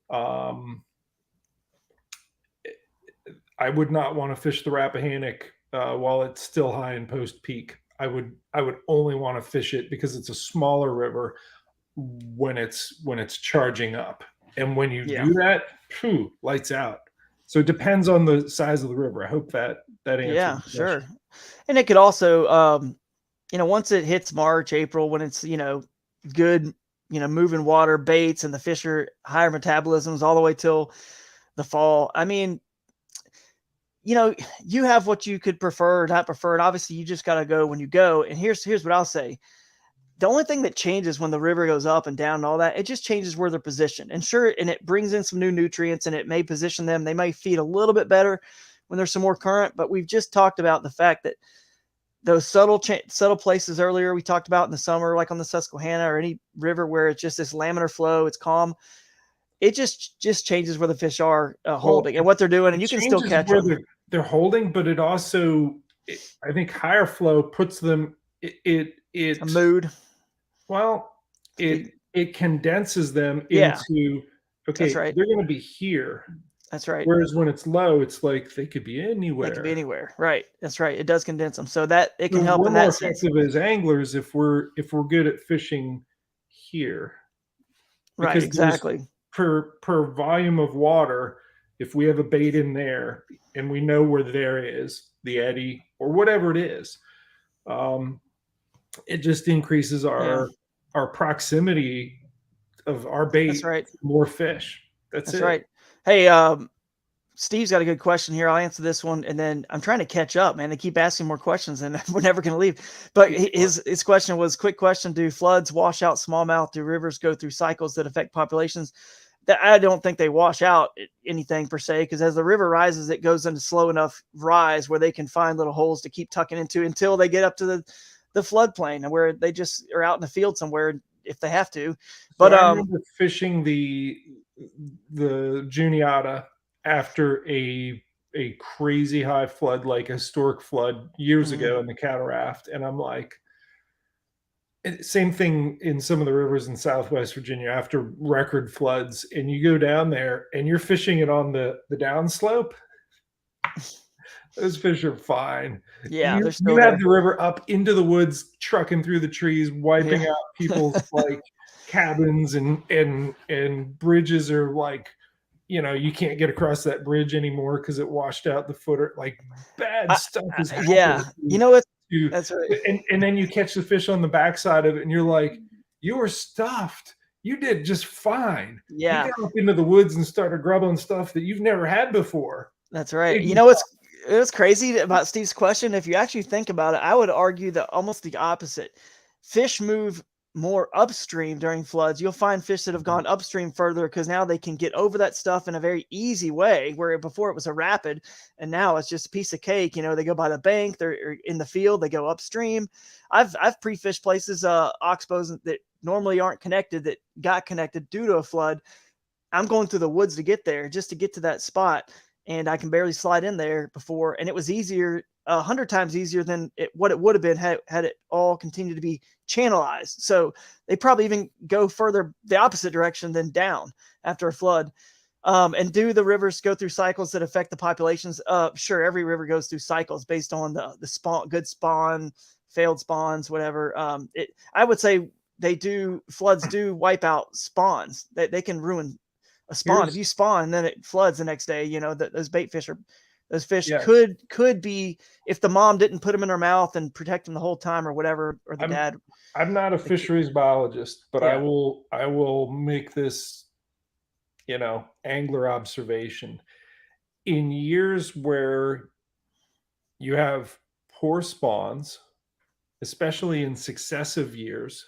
I would not want to fish the Rappahannock while it's still high in post peak. I would only want to fish it because it's a smaller river when it's charging up, and when you do that, lights out. So it depends on the size of the river. I hope that answers. Yeah, sure. And it could also, once it hits March, April, when it's, good, moving water, baits, and the fish are higher metabolisms all the way till the fall. I mean, you have what you could prefer or not prefer. And obviously you just got to go when you go. And here's what I'll say. The only thing that changes when the river goes up and down and all that, it just changes where they're positioned. And sure, and it brings in some new nutrients, and it may position them. They may feed a little bit better when there's some more current. But we've just talked about the fact that those subtle places earlier we talked about in the summer, like on the Susquehanna or any river where it's just this laminar flow, it's calm. it just changes where the fish are Well, holding and what they're doing, and it you can still changes catch where them. they're holding, but it also, I think, higher flow puts them. A It mood. well, Speak. it condenses them Yeah, into, that's okay, right. they're going to be here. That's right. Whereas when it's low, it's like they could be They could be anywhere. anywhere. Right. That's right. It does condense them, so that it So can help we're in more that sense. effective as anglers if we're good at fishing here, Right. because there's Exactly. per volume of water, if we have a bait in there and we know where there is the eddy or whatever it is, um, it just increases Yeah. our proximity of our That's bait right. to more fish. That's That's it. right. Hey, Steve's got a good question here. I'll answer this one, and then I'm trying to catch up, man. They keep asking more questions, and we're never going to leave. But his question was, quick question: do floods wash out smallmouth? Do rivers go through cycles that affect populations? That I don't think they wash out anything per se, because as the river rises, it goes into slow enough rise where they can find little holes to keep tucking into until they get up to the floodplain, where they just are out in the field somewhere if they have to. So But I remember fishing the Juniata after a crazy high flood, like a historic flood years ago in the Cataract, and I'm like, same thing in some of the rivers in Southwest Virginia after record floods, and you go down there and you're fishing it on the downslope. Those fish are fine. yeah, they're You still have there. the river up into the woods, trucking through the trees, wiping Yeah. out people's like cabins and bridges are like, you can't get across that bridge anymore because it washed out the footer. Like bad stuff has happened Yeah, you know what? to, That's right. and then you catch the fish on the backside of it, and you're like, you were stuffed. You did just fine. You Yeah, got up into the woods and started grubbing stuff that you've never had before. that's right. Big You know what's crazy about Steve's question? If you actually think about it, I would argue that almost the opposite. Fish move more upstream during floods. You'll find fish that have gone upstream further because now they can get over that stuff in a very easy way, where before it was a rapid and now it's just a piece of cake. They go by the bank, they're in the field, they go upstream. I've pre-fished places, oxbows that normally aren't connected, that got connected due to a flood. I'm going through the woods to get there, just to get to that spot, and I can barely slide in there before. And it was easier, 100 times easier than what it would have been had it all continued to be channelized. So they probably even go further the opposite direction than down after a flood. And do the rivers go through cycles that affect the populations? Sure, every river goes through cycles based on the spawn, good spawn, failed spawns, whatever. I would say they do. Floods do wipe out spawns. They can ruin a spawn. If Here's you spawn and then it floods the next day, those bait fish those fish Yes. could be, if the mom didn't put them in her mouth and protect them the whole time or whatever, or the I'm dad. I'm not a fisheries biologist, but Yeah, I will make this, angler observation. In years where you have poor spawns, especially in successive years,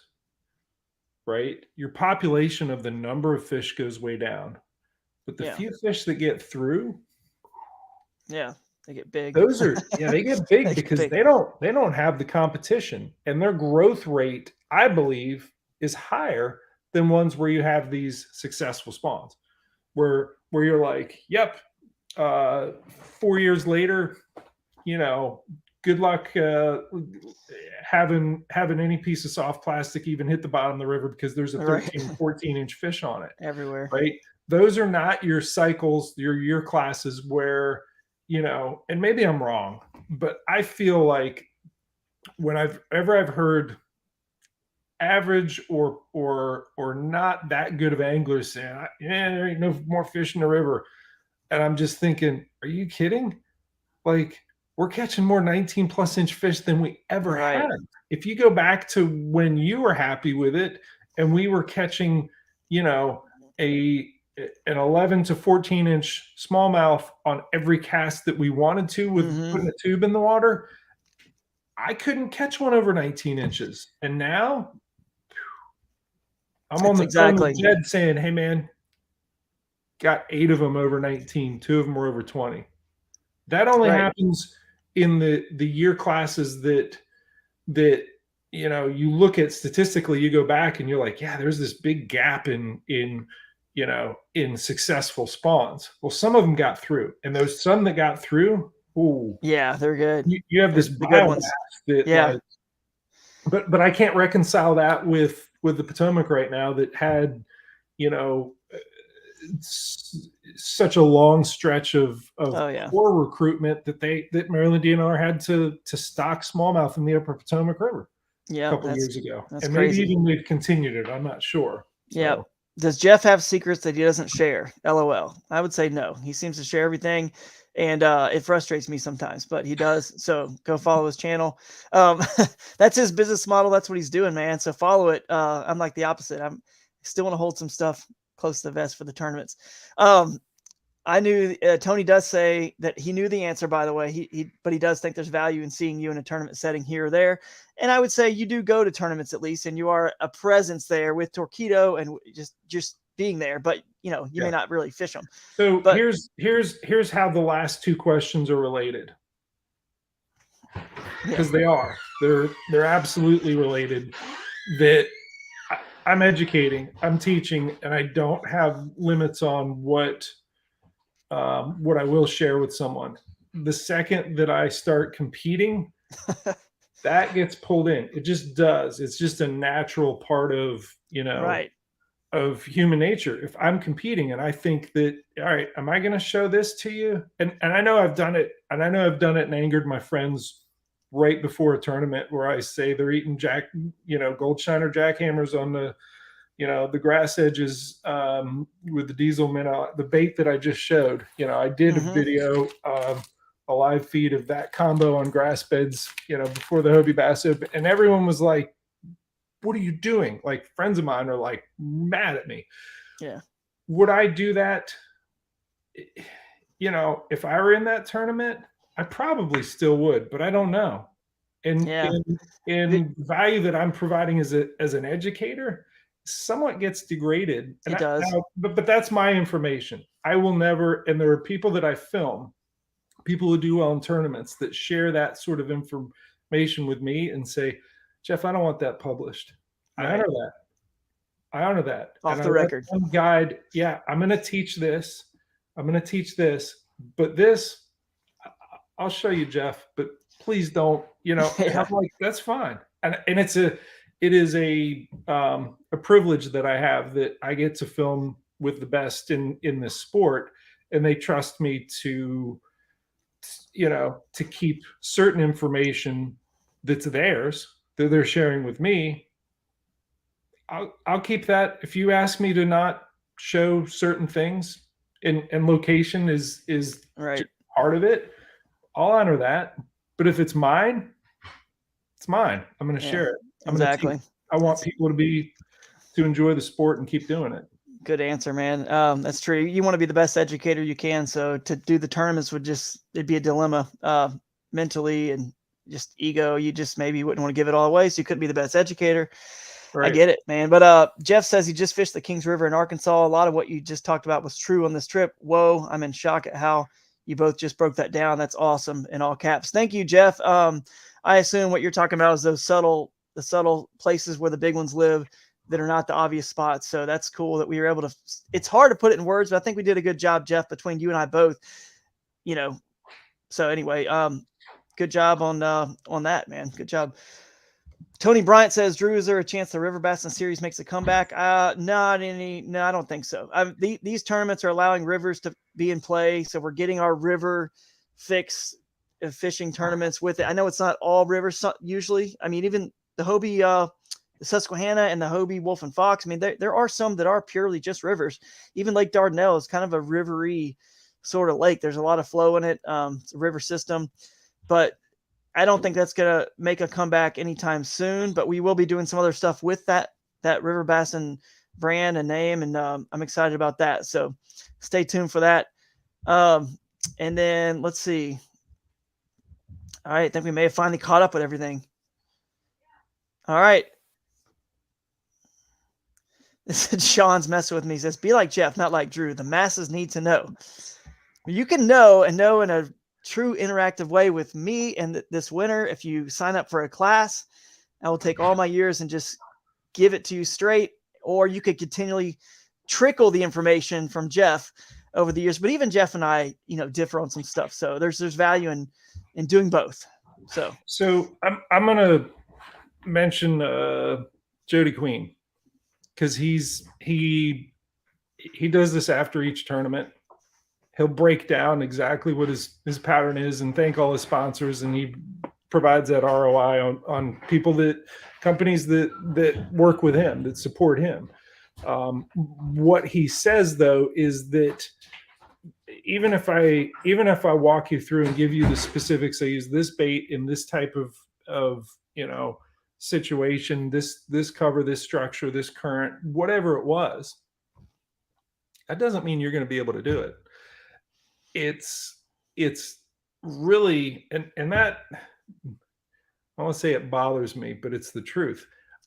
right? Your population of the number of fish goes way down. But the yeah, few fish that get through, yeah. They get big. those are, yeah, they get They big get because big. they don't have the competition, and their growth rate, I believe, is higher than ones where you have these successful spawns, where you're like, yep, 4 years later, good luck having any piece of soft plastic even hit the bottom of the river because there's a Right. 13, 14-inch fish on it, Everywhere. right? Those are not your cycles, your year classes where, and maybe I'm wrong, but I feel like when I've heard average or not that good of anglers saying, yeah, there ain't no more fish in the river. And I'm just thinking, are you kidding? Like, we're catching more 19 plus inch fish than we ever Right. had. If you go back to when you were happy with it and we were catching, a an 11 to 14 inch smallmouth on every cast that we wanted to with putting a tube in the water, I couldn't catch one over 19 inches. And now I'm on That's the phone exactly. with Jed saying, hey man, got 8 of them over 19, 2 of them were over 20. That only Right. happens in the year classes that you look at statistically. You go back and you're like, yeah, there's this big gap in in successful spawns. Well, some of them got through, and those some that got through, ooh, Yeah, they're good. you have They're this the good biomass ones. that Yeah. like, but I can't reconcile that with the Potomac right now that had, you know, such a long stretch of Oh yeah. poor recruitment that Maryland DNR had to stock smallmouth in the Upper Potomac River a Yeah, couple years ago, that's and maybe crazy. even they've continued it. I'm not sure. Yeah. So Does Jeff have secrets that he doesn't share? LOL. I would say no. He seems to share everything, and it frustrates me sometimes, but he does. So go follow his channel. Um, that's his business model. That's what he's doing, man. So follow it. I'm like the opposite. I'm still want to hold some stuff close to the vest for the tournaments. Um, I knew Tony does say that he knew the answer, by the way. But he does think there's value in seeing you in a tournament setting here or there. And I would say you do go to tournaments at least, and you are a presence there with Torquedo and just being there. But you yeah. may not really fish them. So But here's how the last two questions are related, because yeah, they are. They're absolutely related. That I'm educating, I'm teaching, and I don't have limits on what I will share with someone. The second that I start competing, that gets pulled in. It just does. It's just a natural part of right. of human nature. If I'm competing and I think that, all right, am I going to show this to you? And I know I've done it, and I know I've done it and angered my friends right before a tournament where I say they're eating Goldshiner jackhammers on the grass edges with the diesel minnow, the bait that I just showed. I did a video, a live feed of that combo on grass beds, before the Hobie Bass Open, and everyone was like, what are you doing? Like, friends of mine are like mad at me. Yeah. Would I do that? If I were in that tournament, I probably still would, but I don't know. And Yeah. in value that I'm providing as an educator somewhat gets degraded. It does. But that's my information. I will never, and there are people that I film, people who do well in tournaments, that share that sort of information with me and say, Jeff, I don't want that published. Right. I honor that. Off and the record. Guide. Yeah, I'm going to teach this. But this, I'll show you, Jeff, but please don't, Yeah. I'm like, that's fine. And it is a privilege that I have, that I get to film with the best in this sport, and they trust me to keep certain information that's theirs, that they're sharing with me. I'll keep that. If you ask me to not show certain things, and location is right. part of it, I'll honor that. But if it's mine, it's mine. I'm going to share it. Exactly. I want people to enjoy the sport and keep doing it. Good answer, man. That's true. You want to be the best educator you can. So to do the tournaments it'd be a dilemma, mentally and just ego. You just maybe wouldn't want to give it all away. So you couldn't be the best educator. Right. I get it, man. But Jeff says he just fished the Kings River in Arkansas. A lot of what you just talked about was true on this trip. Whoa, I'm in shock at how you both just broke that down. That's awesome, in all caps. Thank you, Jeff. I assume what you're talking about is the subtle places where the big ones live that are not the obvious spots. So that's cool that we were able to. It's hard to put it in words, but I think we did a good job, Jeff, between you and I both. So anyway, good job on that, man. Good job. Tony Bryant says, Drew, is there a chance the River Bassin series makes a comeback? Not any. No, I don't think so. These tournaments are allowing rivers to be in play. So we're getting our river fix fishing tournaments with it. I know it's not all rivers usually. I mean, even the Hobie, the Susquehanna and the Hobie, Wolf and Fox. I mean, there are some that are purely just rivers. Even Lake Dardanelle is kind of a rivery sort of lake. There's a lot of flow in it. It's a river system, but I don't think that's going to make a comeback anytime soon, but we will be doing some other stuff with that River Bassin brand and name. And I'm excited about that. So stay tuned for that. And then let's see. All right. I think we may have finally caught up with everything. All right. This is Sean's messing with me. He says, be like Jeff, not like Drew. The masses need to know. You can know in a true interactive way with me and this winter. If you sign up for a class, I will take all my years and just give it to you straight, or you could continually trickle the information from Jeff over the years, but even Jeff and I, differ on some stuff. So there's value in doing both. So I'm gonna mention Jody Queen, because he does this after each tournament. He'll break down exactly what his pattern is and thank all his sponsors, and he provides that ROI on companies that work with him, that support him. What he says though is that even if I walk you through and give you the specifics, I use this bait in this type of situation, this cover, this structure, this current, whatever it was, that doesn't mean you're going to be able to do it. It's really, and that, I want to say it bothers me, but it's the truth.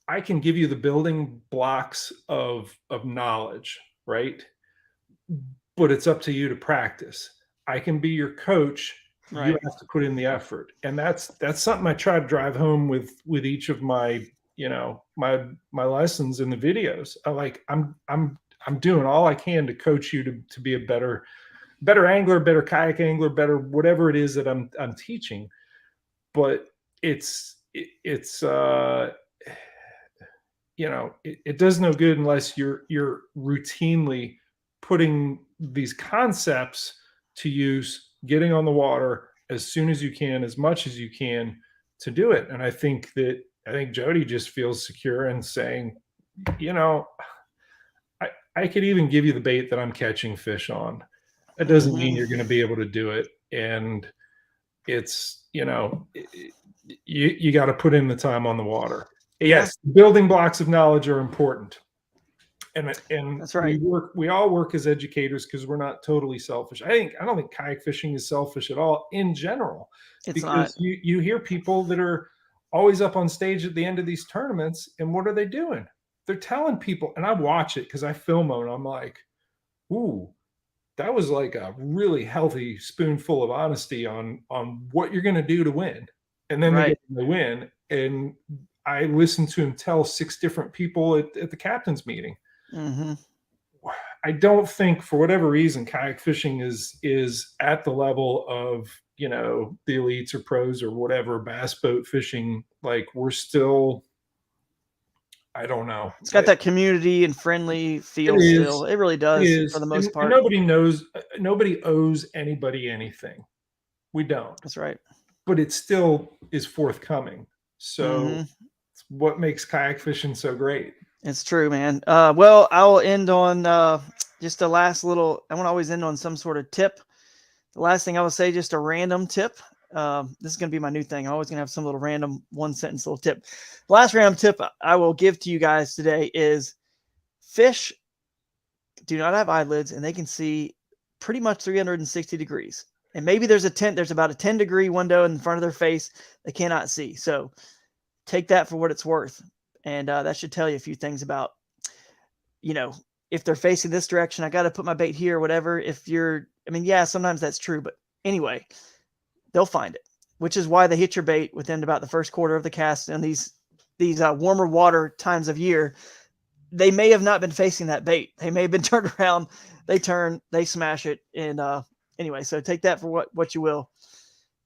I can give you the building blocks of knowledge, right? But it's up to you to practice. I can be your coach. Right. You have to put in the effort. And that's something I try to drive home with each of my, my lessons in the videos. I'm doing all I can to coach you to be a better angler, better kayak angler, better whatever it is that I'm teaching. But it does no good unless you're routinely putting these concepts to use, getting on the water as soon as you can, as much as you can to do it. And I think Jody just feels secure in saying, I could even give you the bait that I'm catching fish on. That doesn't mean you're going to be able to do it. And it's, you got to put in the time on the water. Yes, yeah. Building blocks of knowledge are important. And that's right. We all work as educators because we're not totally selfish. I don't think kayak fishing is selfish at all in general. It's because not. You hear people that are always up on stage at the end of these tournaments, and what are they doing? They're telling people, and I watch it because I film them, and I'm like, ooh, that was like a really healthy spoonful of honesty on what you're going to do to win. And then right. they win. And I listened to him tell 6 different people at the captain's meeting. Mm-hmm. I don't think, for whatever reason, kayak fishing is at the level of, the elites or pros or whatever, bass boat fishing. Like, we're still, I don't know. It's got that community and friendly feel still. It really does for the most part. And nobody owes anybody anything. We don't. That's right. But it still is forthcoming. So it's what makes kayak fishing so great. It's true, man. Well, I'll end on just the last little, I want to always end on some sort of tip. The last thing I will say, just a random tip. This is going to be my new thing. I'm always going to have some little random 1-sentence little tip. The last random tip I will give to you guys today is fish do not have eyelids, and they can see pretty much 360 degrees. And maybe there's about a 10-degree window in front of their face they cannot see. So take that for what it's worth. And that should tell you a few things about, if they're facing this direction, I got to put my bait here or whatever. Sometimes that's true. But anyway, they'll find it, which is why they hit your bait within about the first quarter of the cast. And these warmer water times of year, they may have not been facing that bait. They may have been turned around. They turn, they smash it. And anyway, so take that for what you will.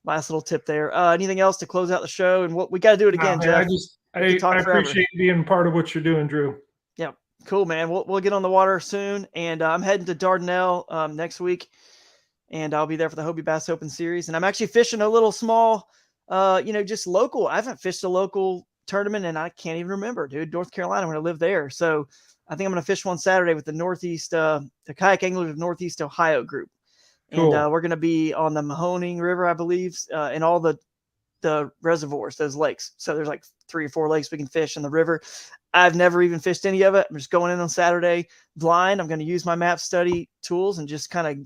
Last little tip there. Anything else to close out the show? And what we got to do it again, Jeff. I appreciate being part of what you're doing, Drew. Yeah, cool, man. We'll get on the water soon, and I'm heading to Dardanelle next week, and I'll be there for the Hobie Bass Open Series. And I'm actually fishing a little small, just local. I haven't fished a local tournament, and I can't even remember, dude. North Carolina, when I lived there. So I think I'm going to fish one Saturday with the Northeast, the Kayak Anglers of Northeast Ohio group. Cool. And we're going to be on the Mahoning River, I believe, and all the reservoirs, those lakes. So there's like 3 or 4 lakes we can fish in the river. I've never even fished any of it. I'm just going in on Saturday blind. I'm going to use my map study tools and just kind of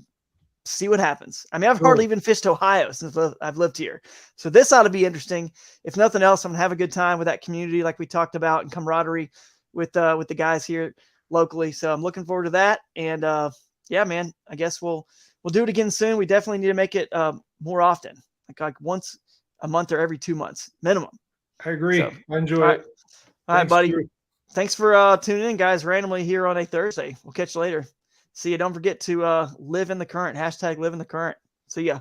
see what happens. I mean, I've hardly even fished Ohio since I've lived here. So this ought to be interesting. If nothing else, I'm going to have a good time with that community like we talked about, and camaraderie with the guys here locally. So I'm looking forward to that. And yeah, man, I guess we'll do it again soon. We definitely need to make it more often, like once a month or every 2 months minimum. I agree. So, I enjoy it. All right, buddy. Drew. Thanks for tuning in, guys, randomly here on a Thursday. We'll catch you later. See you. Don't forget to live in the current. Hashtag live in the current. See ya.